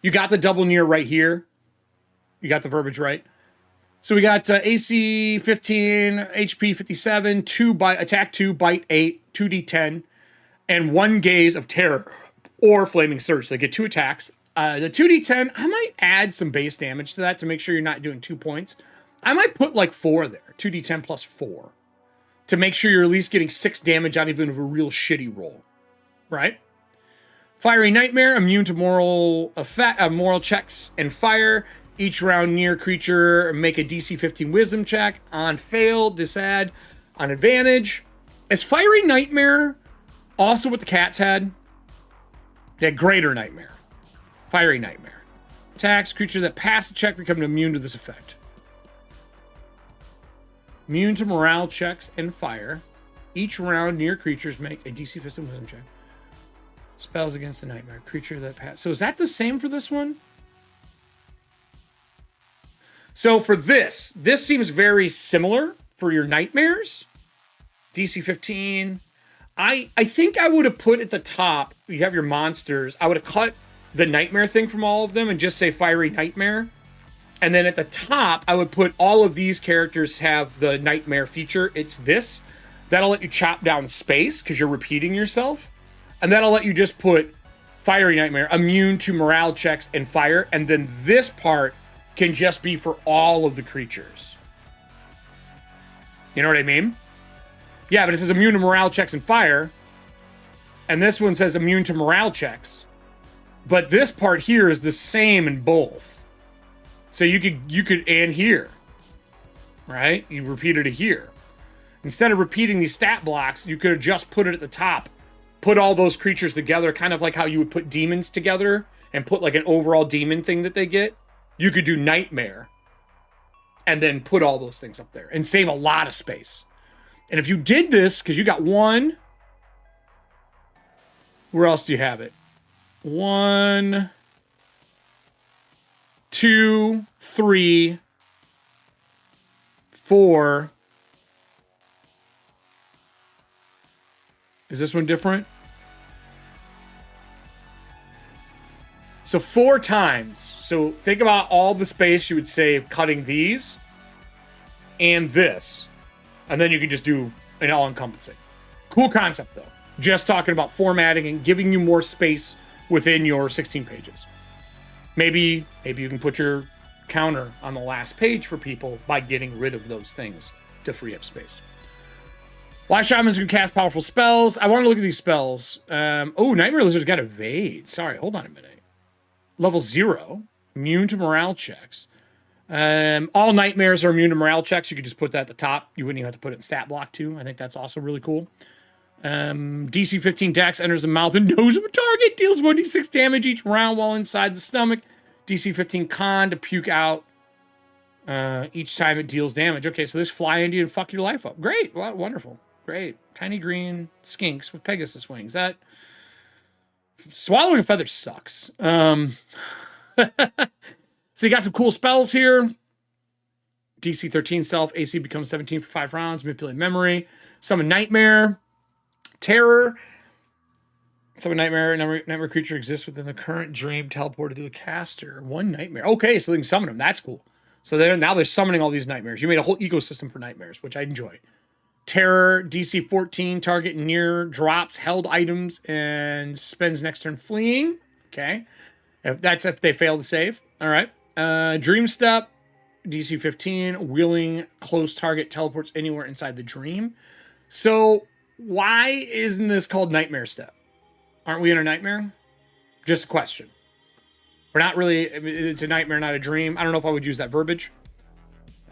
You got the double near right here. You got the verbiage right. So we got AC 15, HP 57, attack 2, bite 8, 2d10, and 1 gaze of terror or flaming surge. So they get 2 attacks. The 2d10, I might add some base damage to that to make sure you're not doing 2 points. I might put like 4 there, 2d10 plus 4, to make sure you're at least getting 6 damage out even of a real shitty roll. Right? Fiery Nightmare, immune to moral checks and fire. Each round near creature make a DC 15 wisdom check. On fail, disadd. On advantage. Is Fiery Nightmare also what the cats had? They had Greater Nightmare. Fiery Nightmare. Attacks, creature that pass the check become immune to this effect. Immune to morale checks and fire. Each round near creatures make a DC 15 wisdom check. Spells against the nightmare. Creature that pass. So is that the same for this one? So for this seems very similar for your nightmares. DC 15. I think I would have put at the top, you have your monsters. I would have cut the nightmare thing from all of them and just say Fiery Nightmare. And then at the top, I would put all of these characters have the nightmare feature. It's this. That'll let you chop down space because you're repeating yourself. And that'll let you just put Fiery Nightmare, immune to morale checks and fire. And then this part can just be for all of the creatures. You know what I mean? Yeah, but it says immune to morale checks and fire. And this one says immune to morale checks. But this part here is the same in both. So you could and here. Right? You repeated it here. Instead of repeating these stat blocks, you could have just put it at the top. Put all those creatures together, kind of like how you would put demons together and put like an overall demon thing that they get. You could do Nightmare and then put all those things up there and save a lot of space. And if you did this, because you got 1, where else do you have it? 1, 2, 3, 4. Is this one different? So 4 times. So think about all the space you would save cutting these and this. And then you can just do an all-encompassing. Cool concept, though. Just talking about formatting and giving you more space within your 16 pages. Maybe you can put your counter on the last page for people by getting rid of those things to free up space. Why shamans can cast powerful spells. I want to look at these spells. Oh, Nightmare Lizard's got Evade. Sorry, hold on a minute. Level 0. Immune to morale checks. All nightmares are immune to morale checks. You could just put that at the top. You wouldn't even have to put it in stat block too. I think that's also really cool. DC 15 Dex enters the mouth and nose of a target. Deals 1d6 damage each round while inside the stomach. DC 15 Con to puke out each time it deals damage. Okay, so this fly into you and fuck your life up. Great. Wonderful. Great. Tiny green skinks with Pegasus wings. That swallowing a feather sucks. So you got some cool spells here. DC 13 self. AC becomes 17 for 5 rounds. Manipulate memory. Summon Nightmare. Terror. So a nightmare creature exists within the current dream teleported to the caster. One nightmare. Okay, so they can summon them. That's cool. So now they're summoning all these nightmares. You made a whole ecosystem for nightmares, which I enjoy. Terror, DC 14, target near drops held items and spends next turn fleeing. Okay. If they fail to save. All right. Dream Step, DC 15, wheeling close target teleports anywhere inside the dream. So why isn't this called Nightmare Step? Aren't we in a nightmare? Just a question. We're not really, it's a nightmare, not a dream. I don't know if I would use that verbiage.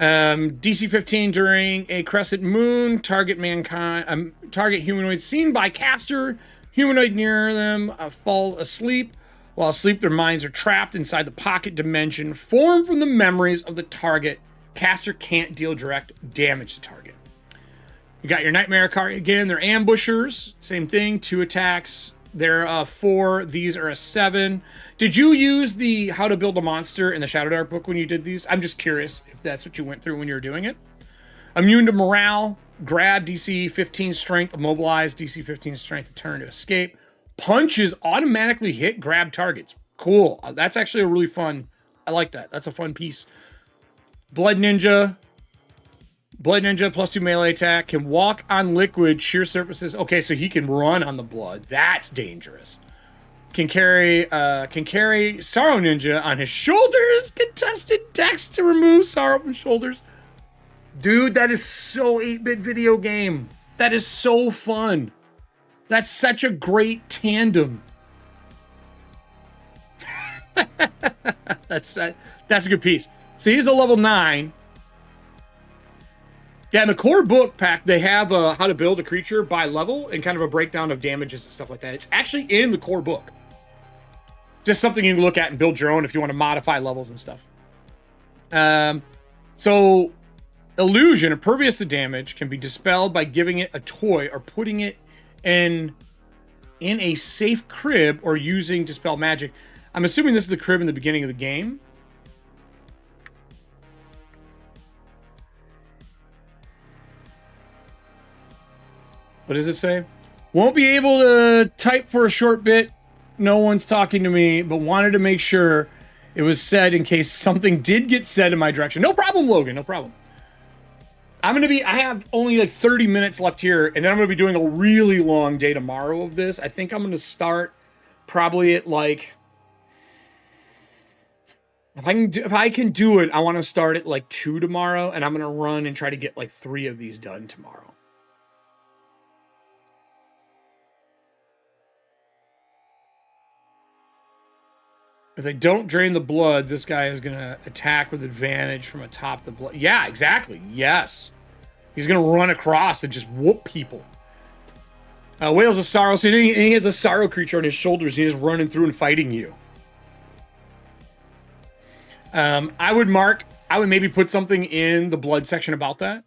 DC 15 during a crescent moon, target humanoid seen by caster, humanoid near them fall asleep. While asleep, their minds are trapped inside the pocket dimension formed from the memories of the target. Caster can't deal direct damage to target. You got your nightmare card again. They're ambushers. Same thing, 2 attacks. They're 4. These are a 7. Did you use the how to build a monster in the Shadowdark book when you did these? I'm just curious if that's what you went through when you were doing it. Immune to morale. Grab, DC 15 strength, immobilize, DC 15 strength, turn to escape. Punches automatically hit grab targets. Cool. That's actually a really fun. I like that. That's a fun piece. Blood Ninja. Blood Ninja plus 2 melee attack. Can walk on liquid, sheer surfaces. Okay, so he can run on the blood. That's dangerous. Can carry Sorrow Ninja on his shoulders. Contested dex to remove Sorrow from shoulders. Dude, that is so 8-bit video game. That is so fun. That's such a great tandem. That's a good piece. So he's a level 9. Yeah, in the core book pack, they have how to build a creature by level and kind of a breakdown of damages and stuff like that. It's actually in the core book. Just something you can look at and build your own if you want to modify levels and stuff. So, illusion, impervious to damage, can be dispelled by giving it a toy or putting it in a safe crib or using dispel magic. I'm assuming this is the crib in the beginning of the game. What does it say? Won't be able to type for a short bit. No one's talking to me, but wanted to make sure it was said in case something did get said in my direction. No problem, Logan. No problem. I have only like 30 minutes left here, and then I'm going to be doing a really long day tomorrow of this. I think I'm going to start probably at like, if I can do it, I want to start at like 2 tomorrow, and I'm going to run and try to get like 3 of these done tomorrow. If they don't drain the blood, this guy is going to attack with advantage from atop the blood. Yeah, exactly. Yes. He's going to run across and just whoop people. Whales of Sorrow. So he has a sorrow creature on his shoulders. He's just running through and fighting you. I would maybe put something in the blood section about that.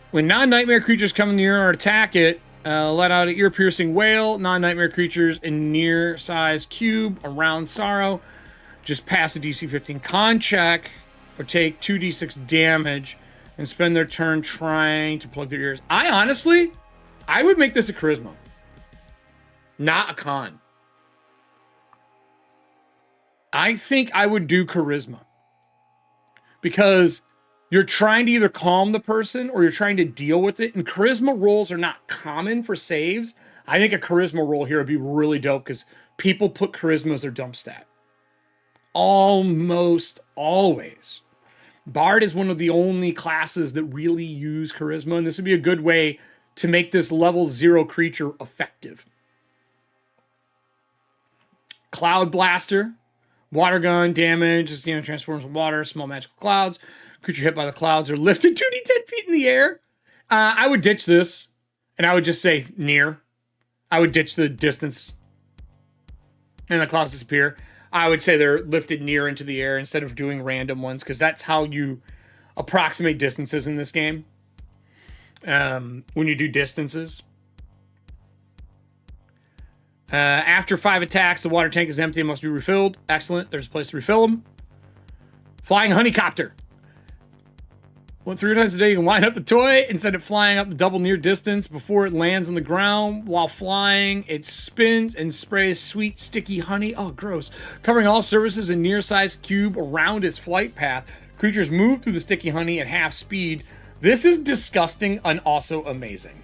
When non-nightmare creatures come in the air or attack it, let out an ear-piercing wail. Non-nightmare creatures in near-size cube around Sorrow just pass a DC 15 con check or take 2d6 damage and spend their turn trying to plug their ears. I would make this a charisma, not a con. I think I would do charisma because you're trying to either calm the person or you're trying to deal with it. And charisma rolls are not common for saves. I think a charisma roll here would be really dope because people put charisma as their dump stat. Almost always. Bard is one of the only classes that really use charisma, and this would be a good way to make this level 0 creature effective. Cloud Blaster. Water gun damage. This game transforms with water. Small magical clouds. Creature hit by the clouds are lifted 2d10 feet in the air. I would ditch this, and I would just say near. I would ditch the distance, and the clouds disappear. I would say they're lifted near into the air instead of doing random ones, because that's how you approximate distances in this game. When you do distances. After 5 attacks, the water tank is empty and must be refilled. Excellent. There's a place to refill them. Flying Honeycopter. Well, 3 times a day, you can line up the toy and send it flying up the double near distance before it lands on the ground. While flying, it spins and sprays sweet, sticky honey. Oh, gross. Covering all surfaces in near-sized cube around its flight path. Creatures move through the sticky honey at half speed. This is disgusting and also amazing.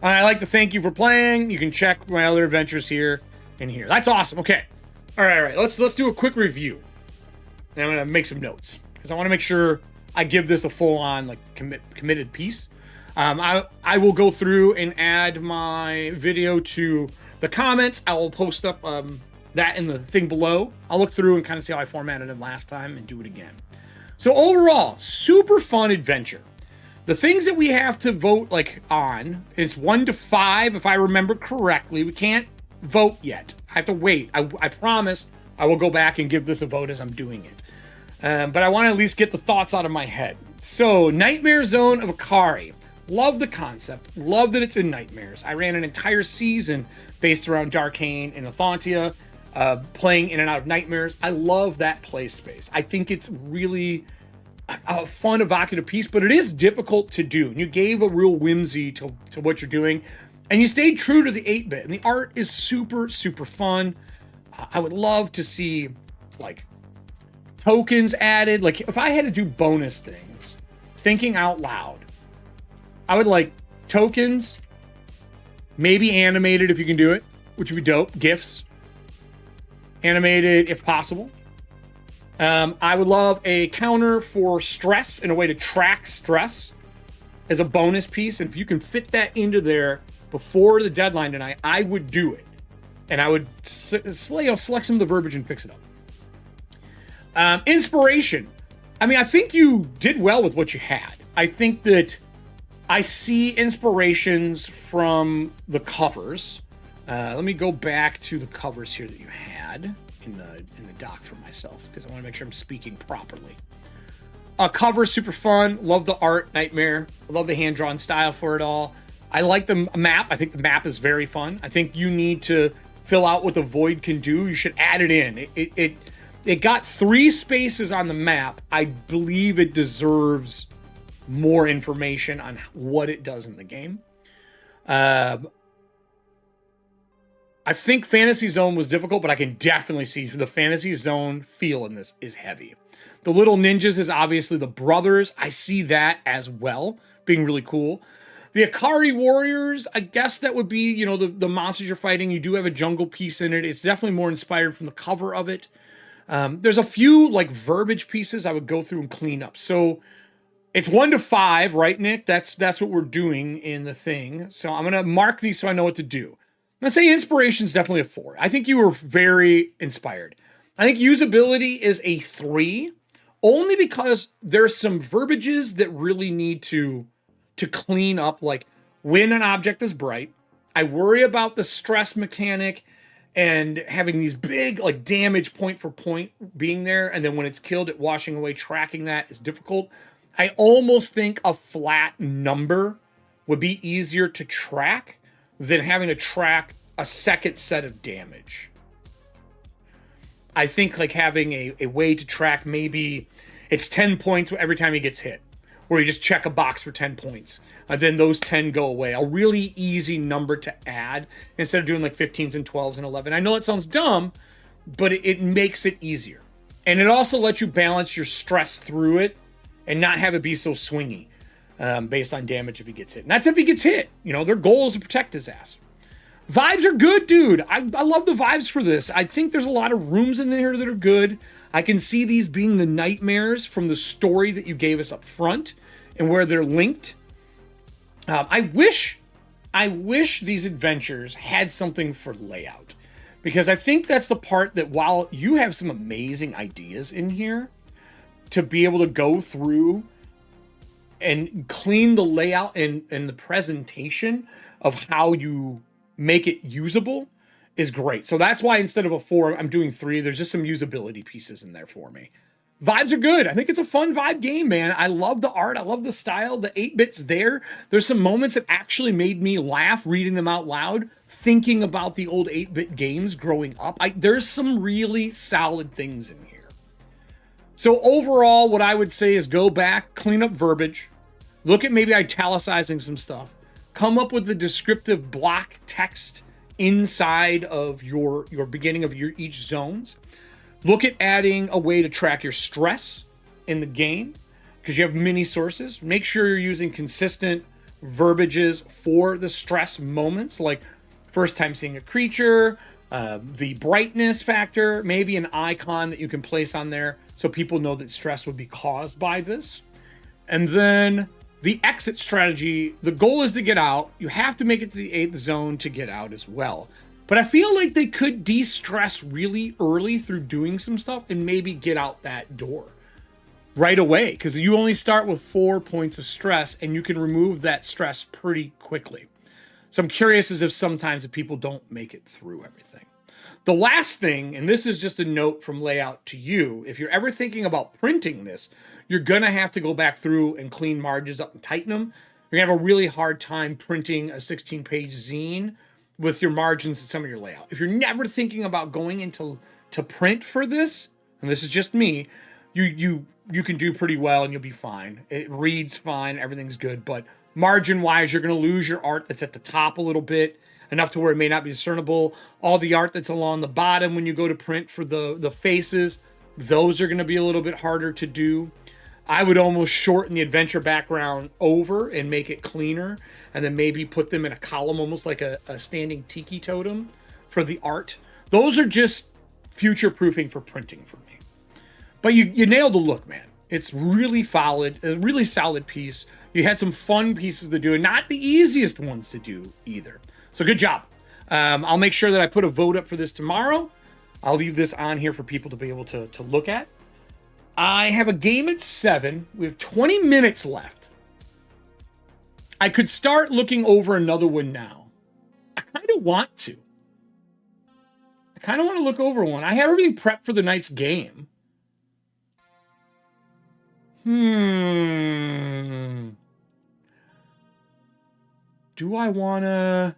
I'd like to thank you for playing. You can check my other adventures here and here. That's awesome. Okay. All right. Let's do a quick review. And I'm going to make some notes because I want to make sure I give this a full-on like committed piece. I will go through and add my video to the comments. I will post up that in the thing below. I'll look through and kind of see how I formatted it last time and do it again. So overall, super fun adventure. The things that we have to vote like on is 1 to 5, if I remember correctly. We can't vote yet. I have to wait. I promise I will go back and give this a vote as I'm doing it. But I want to at least get the thoughts out of my head. So, Nightmare Zone of Akari. Love the concept. Love that it's in nightmares. I ran an entire season based around Darkane and Athantia, playing in and out of nightmares. I love that play space. I think it's really a fun, evocative piece, but it is difficult to do. And you gave a real whimsy to what you're doing, and you stayed true to the 8-bit. And the art is super, super fun. I would love to see, like, tokens added. Like, if I had to do bonus things, thinking out loud, I would like tokens, maybe animated if you can do it, which would be dope. GIFs, animated if possible. I would love a counter for stress and a way to track stress as a bonus piece. And if you can fit that into there before the deadline tonight, I would do it. And I would select some of the verbiage and fix it up. Inspiration. I mean, I think you did well with what you had. I think that I see inspirations from the covers. Let me go back to the covers here that you had in the doc for myself, because I want to make sure I'm speaking properly. Cover, super fun. Love the art, Nightmare. I love the hand-drawn style for it all. I like the map. I think the map is very fun. I think you need to fill out what the void can do. You should add it in. It got 3 spaces on the map. I believe it deserves more information on what it does in the game. I think Fantasy Zone was difficult, but I can definitely see the Fantasy Zone feel in this is heavy. The little ninjas is obviously the brothers. I see that as well, being really cool. The Akari Warriors, I guess that would be, you know, the monsters you're fighting. You do have a jungle piece in it. It's definitely more inspired from the cover of it. There's a few like verbiage pieces I would go through and clean up. So it's 1 to 5, right, Nick? That's what we're doing in the thing. So I'm going to mark these so I know what to do. I'm going to say inspiration is definitely a 4. I think you were very inspired. I think usability is a 3, only because there's some verbiages that really need to clean up, like when an object is bright. I worry about the stress mechanic and having these big like damage point for point being there, and then when it's killed, it washing away. Tracking that is difficult. I almost think a flat number would be easier to track than having to track a second set of damage. I think like having a way to track, maybe it's 10 points every time he gets hit, where you just check a box for 10 points. And then those 10 go away. A really easy number to add instead of doing like 15s and 12s and 11. I know it sounds dumb, but it makes it easier. And it also lets you balance your stress through it and not have it be so swingy based on damage if he gets hit. And that's if he gets hit. You know, their goal is to protect his ass. Vibes are good, dude. I love the vibes for this. I think there's a lot of rooms in there that are good. I can see these being the nightmares from the story that you gave us up front and where they're linked. I wish these adventures had something for layout, because I think that's the part that, while you have some amazing ideas in here, to be able to go through and clean the layout and the presentation of how you make it usable is great. So that's why instead of a 4, I'm doing 3. There's just some usability pieces in there for me. Vibes are good. I think it's a fun vibe game, man. I love the art. I love the style. The 8-bit's there. There's some moments that actually made me laugh reading them out loud, thinking about the old 8-bit games growing up. There's some really solid things in here. So overall, what I would say is go back, clean up verbiage, look at maybe italicizing some stuff, come up with the descriptive block text inside of your beginning of your each zones. Look at adding a way to track your stress in the game because you have many sources. Make sure you're using consistent verbiages for the stress moments, like first time seeing a creature, the brightness factor, maybe an icon that you can place on there so people know that stress would be caused by this. And then the exit strategy, the goal is to get out. You have to make it to the 8th zone to get out as well. But I feel like they could de-stress really early through doing some stuff and maybe get out that door right away, because you only start with 4 points of stress and you can remove that stress pretty quickly. So I'm curious as if sometimes if people don't make it through everything. The last thing, and this is just a note from layout to you, if you're ever thinking about printing this, you're gonna have to go back through and clean margins up and tighten them. You're gonna have a really hard time printing a 16-page zine with your margins and some of your layout. If you're never thinking about going into print for this, and this is just me, you can do pretty well and you'll be fine. It reads fine, everything's good, but margin-wise, you're gonna lose your art that's at the top a little bit, enough to where it may not be discernible. All the art that's along the bottom when you go to print for the faces, those are gonna be a little bit harder to do. I would almost shorten the adventure background over and make it cleaner, and then maybe put them in a column, almost like a standing tiki totem for the art. Those are just future-proofing for printing for me. But you nailed the look, man. It's really solid, a really solid piece. You had some fun pieces to do, and not the easiest ones to do either. So good job. I'll make sure that I put a vote up for this tomorrow. I'll leave this on here for people to be able to look at. I have a game at 7. We have 20 minutes left. I could start looking over another one now. I kind of want to. I kind of want to look over one. I have everything prepped for the night's game. Do I want to...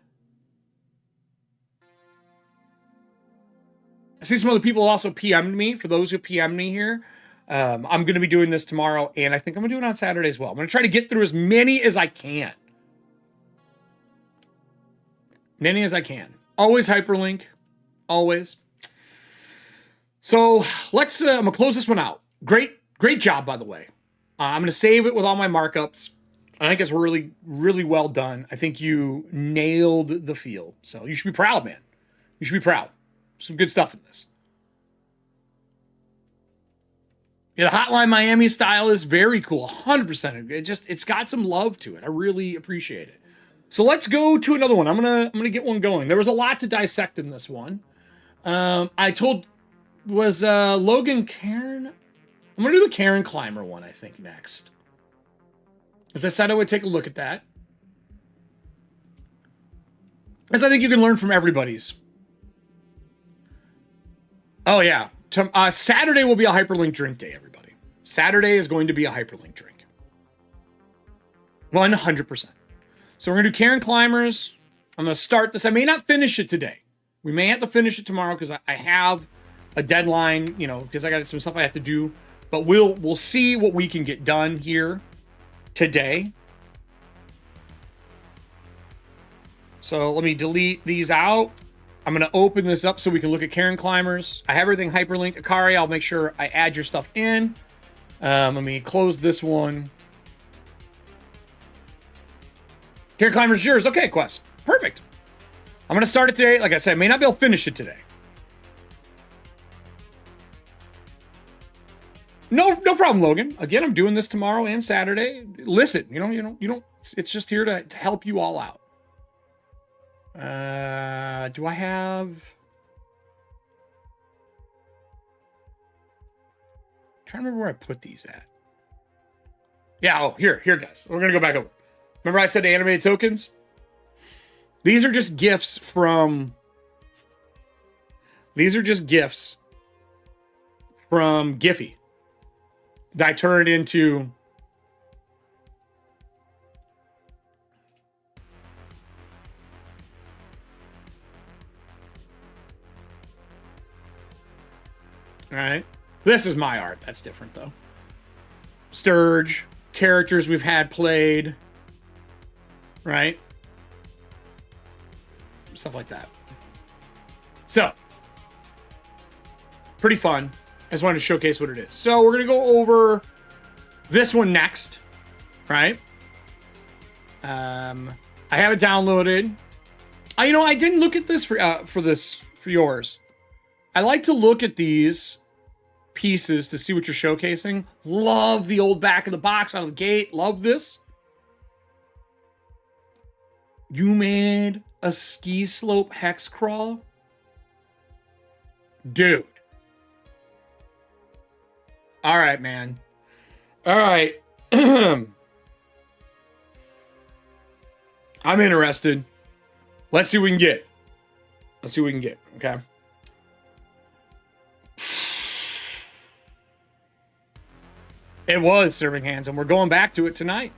I see some other people also PM'd me. For those who PM'd me here, I'm going to be doing this tomorrow, and I think I'm going to do it on Saturday as well. I'm going to try to get through as many as I can. Many as I can. Always hyperlink. Always. So let's, I'm going to close this one out. Great job, by the way. I'm going to save it with all my markups. I think it's really, really well done. I think you nailed the feel. So you should be proud, man. You should be proud. Some good stuff in this. Yeah, the Hotline Miami style is very cool. 100%. It's got some love to it. I really appreciate it. So let's go to another one. I'm gonna get one going. There was a lot to dissect in this one. Was Logan Karen? I'm gonna do the Karen Climber one, I think, next. As I said, I would take a look at that. As I think you can learn from everybody's. Oh, yeah. Saturday will be a hyperlink drink day, everybody. Saturday is going to be a hyperlink drink. 100%. So we're going to do Karen Climbers. I'm going to start this. I may not finish it today. We may have to finish it tomorrow because I have a deadline, you know, because I got some stuff I have to do. But we'll see what we can get done here today. So let me delete these out. I'm going to open this up so we can look at Karen Climbers. I have everything hyperlinked. Akari, I'll make sure I add your stuff in. Let me close this one. Karen Climbers is yours. Okay, Quest. Perfect. I'm going to start it today. Like I said, I may not be able to finish it today. No problem, Logan. Again, I'm doing this tomorrow and Saturday. Listen, you don't. It's just here to help you all out. Do I have... I'm trying to remember where I put these at. Yeah, oh, here, guys. We're going to go back over. Remember I said animated tokens? These are just gifts from... These are just gifts from Giphy that I turned into... All right. This is my art. That's different, though. Sturge, characters we've had played, right? Stuff like that. So, pretty fun. I just wanted to showcase what it is. So, we're going to go over this one next, right? I have it downloaded. You know, I didn't look at this for yours. I like to look at these pieces to see what you're showcasing. Love the old back of the box out of the gate. Love this. You made a ski slope hex crawl? Dude. All right, man. All right. I'm interested. Let's see what we can get. Let's see what we can get, okay? It was Serving Hands, and we're going back to it tonight.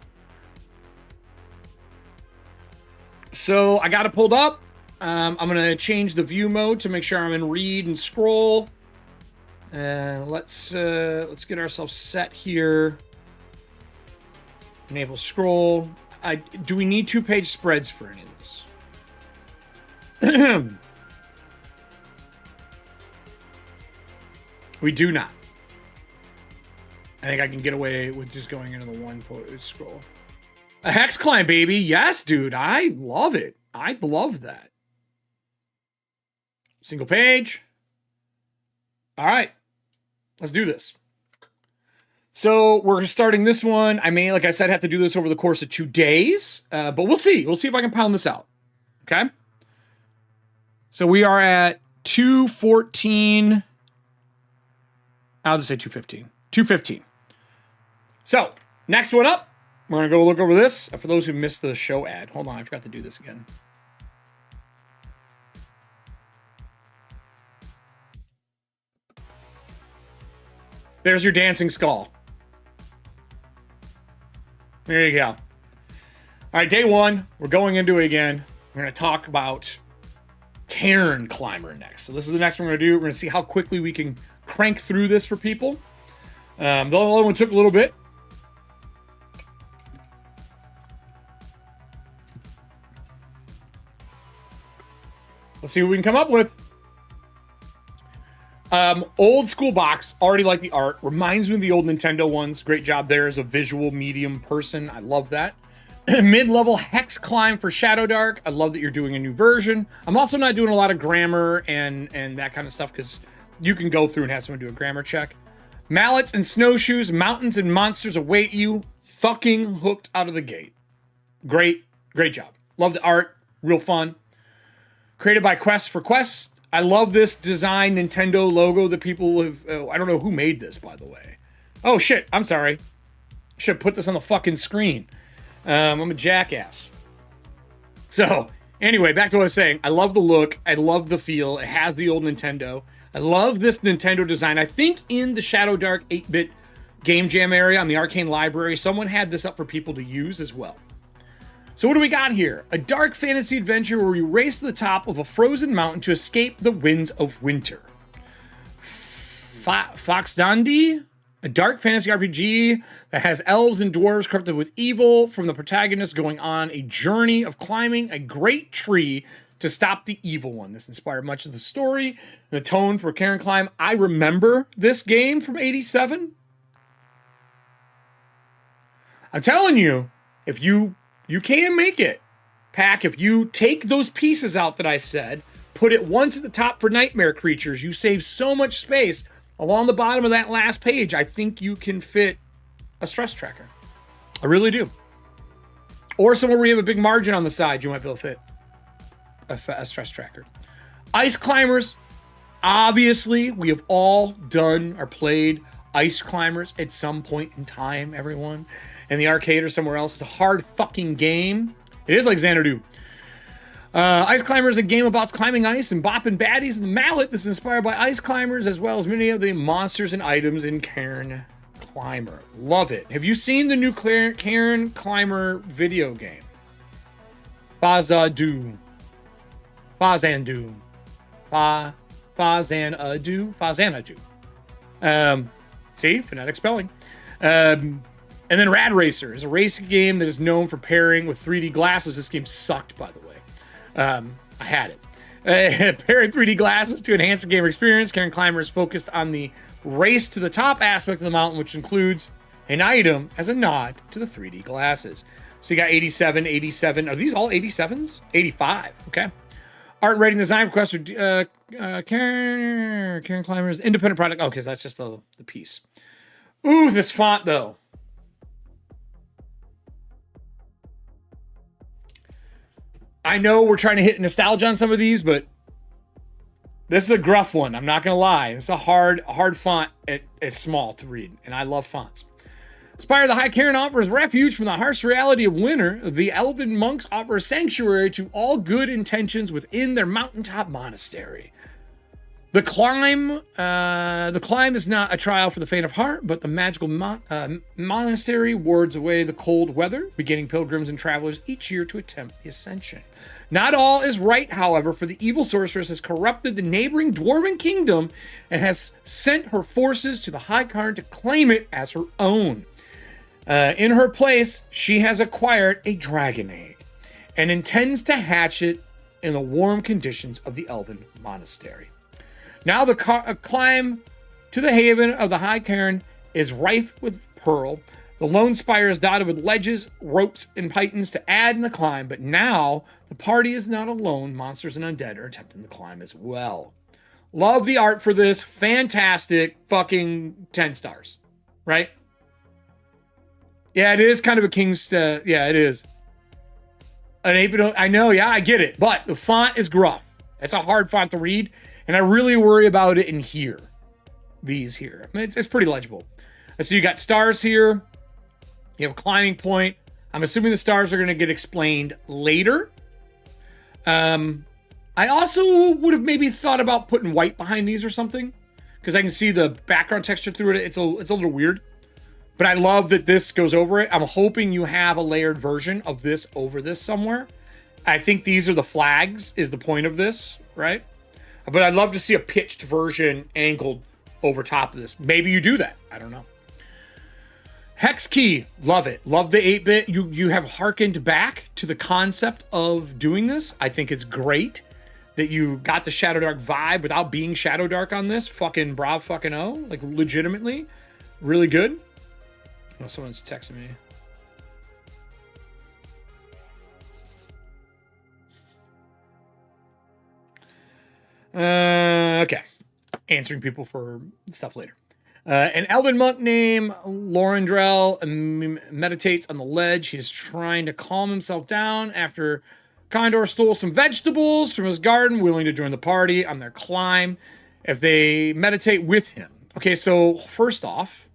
So I got it pulled up. I'm going to change the view mode to make sure I'm in read and scroll. Let's get ourselves set here. Enable scroll. Do we need 2-page spreads for any of this? We do not. I think I can get away with just going into the 1-page scroll. A hex climb, baby. Yes, dude. I love it. I love that. Single page. All right. Let's do this. So we're starting this one. I may, like I said, have to do this over the course of 2 days. But we'll see. We'll see if I can pound this out. Okay? So we are at 2:14. I'll just say 2:15. 2:15. So, next one up. We're going to go look over this. For those who missed the show ad. Hold on, I forgot to do this again. There's your dancing skull. There you go. All right, day one. We're going into it again. We're going to talk about Cairn Climber next. So this is the next one we're going to do. We're going to see how quickly we can crank through this for people. The other one took a little bit. Let's see what we can come up with. Old school box. Already like the art. Reminds me of the old Nintendo ones. Great job there as a visual medium person. I love that. Mid-level hex climb for Shadowdark. I love that you're doing a new version. I'm also not doing a lot of grammar and that kind of stuff because you can go through and have someone do a grammar check. Mallets and snowshoes. Mountains and monsters await you. Fucking hooked out of the gate. Great job. Love the art. Real fun. Created by Quest for Quest. I love this design Nintendo logo that people have... I don't know who made this, by the way. Oh, shit. I'm sorry. I should have put this on the fucking screen. I'm a jackass. So, anyway, back to what I was saying. I love the look. I love the feel. It has the old Nintendo. I love this Nintendo design. I think in the Shadowdark 8-bit Game Jam area on the Arcane Library, someone had this up for people to use as well. So what do we got here? A dark fantasy adventure where we race to the top of a frozen mountain to escape the winds of winter. Foxdandi? A dark fantasy RPG that has elves and dwarves corrupted with evil from the protagonist going on a journey of climbing a great tree to stop the evil one. This inspired much of the story and the tone for Cairn Climb. I remember this game from '87. I'm telling you, if you can make it, Pack, if you take those pieces out that I said, put it once at the top for nightmare creatures, you save so much space. Along the bottom of that last page, I think you can fit a stress tracker. I really do. Or somewhere where you have a big margin on the side, you might be able to fit a stress tracker. Ice climbers. Obviously, we have all done or played ice climbers at some point in time, everyone. In the arcade or somewhere else. It's a hard fucking game. It is like Xanadu. Ice Climber is a game about climbing ice and bopping baddies in the mallet. This is inspired by ice climbers as well as many of the monsters and items in Cairn Climber. Love it. Have you seen the new Cairn Climber video game? Fazanadu. See, phonetic spelling. And then Rad Racer is a racing game that is known for pairing with 3D glasses. This game sucked, by the way. I had it. Pairing 3D glasses to enhance the gamer experience. Karen Climber is focused on the race to the top aspect of the mountain, which includes an item as a nod to the 3D glasses. So you got 87, 87. Are these all 87s? 85. Okay. Art rating design request for Karen Climber's independent product. Okay, so that's just the piece. Ooh, this font though. I know we're trying to hit nostalgia on some of these, but this is a gruff one. I'm not gonna lie. It's a hard font. It's small to read, and I love fonts. Spire the High Cairn offers refuge from the harsh reality of winter. The elven monks offer a sanctuary to all good intentions within their mountaintop monastery. The climb is not a trial for the faint of heart, but the magical monastery wards away the cold weather, beginning pilgrims and travelers each year to attempt the ascension. Not all is right, however, for the evil sorceress has corrupted the neighboring dwarven kingdom and has sent her forces to the High Cairn to claim it as her own. In her place, she has acquired a dragon egg and intends to hatch it in the warm conditions of the elven monastery. Now the climb to the haven of the High Cairn is rife with pearl. The lone spire is dotted with ledges, ropes, and pythons to add in the climb, but now the party is not alone. Monsters and undead are attempting the climb as well. Love the art for this. Fantastic. Fucking 10 stars. Right? Yeah, it is kind of a king's... yeah, it is. An 8-bit... I know, yeah, I get it. But the font is gruff. It's a hard font to read. And I really worry about it in here. These here. I mean, it's pretty legible. So you got stars here. You have a climbing point. I'm assuming the stars are going to get explained later. I also would have maybe thought about putting white behind these or something. Because I can see the background texture through it. It's a little weird. But I love that this goes over it. I'm hoping you have a layered version of this over this somewhere. I think these are the flags is the point of this, right? But I'd love to see a pitched version angled over top of this. Maybe you do that. I don't know. Hex key. Love it. Love the 8-bit. You have hearkened back to the concept of doing this. I think it's great that you got the Shadowdark vibe without being Shadowdark on this. Fucking brav fucking oh. Like legitimately. Really good. Oh, someone's texting me. Okay. Answering people for stuff later. An elven monk named Lorendrell meditates on the ledge. He is trying to calm himself down after Condor stole some vegetables from his garden, willing to join the party on their climb if they meditate with him. Okay, so first off,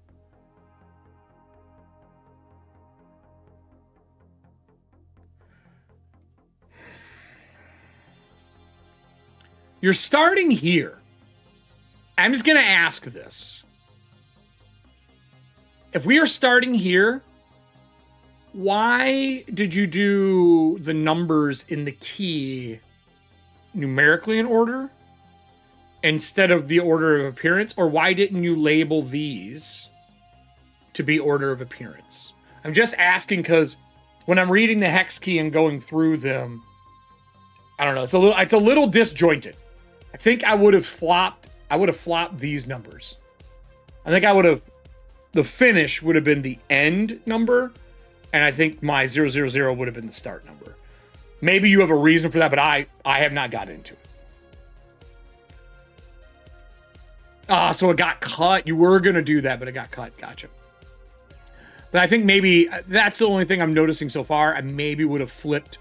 you're starting here. I'm just going to ask this. If we are starting here, why did you do the numbers in the key numerically in order instead of the order of appearance? Or why didn't you label these to be order of appearance? I'm just asking because when I'm reading the hex key and going through them, I don't know. It's a little disjointed. I think I would have flopped these numbers. I think the finish would have been the end number, and I think my 000 would have been the start number. Maybe you have a reason for that, but I have not got into it. So it got cut. You were going to do that, but it got cut. Gotcha. But I think maybe that's the only thing I'm noticing so far. I maybe would have flipped.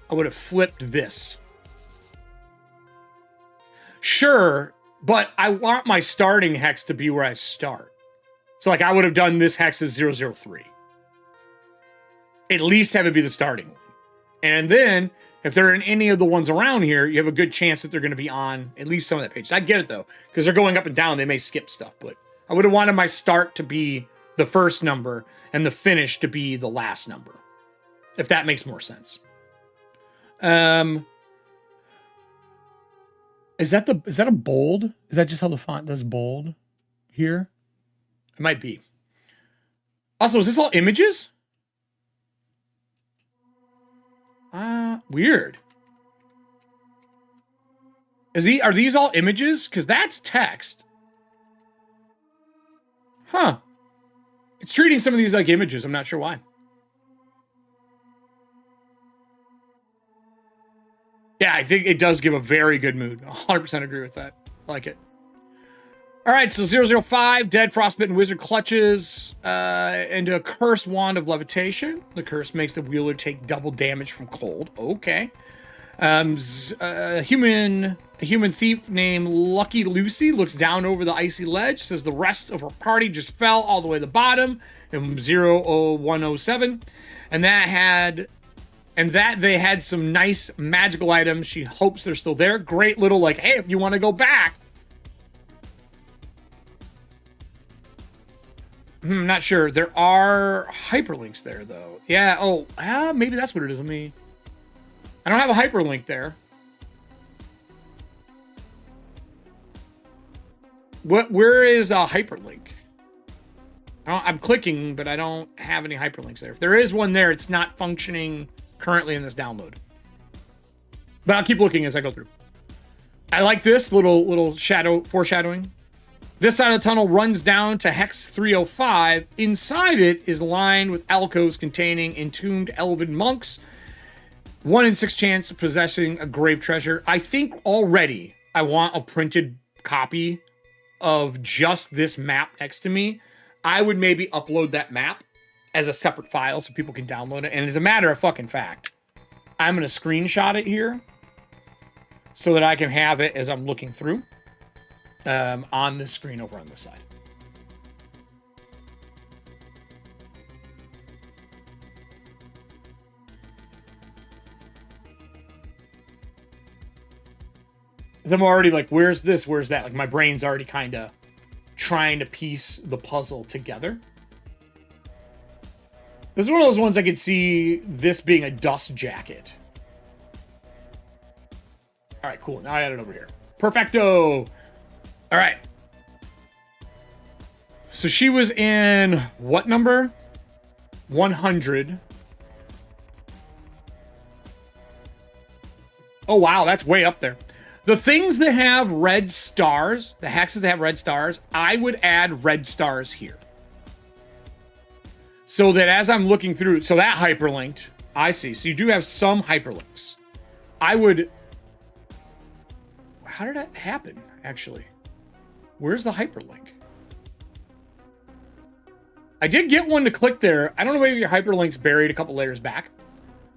I would have flipped this. Sure, but I want my starting hex to be where I start. So like I would have done this hex as 003. At least have it be the starting one. And then if they're in any of the ones around here, you have a good chance that they're going to be on at least some of that page. I get it though, because they're going up and down. They may skip stuff, but I would have wanted my start to be the first number and the finish to be the last number. If that makes more sense. Is that a bold? Is that just how the font does bold? here? It might be. Also, is this all images? Weird. Are these all images? Because that's text. Huh. It's treating some of these like images. I'm not sure why. Yeah, I think it does give a very good mood. 100% agree with that. I like it. All right, so 005, Dead, Frostbitten Wizard clutches into a Cursed Wand of Levitation. The curse makes the wielder take double damage from cold. Okay. A human thief named Lucky Lucy looks down over the icy ledge, says the rest of her party just fell all the way to the bottom in 0107. And that they had some nice magical items. She hopes they're still there. Great little, like, hey, if you want to go back. I'm not sure. There are hyperlinks there, though. Yeah, maybe that's what it is. I don't have a hyperlink there. Where is a hyperlink? I'm clicking, but I don't have any hyperlinks there. If there is one there, it's not functioning currently in this download. But I'll keep looking as I go through. I like this little shadow foreshadowing. This side of the tunnel runs down to Hex 305. Inside it is lined with alcoves containing entombed elven monks. 1 in 6 chance of possessing a grave treasure. I think already I want a printed copy of just this map next to me. I would maybe upload that map as a separate file so people can download it. And as a matter of fucking fact, I'm going to screenshot it here so that I can have it as I'm looking through on this screen over on this side. I'm already like, where's this? Where's that? Like, my brain's already kind of trying to piece the puzzle together. This is one of those ones I could see this being a dust jacket. All right, cool. Now I got it over here. Perfecto. All right. So she was in what number? 100. Oh, wow. That's way up there. The things that have red stars, the hexes that have red stars, I would add red stars here. So that as I'm looking through, so that hyperlinked, I see. So you do have some hyperlinks. I would, how did that happen, actually? Where's the hyperlink? I did get one to click there. I don't know, maybe your hyperlink's buried a couple layers back.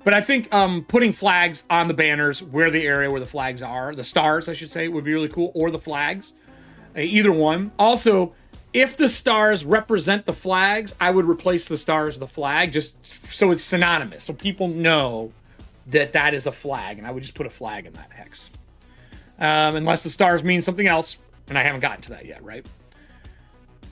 But I think putting flags on the banners where the area where the flags are, the stars, I should say, would be really cool, or the flags, either one. Also, if the stars represent the flags, I would replace the stars with the flag, just so it's synonymous, so people know that that is a flag, and I would just put a flag in that hex. Unless the stars mean something else, and I haven't gotten to that yet, right?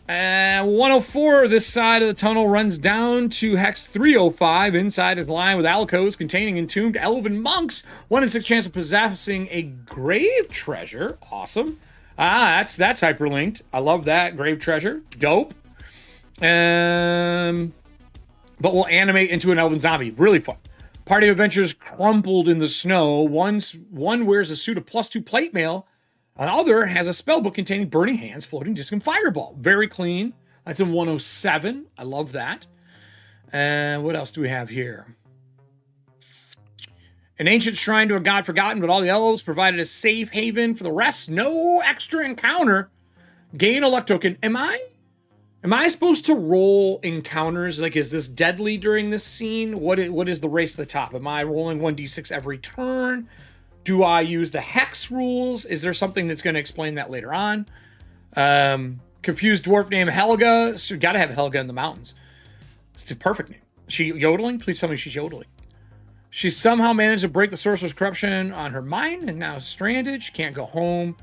104, this side of the tunnel runs down to Hex 305. Inside is lined with alcoves containing entombed elven monks. 1 in 6 chance of possessing a grave treasure. Awesome. That's hyperlinked. I love that. Grave treasure. Dope. But we'll animate into an elven zombie. Really fun. Party of adventurers crumpled in the snow. One wears a suit of +2 plate mail. Another has a spellbook containing burning hands, floating disc, and fireball. Very clean. That's in 107. I love that. What else do we have here? An ancient shrine to a god forgotten, but all the elves provided a safe haven for the rest. No extra encounter. Gain a luck token. Am I supposed to roll encounters? Like, is this deadly during this scene? What is the race to the top? Am I rolling 1d6 every turn? Do I use the hex rules? Is there something that's going to explain that later on? Confused dwarf named Helga. So got to have Helga in the mountains. It's a perfect name. She yodeling? Please tell me she's yodeling. She somehow managed to break the sorcerer's corruption on her mind and now stranded. She can't go home.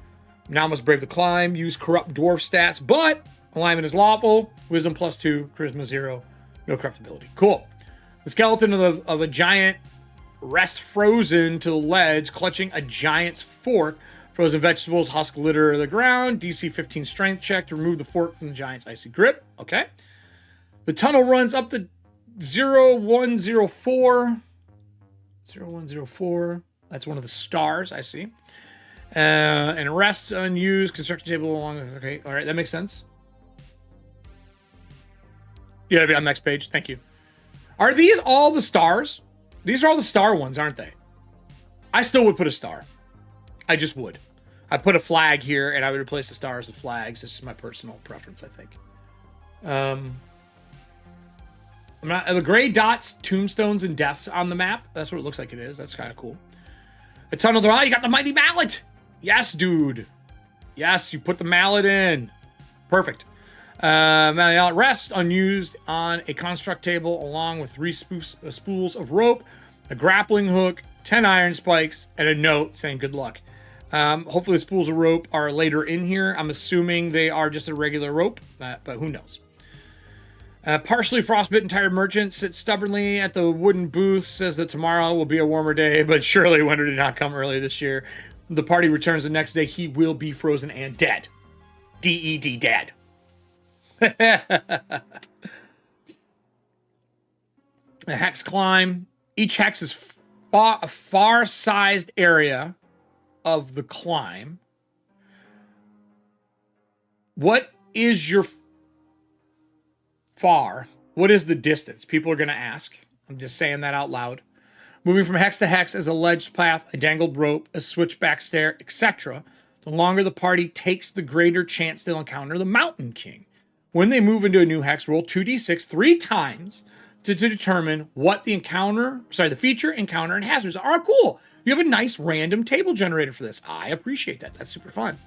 Now must brave the climb. Use corrupt dwarf stats, but alignment is lawful. Wisdom +2, charisma 0, no corruptibility. Cool. The skeleton of a giant rest frozen to the ledge, clutching a giant's fork. Frozen vegetables, husk litter of the ground. DC 15 strength check to remove the fork from the giant's icy grip. Okay. The tunnel runs up to 0104. 0104. That's one of the stars, I see. And rest unused. Construction table along. Okay, all right, that makes sense. Yeah, be on the next page. Thank you. Are these all the stars? These are all the star ones, aren't they? I still would put a star. I just would. I put a flag here, and I would replace the stars with flags. It's just my personal preference, I think. I'm not the gray dots, tombstones, and deaths on the map. That's what it looks like it is. That's kind of cool. A tunnel. Oh, you got the mighty mallet. Yes, dude. Yes, you put the mallet in. Perfect. Mallet rest unused on a construct table along with 3 spools of rope, a grappling hook, 10 iron spikes, and a note saying good luck. Hopefully the spools of rope are later in here. I'm assuming they are just a regular rope, but who knows. Partially frostbitten tired merchant sits stubbornly at the wooden booth, says that tomorrow will be a warmer day, but surely winter did not come early this year. The party returns the next day. He will be frozen and dead. D-E-D, dead. A hex climb. Each hex is a far-sized area of the climb. What is your far? What is the distance? People are going to ask. I'm just saying that out loud. Moving from hex to hex is a ledged path, a dangled rope, a switchback stair, etc. The longer the party takes, the greater chance they'll encounter the Mountain King. When they move into a new hex, roll 2d6 3 times to determine what the the feature, encounter, and hazards are. Cool. You have a nice random table generator for this. I appreciate that. That's super fun.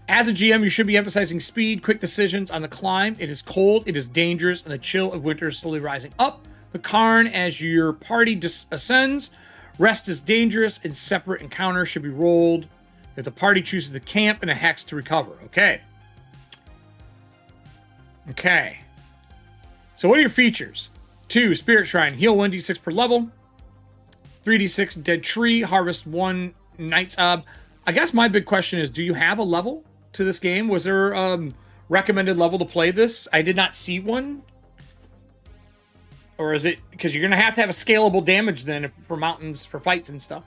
As a GM, you should be emphasizing speed, quick decisions on the climb. It is cold, it is dangerous, and the chill of winter is slowly rising up the cairn as your party ascends. Rest is dangerous, and separate encounter should be rolled if the party chooses to camp in a hex to recover. Okay. Okay. So what are your features? 2, Spirit Shrine. Heal 1d6 per level. 3d6 Dead Tree. Harvest 1 Night's I guess my big question is, do you have a level to this game? Was there a recommended level to play this? I did not see one. Or is it... because you're going to have a scalable damage then for mountains, for fights and stuff.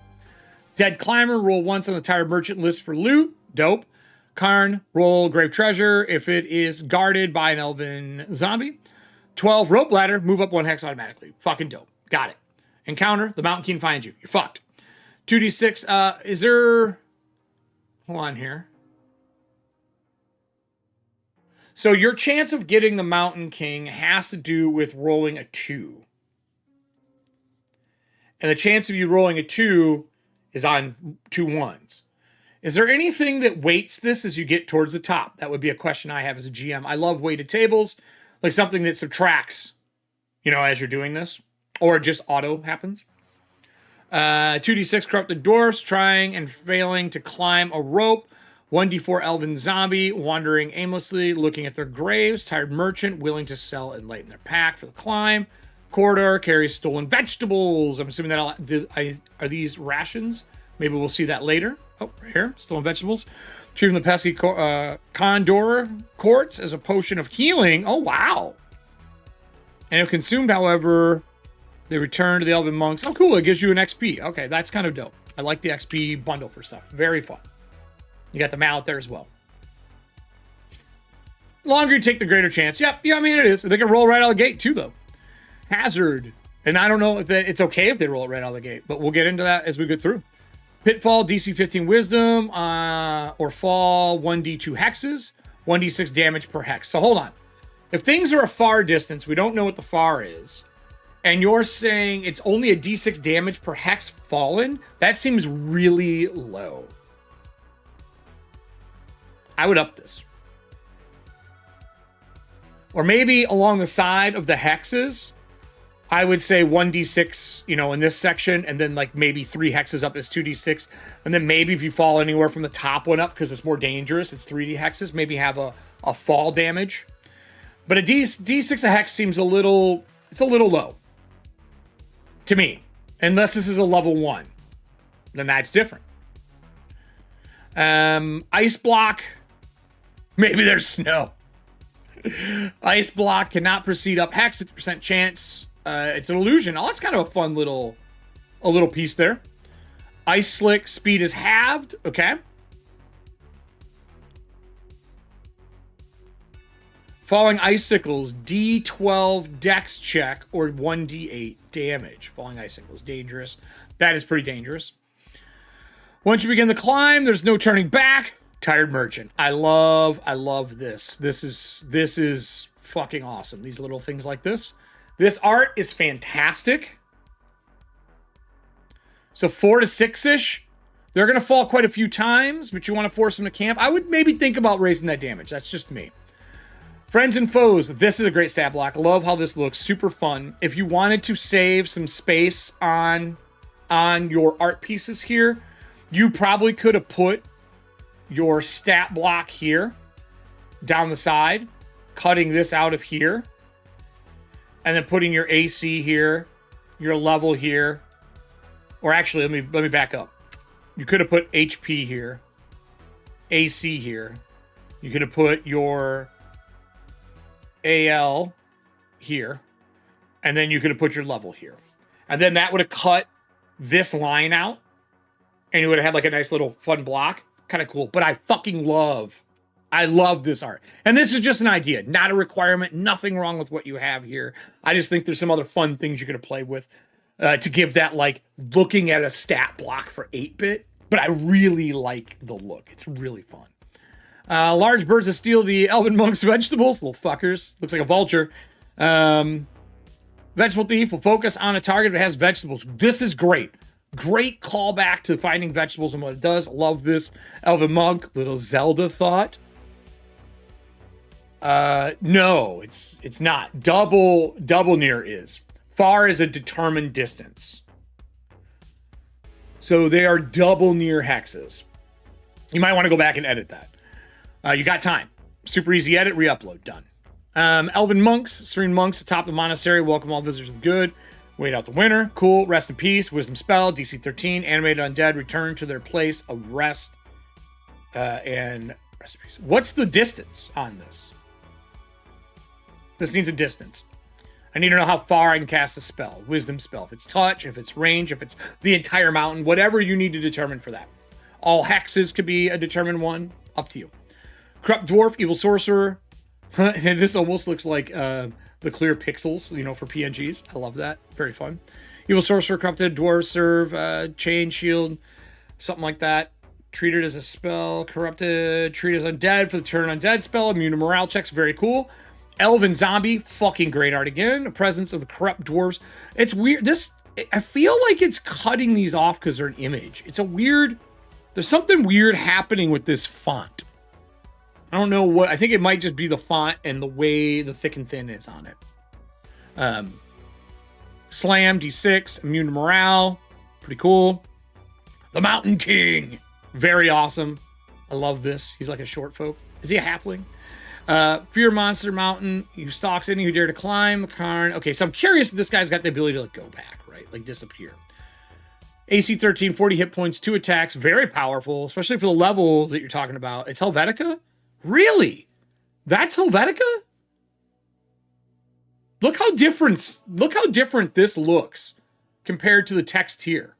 Dead Climber. Roll once on the Tired Merchant list for loot. Dope. Cairn, roll Grave Treasure if it is guarded by an elven zombie. 12, Rope Ladder, move up 1 hex automatically. Fucking dope. Got it. Encounter, the Mountain King finds you. You're fucked. 2d6, is there... hold on here. So your chance of getting the Mountain King has to do with rolling a 2. And the chance of you rolling a 2 is on 2 1s. Is there anything that weights this as you get towards the top? That would be a question I have as a GM. I love weighted tables, like something that subtracts, as you're doing this, or just auto happens. 2d6 Corrupted Dwarfs, trying and failing to climb a rope. 1d4 Elven Zombie, wandering aimlessly, looking at their graves. Tired Merchant, willing to sell and lighten their pack for the climb. Corridor carries stolen vegetables. I'm assuming that are these rations? Maybe we'll see that later. Oh, right here, stolen vegetables. Retrieving the pesky Condor quartz as a potion of healing. Oh, wow. And if consumed, however, they return to the Elven Monks. Oh, cool. It gives you an XP. Okay, that's kind of dope. I like the XP bundle for stuff. Very fun. You got the mallet there as well. The longer you take, the greater chance. Yep. Yeah, I mean, it is. They can roll right out of the gate, too, though. Hazard. And I don't know if it's okay if they roll it right out of the gate, but we'll get into that as we go through. Pitfall, DC 15 Wisdom, or Fall, 1d2 hexes, 1d6 damage per hex. So hold on. If things are a far distance, we don't know what the far is, and you're saying it's only a d6 damage per hex fallen, that seems really low. I would up this. Or maybe along the side of the hexes, I would say 1d6, in this section, and then like maybe 3 hexes up is 2d6. And then maybe if you fall anywhere from the top one up, because it's more dangerous, it's 3d hexes, maybe have a fall damage. But a d6 a hex seems a little low to me. Unless this is a level 1. Then that's different. Ice block. Maybe there's snow. Ice block cannot proceed up hex, 50% chance. It's an illusion. Oh, that's kind of a fun little piece there. Ice slick, speed is halved. Okay. Falling icicles, D12 dex check or 1d8 damage. Falling icicles, dangerous. That is pretty dangerous. Once you begin the climb, there's no turning back. Tired merchant. I love this. This is fucking awesome. These little things like this. This art is fantastic. So 4 to 6-ish. They're going to fall quite a few times, but you want to force them to camp. I would maybe think about raising that damage. That's just me. Friends and foes. This is a great stat block. Love how this looks. Super fun. If you wanted to save some space on your art pieces here, you probably could have put your stat block here down the side, cutting this out of here, and then putting your AC here, your level here. Or actually, let me back up. You could have put HP here, AC here. You could have put your AL here, and then you could have put your level here. And then that would have cut this line out, and you would have had like a nice little fun block. Kind of cool. But I love this art. And this is just an idea, not a requirement. Nothing wrong with what you have here. I just think there's some other fun things you're going to play with to give that, like, looking at a stat block for 8-bit. But I really like the look. It's really fun. Large birds that steal the Elven Monk's vegetables. Little fuckers. Looks like a vulture. Vegetable thief will focus on a target that has vegetables. This is great. Great callback to finding vegetables and what it does. Love this. Elven Monk. Little Zelda thought. No, it's not. Double near is. Far is a determined distance. So they are double near hexes. You might want to go back and edit that. You got time. Super easy edit, re-upload, done. Elven monks, serene monks atop the monastery. Welcome all visitors of good. Wait out the winter. Cool. Rest in peace. Wisdom spell. DC 13. Animated undead return to their place of rest. And recipes. What's the distance on this? This needs a distance. I need to know how far I can cast a spell. Wisdom spell. If it's touch, if it's range, if it's the entire mountain, whatever you need to determine for that. All hexes could be a determined one. Up to you. Corrupt dwarf, evil sorcerer. And this almost looks like the clear pixels, you know, for PNGs. I love that. Very fun. Evil sorcerer, corrupted dwarf, serve, chain, shield, something like that. Treated as a spell, corrupted, treated as undead for the turn undead spell, immune to morale checks. Very cool. Elven zombie, fucking great art again. The presence of the corrupt dwarves. It's weird. I feel like it's cutting these off because they're an image. It's a weird, there's something weird happening with this font. I don't know what, I think it might just be the font and the way the thick and thin is on it. Slam, D6, immune to morale. Pretty cool. The Mountain King. Very awesome. I love this. He's like a short folk. Is he a halfling? Fear monster mountain. He stalks any who dare to climb. Karn. Okay, so I'm curious if this guy's got the ability to like go back, right? Like disappear. AC 13, 40 hit points, 2 attacks. Very powerful, especially for the levels that you're talking about. It's Helvetica? Really? That's Helvetica? Look how different this looks compared to the text here.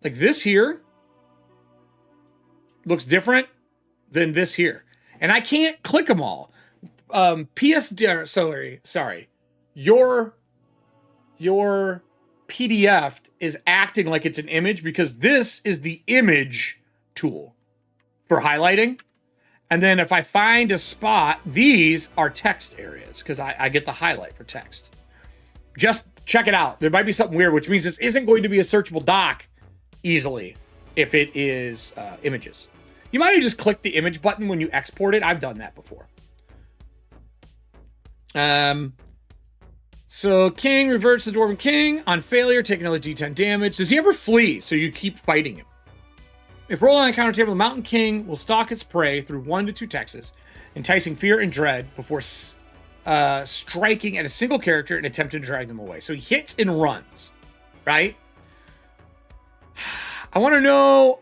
Like this here looks different than this here. And I can't click them all. Sorry. Your PDF is acting like it's an image because this is the image tool for highlighting. And then if I find a spot, these are text areas because I get the highlight for text. Just check it out. There might be something weird, which means this isn't going to be a searchable doc easily if it is images. You might have just clicked the image button when you export it. I've done that before. So King reverts the Dwarven King. On failure, take another D10 damage. Does he ever flee? So you keep fighting him. If rolling on the counter table, the Mountain King will stalk its prey through 1 to 2 texts, enticing fear and dread before striking at a single character and attempting to drag them away. So he hits and runs, right? I want to know.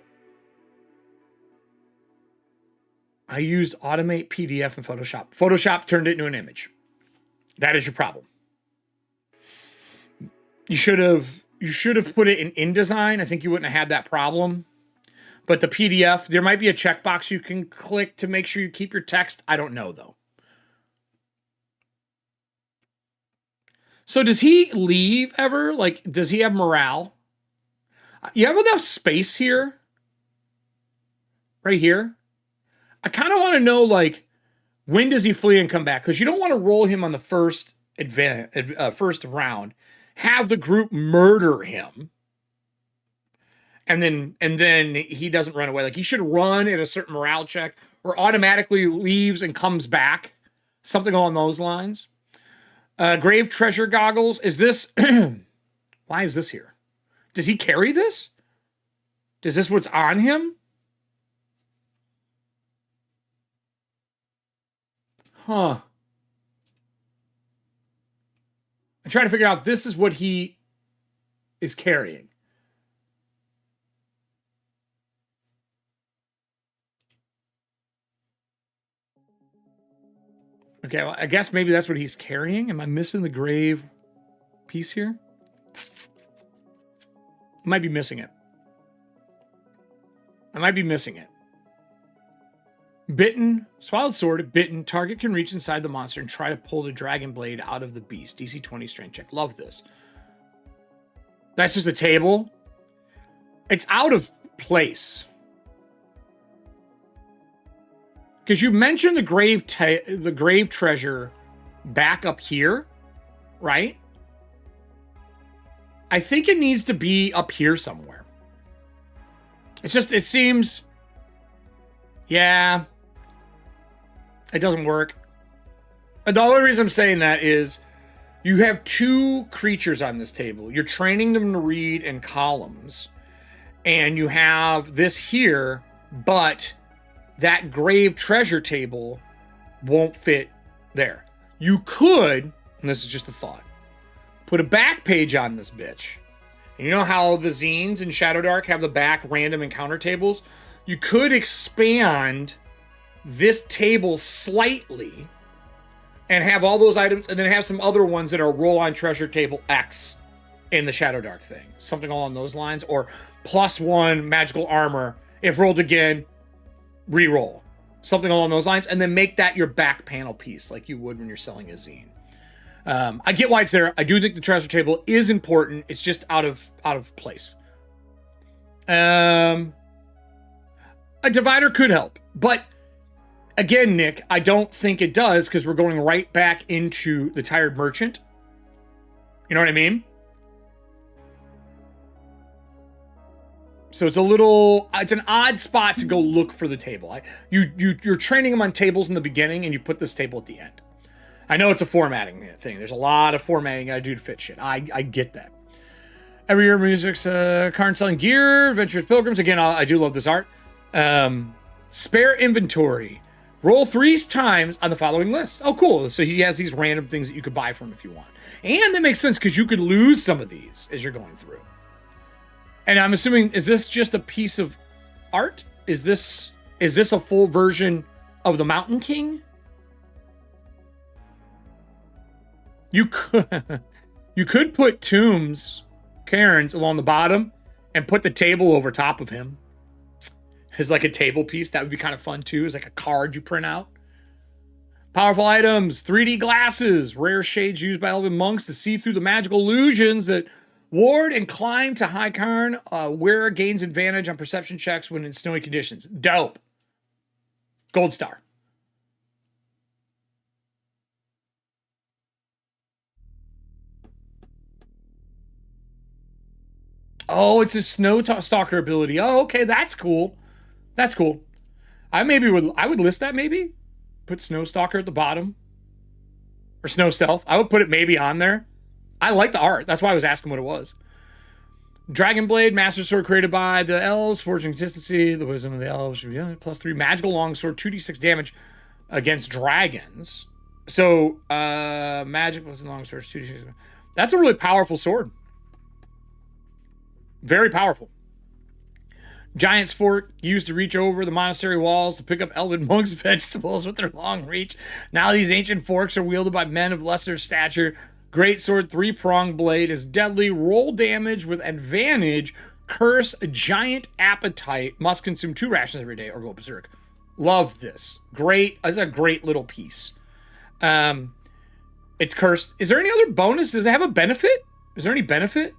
I used Automate PDF in Photoshop. Photoshop turned it into an image. That is your problem. You should have put it in InDesign. I think you wouldn't have had that problem. But the PDF, there might be a checkbox you can click to make sure you keep your text. I don't know, though. So does he leave ever? Like, does he have morale? You have enough space here? Right here? I kind of want to know, like, when does he flee and come back? Because you don't want to roll him on the first round, have the group murder him, and then he doesn't run away. Like, he should run at a certain morale check or automatically leaves and comes back. Something along those lines. Grave treasure goggles. Is this... Why is this here? Does he carry this? Is this what's on him? Huh. I'm trying to figure out this is what he is carrying. Okay, well, I guess maybe that's what he's carrying. Am I missing the grave piece here? I might be missing it. I might be missing it. Bitten, swallowed sword, bitten. Target can reach inside the monster and try to pull the dragon blade out of the beast. DC 20 strength check. Love this. That's just a table. It's out of place. Because you mentioned the grave treasure back up here, right? I think it needs to be up here somewhere. It's just, it seems, yeah, it doesn't work. The only reason I'm saying that is you have two creatures on this table. You're training them to read in columns, and you have this here, but that grave treasure table won't fit there. You could, and this is just a thought, put a back page on this bitch. And you know how the zines in Shadowdark have the back random encounter tables? You could expand this table slightly and have all those items, and then have some other ones that are roll on treasure table X in the Shadowdark thing. Something along those lines. Or +1 magical armor. If rolled again, re-roll. Something along those lines. And then make that your back panel piece like you would when you're selling a zine. I get why it's there. I do think the treasure table is important. It's just out of place. A divider could help. But again, Nick, I don't think it does, because we're going right back into the tired merchant. You know what I mean? So it's an odd spot to go look for the table. You're training them on tables in the beginning, and you put this table at the end. I know it's a formatting thing. There's a lot of formatting you gotta do to fit shit. I get that. Every year, music's current selling gear, Adventurous Pilgrims. Again, I do love this art. Spare inventory. Roll 3 times on the following list. Oh, cool. So he has these random things that you could buy from him if you want. And that makes sense, because you could lose some of these as you're going through. And I'm assuming, is this just a piece of art? Is this a full version of the Mountain King? You could put Tombs, Cairns along the bottom and put the table over top of him as like a table piece. That would be kind of fun too, as like a card you print out. Powerful items, 3D glasses, rare shades used by elven monks to see through the magical illusions that ward and climb to High Cairn. Wearer gains advantage on perception checks when in snowy conditions. Dope. Gold star. Oh, it's a snow stalker ability. Oh, okay, that's cool. That's cool. I would list that maybe. Put snow stalker at the bottom. Or snow stealth. I would put it maybe on there. I like the art. That's why I was asking what it was. Dragon Blade, Master Sword created by the elves, forging consistency, the wisdom of the elves, +3 magical longsword, 2d6 damage against dragons. So, magic plus longsword, 2d6. That's a really powerful sword. Very powerful. Giant's Fork, used to reach over the monastery walls to pick up elven monks' vegetables with their long reach. Now these ancient forks are wielded by men of lesser stature. Great sword, 3-pronged blade is deadly. Roll damage with advantage. Curse, giant appetite. Must consume 2 rations every day or go berserk. Love this. Great. It's a great little piece. It's cursed. Is there any other bonus? Does it have a benefit? Is there any benefit?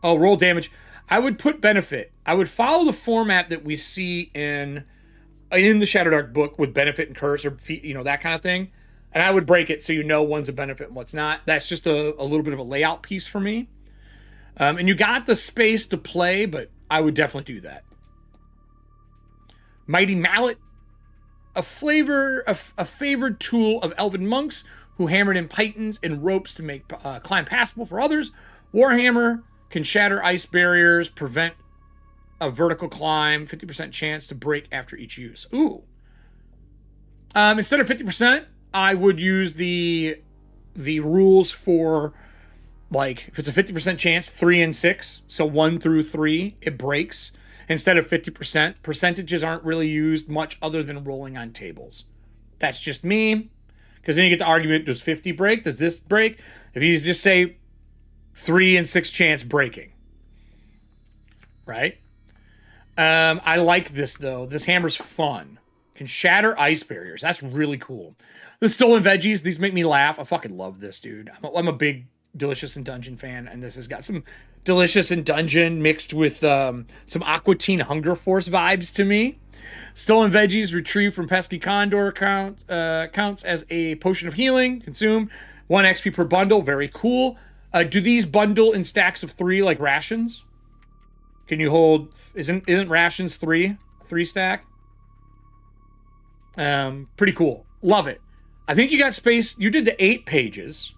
Oh, roll damage. I would put benefit. I would follow the format that we see in the Shadowdark book with benefit and curse, or that kind of thing. And I would break it so you know one's a benefit and what's not. That's just a little bit of a layout piece for me. And you got the space to play, but I would definitely do that. Mighty Mallet. A favored tool of elven monks who hammered in pythons and ropes to make climb passable for others. Warhammer can shatter ice barriers, prevent a vertical climb, 50% chance to break after each use. Ooh. Instead of 50%, I would use the rules for, like, if it's a 50% chance, 3 and 6, so 1 through 3, it breaks. Instead of 50%, percentages aren't really used much other than rolling on tables. That's just me. Because then you get the argument, does 50 break? Does this break? If you just say 3 and 6 chance breaking. Right? I like this, though. This hammer's fun. Can shatter ice barriers. That's really cool. The stolen veggies, these make me laugh. I fucking love this, dude. I'm a big Delicious in Dungeon fan, and this has got some Delicious in Dungeon mixed with some Aqua Teen Hunger Force vibes to me. Stolen veggies retrieved from pesky condor counts as a potion of healing. Consumed 1 XP per bundle. Very cool. Do these bundle in stacks of 3 like rations? Can you hold? Isn't rations 3 stack? Pretty cool. Love it. I think you got space. You did the 8 pages.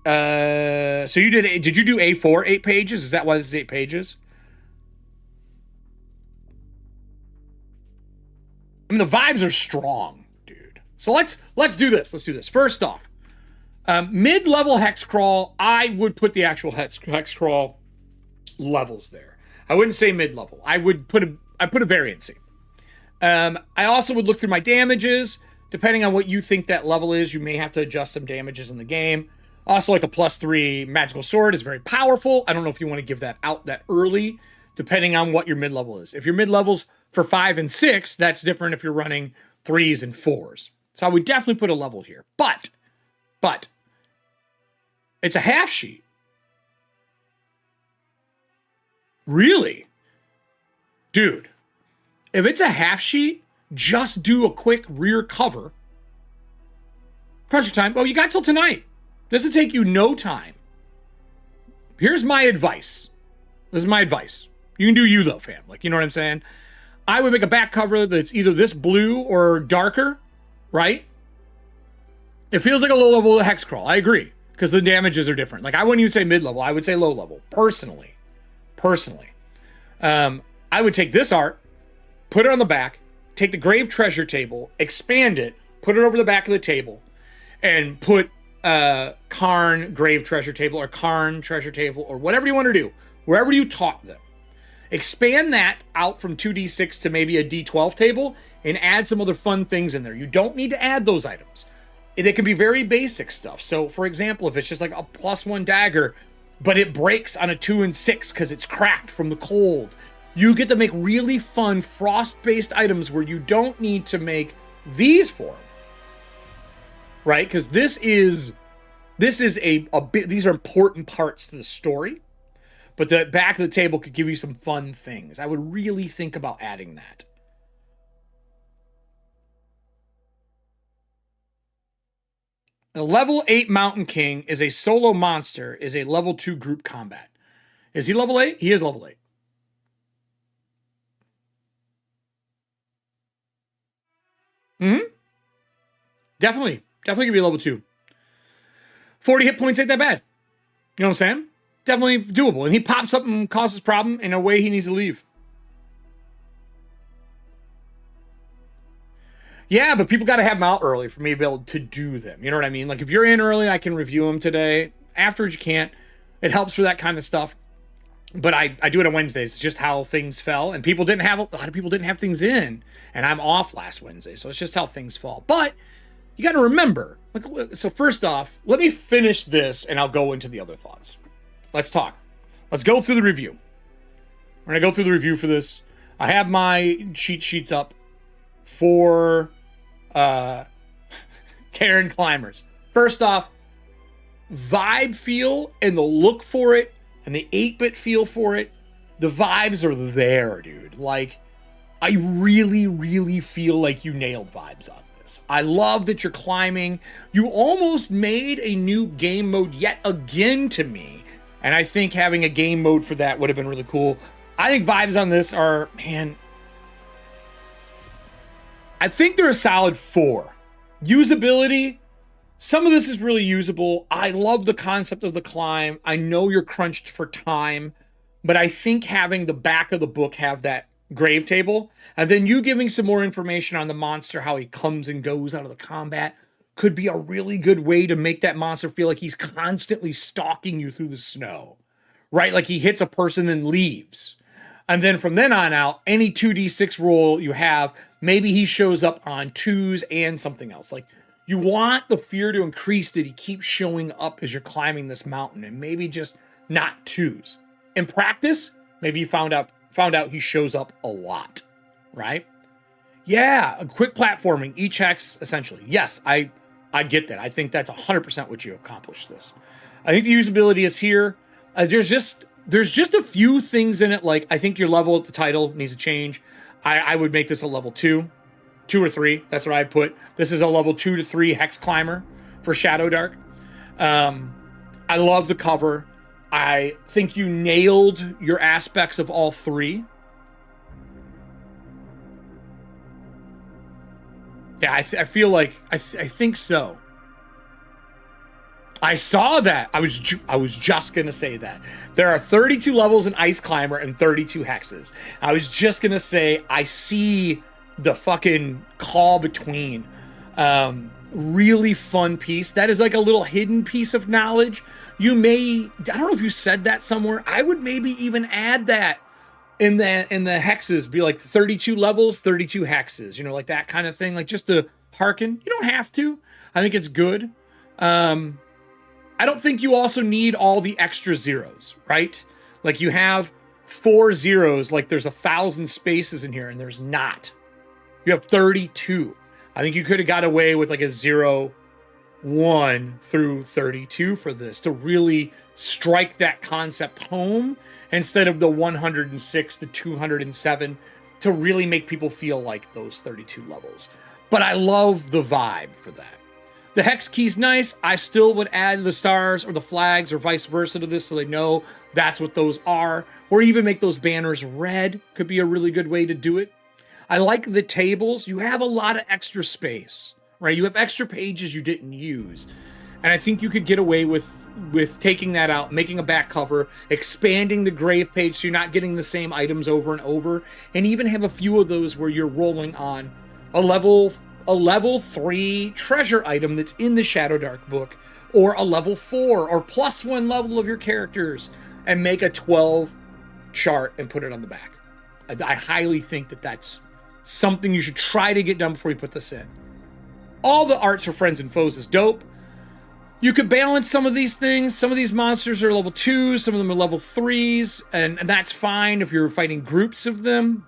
So you did you do A4 8 pages? Is that why this is 8 pages? I mean, the vibes are strong, dude. So let's do this. Let's do this. First off, mid-level hex crawl, I would put the actual hex crawl levels there. I wouldn't say mid-level. I put a variancy. I also would look through my damages. Depending on what you think that level is, you may have to adjust some damages in the game. Also, like a +3 magical sword is very powerful. I don't know if you want to give that out that early, depending on what your mid-level is. If your mid-level's for 5 and 6, that's different if you're running 3s and 4s. So I would definitely put a level here. But, it's a half sheet. Really? Dude, if it's a half sheet, just do a quick rear cover. Crunch time. Oh, you got till tonight. This will take you no time. Here's my advice. This is my advice. You can do you, though, fam. Like, you know what I'm saying? I would make a back cover that's either this blue or darker, right? It feels like a low-level hex crawl. I agree, because the damages are different. Like, I wouldn't even say mid-level. I would say low-level, personally. I would take this art, put it on the back, take the Grave Treasure table, expand it, put it over the back of the table, and put Karn Grave Treasure table or Karn Treasure table or whatever you want to do, wherever you taught them. Expand that out from 2d6 to maybe a d12 table and add some other fun things in there. You don't need to add those items. They can be very basic stuff. So, for example, if it's just like a +1 dagger, but it breaks on a 2 and 6 because it's cracked from the cold, you get to make really fun frost-based items where you don't need to make these for them. Right? Because this is a bit. These are important parts to the story, but the back of the table could give you some fun things. I would really think about adding that. A level 8 Mountain King is a solo monster, is a level 2 group combat. Is he level 8? He is level 8. Definitely could be level 2. 40 hit points ain't that bad. You know what I'm saying? Definitely doable. And he pops up and causes problem in a way he needs to leave. Yeah, but people got to have them out early for me to be able to do them. You know what I mean? Like, if you're in early, I can review them today. Afterwards, you can't. It helps for that kind of stuff. but I do it on Wednesdays. It's just how things fell, and people didn't have a lot of people didn't have things in, and I'm off last Wednesday, so it's just how things fall. But you got to remember, like, so first off, let me finish this, and I'll go into the other thoughts. Let's talk. Let's go through the review. We're gonna go through the review for this. I have my cheat sheets up for Karen Climbers. First off, vibe feel and the look for it and the 8-bit feel for it, the vibes are there, dude. Like, I really, really feel like you nailed vibes on this. I love that you're climbing. You almost made a new game mode yet again to me. And I think having a game mode for that would have been really cool. I think vibes on this are, man, I think they're a solid 4. Usability, some of this is really usable. I love the concept of the climb. I know you're crunched for time, but I think having the back of the book have that grave table, and then you giving some more information on the monster, how he comes and goes out of the combat, could be a really good way to make that monster feel like he's constantly stalking you through the snow, right? Like he hits a person and leaves. And then from then on out, any 2d6 roll you have, maybe he shows up on 2s and something else. Like, you want the fear to increase that he keeps showing up as you're climbing this mountain, and maybe just not 2s. In practice, maybe you found out he shows up a lot, right? Yeah, a quick platforming, each hex, essentially. Yes, I get that. I think that's 100% what you accomplished this. I think the usability is here. There's just a few things in it, like I think your level at the title needs to change. I would make this a level 2 or 3. That's what I'd put. This is a level 2 to 3 hex climber for Shadowdark. I love the cover. I think you nailed your aspects of all 3. Yeah, I feel like I think so. I saw that. I was just gonna say that there are 32 levels in Ice Climber and 32 hexes. I was just gonna say I see the fucking call between. Really fun piece. That is like a little hidden piece of knowledge. You may, I don't know if you said that somewhere. I would maybe even add that in the hexes, be like 32 levels, 32 hexes, you know, like that kind of thing, like just to hearken. You don't have to. I think it's good. I don't think you also need all the extra zeros, right? Like you have 4 zeros, like there's 1,000 spaces in here, and there's not. You have 32. I think you could have got away with like a 0, 1 through 32 for this to really strike that concept home instead of the 106 to 207 to really make people feel like those 32 levels. But I love the vibe for that. The hex key's nice. I still would add the stars or the flags or vice versa to this so they know that's what those are. Or even make those banners red. Could be a really good way to do it. I like the tables. You have a lot of extra space, right? You have extra pages you didn't use. And I think you could get away with taking that out, making a back cover, expanding the grave page so you're not getting the same items over and over, and even have a few of those where you're rolling on a level 3 treasure item that's in the Shadowdark book, or a level 4 or +1 level of your characters, and make a 12 chart and put it on the back. I highly think that that's something you should try to get done before you put this in. All the arts for friends and foes is dope. You could balance some of these things. Some of these monsters are level 2s, some of them are level 3s, and that's fine if you're fighting groups of them,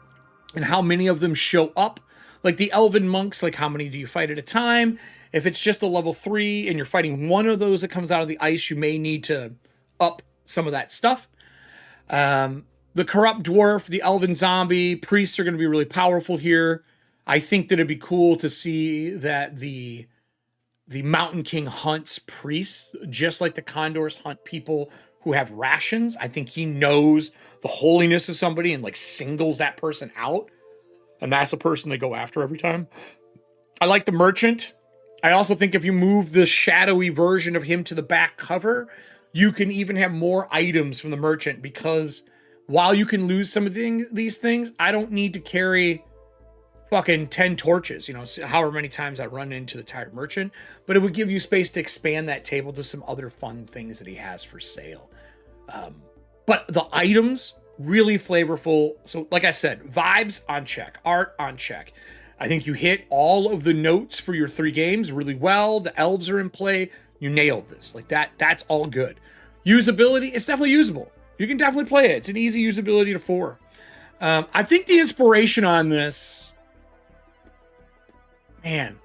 and how many of them show up. Like the elven monks, like how many do you fight at a time? If it's just a level 3 and you're fighting one of those that comes out of the ice, you may need to up some of that stuff. The corrupt dwarf, the elven zombie, priests are going to be really powerful here. I think that it'd be cool to see that the Mountain King hunts priests, just like the Condors hunt people who have rations. I think he knows the holiness of somebody and like singles that person out. And that's the person they go after every time. I like the merchant. I also think if you move the shadowy version of him to the back cover, you can even have more items from the merchant, because while you can lose some of these things, I don't need to carry fucking 10 torches, you know, however many times I run into the tired merchant, but it would give you space to expand that table to some other fun things that he has for sale. But the items, really flavorful. So like I said, vibes on check, art on check. I think you hit all of the notes for your 3 games really well. The elves are in play. You nailed this. Like that's all good. Usability, it's definitely usable. You can definitely play it. It's an easy usability to 4. I think the inspiration on this, man,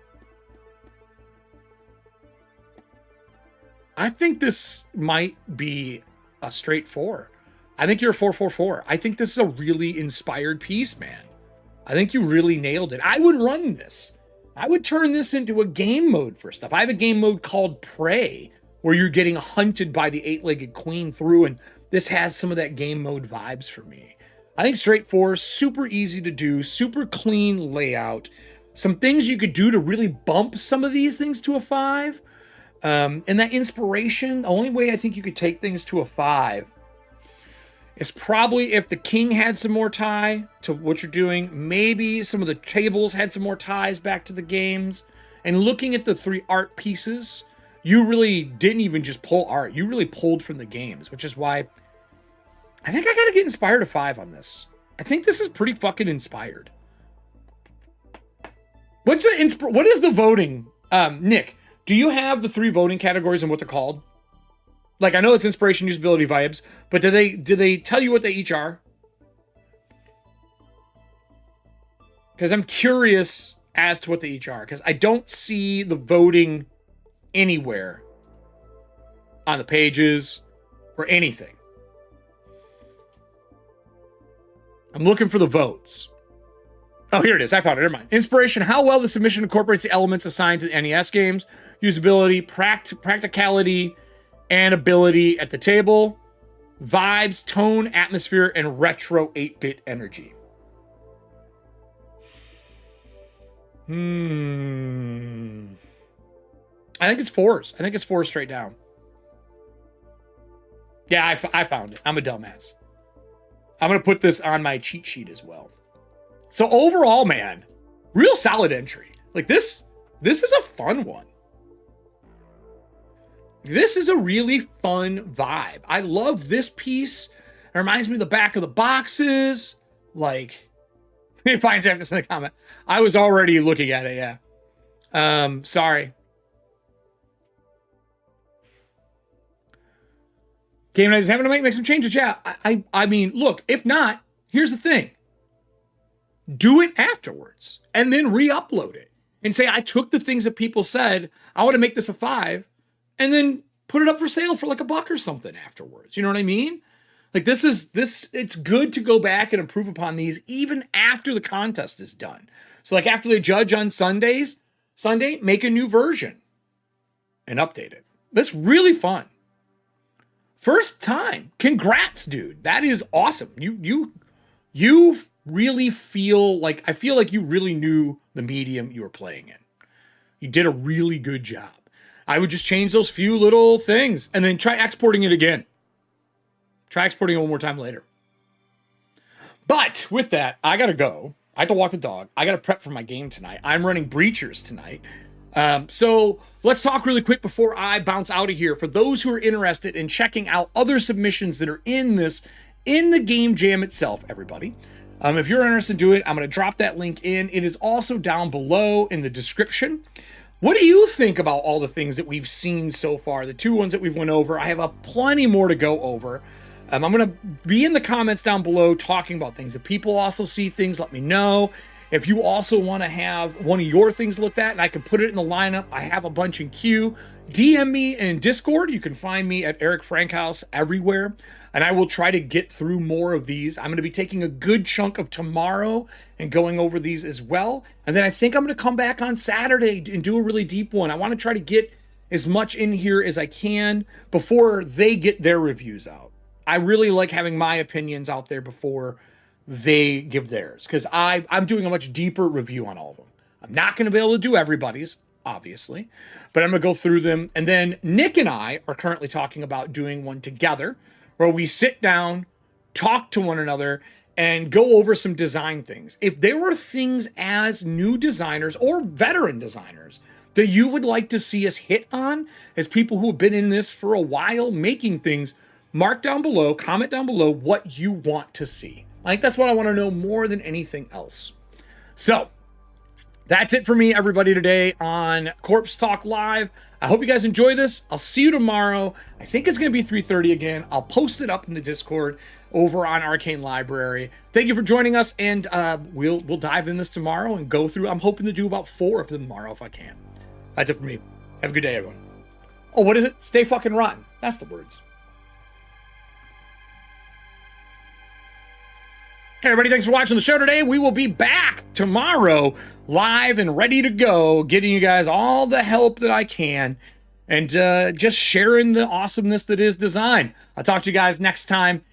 I think this might be a straight 4. I think you're a 444. I think this is a really inspired piece, man. I think you really nailed it. I would run this. I would turn this into a game mode for stuff. I have a game mode called Prey, where you're getting hunted by the 8-legged queen through, and this has some of that game mode vibes for me. I think straight 4, super easy to do, super clean layout. Some things you could do to really bump some of these things to a 5. And that inspiration, the only way I think you could take things to a 5 is probably if the king had some more tie to what you're doing. Maybe some of the tables had some more ties back to the games. And looking at the 3 art pieces, you really didn't even just pull art. You really pulled from the games, which is why I think I got to get inspired a 5 on this. I think this is pretty fucking inspired. What is the voting? Nick, do you have the 3 voting categories and what they're called? Like, I know it's inspiration, usability, vibes, but do they tell you what they each are? Because I'm curious as to what they each are, because I don't see the voting anywhere on the pages or anything. I'm looking for the votes. Oh, here it is. I found it. Never mind. Inspiration, how well the submission incorporates the elements assigned to the NES games. Usability, practicality, and ability at the table. Vibes, tone, atmosphere, and retro 8-bit energy. I think it's 4s. I think it's 4 straight down. Yeah, I found it. I'm a dumbass. I'm going to put this on my cheat sheet as well. So overall, man, real solid entry. Like this is a fun one. This is a really fun vibe. I love this piece. It reminds me of the back of the boxes. Like, it finds emphasis in the comment. I was already looking at it, yeah. Sorry. Game Night is having to make some changes. Yeah, I mean, look, if not, here's the thing. Do it afterwards and then re-upload it and say, I took the things that people said, I want to make this a 5, and then put it up for sale for like $1 or something afterwards. You know what I mean? Like it's good to go back and improve upon these even after the contest is done. So like after they judge on Sunday, make a new version and update it. That's really fun. First time. Congrats, dude. That is awesome. You really feel like, I feel like you really knew the medium you were playing in. You did a really good job. I would just change those few little things and then try exporting it again. Try exporting it one more time later. But with that, I gotta go. I have to walk the dog. I gotta prep for my game tonight. I'm running Breachers tonight. So let's talk really quick before I bounce out of here. For those who are interested in checking out other submissions that are in the game jam itself, everybody. If you're interested in doing it, I'm going to drop that link in. It is also down below in the description. What do you think about all the things that we've seen so far? The 2 ones that we've went over. I have plenty more to go over. I'm going to be in the comments down below talking about things. If people also see things, let me know. If you also want to have one of your things looked at and I can put it in the lineup, I have a bunch in queue. DM me in Discord. You can find me at Eric Frankhouse everywhere. And I will try to get through more of these. I'm going to be taking a good chunk of tomorrow and going over these as well. And then I think I'm going to come back on Saturday and do a really deep one. I want to try to get as much in here as I can before they get their reviews out. I really like having my opinions out there before they give theirs, because I'm doing a much deeper review on all of them. I'm not going to be able to do everybody's, obviously, but I'm going to go through them. And then Nick and I are currently talking about doing one together where we sit down, talk to one another, and go over some design things. If there were things as new designers or veteran designers that you would like to see us hit on, as people who have been in this for a while making things, mark down below, comment down below what you want to see. I think that's what I want to know more than anything else. So that's it for me, everybody, today on Corpse Talk Live. I hope you guys enjoy this. I'll see you tomorrow. I think it's going to be 3:30 again. I'll post it up in the Discord over on Arcane Library. Thank you for joining us, and we'll dive in this tomorrow and go through. I'm hoping to do about 4 of them tomorrow if I can. That's it for me. Have a good day, everyone. Oh, what is it? Stay fucking rotten. That's the words. Hey everybody, thanks for watching the show today. We will be back tomorrow, live and ready to go, getting you guys all the help that I can, and just sharing the awesomeness that is design. I'll talk to you guys next time.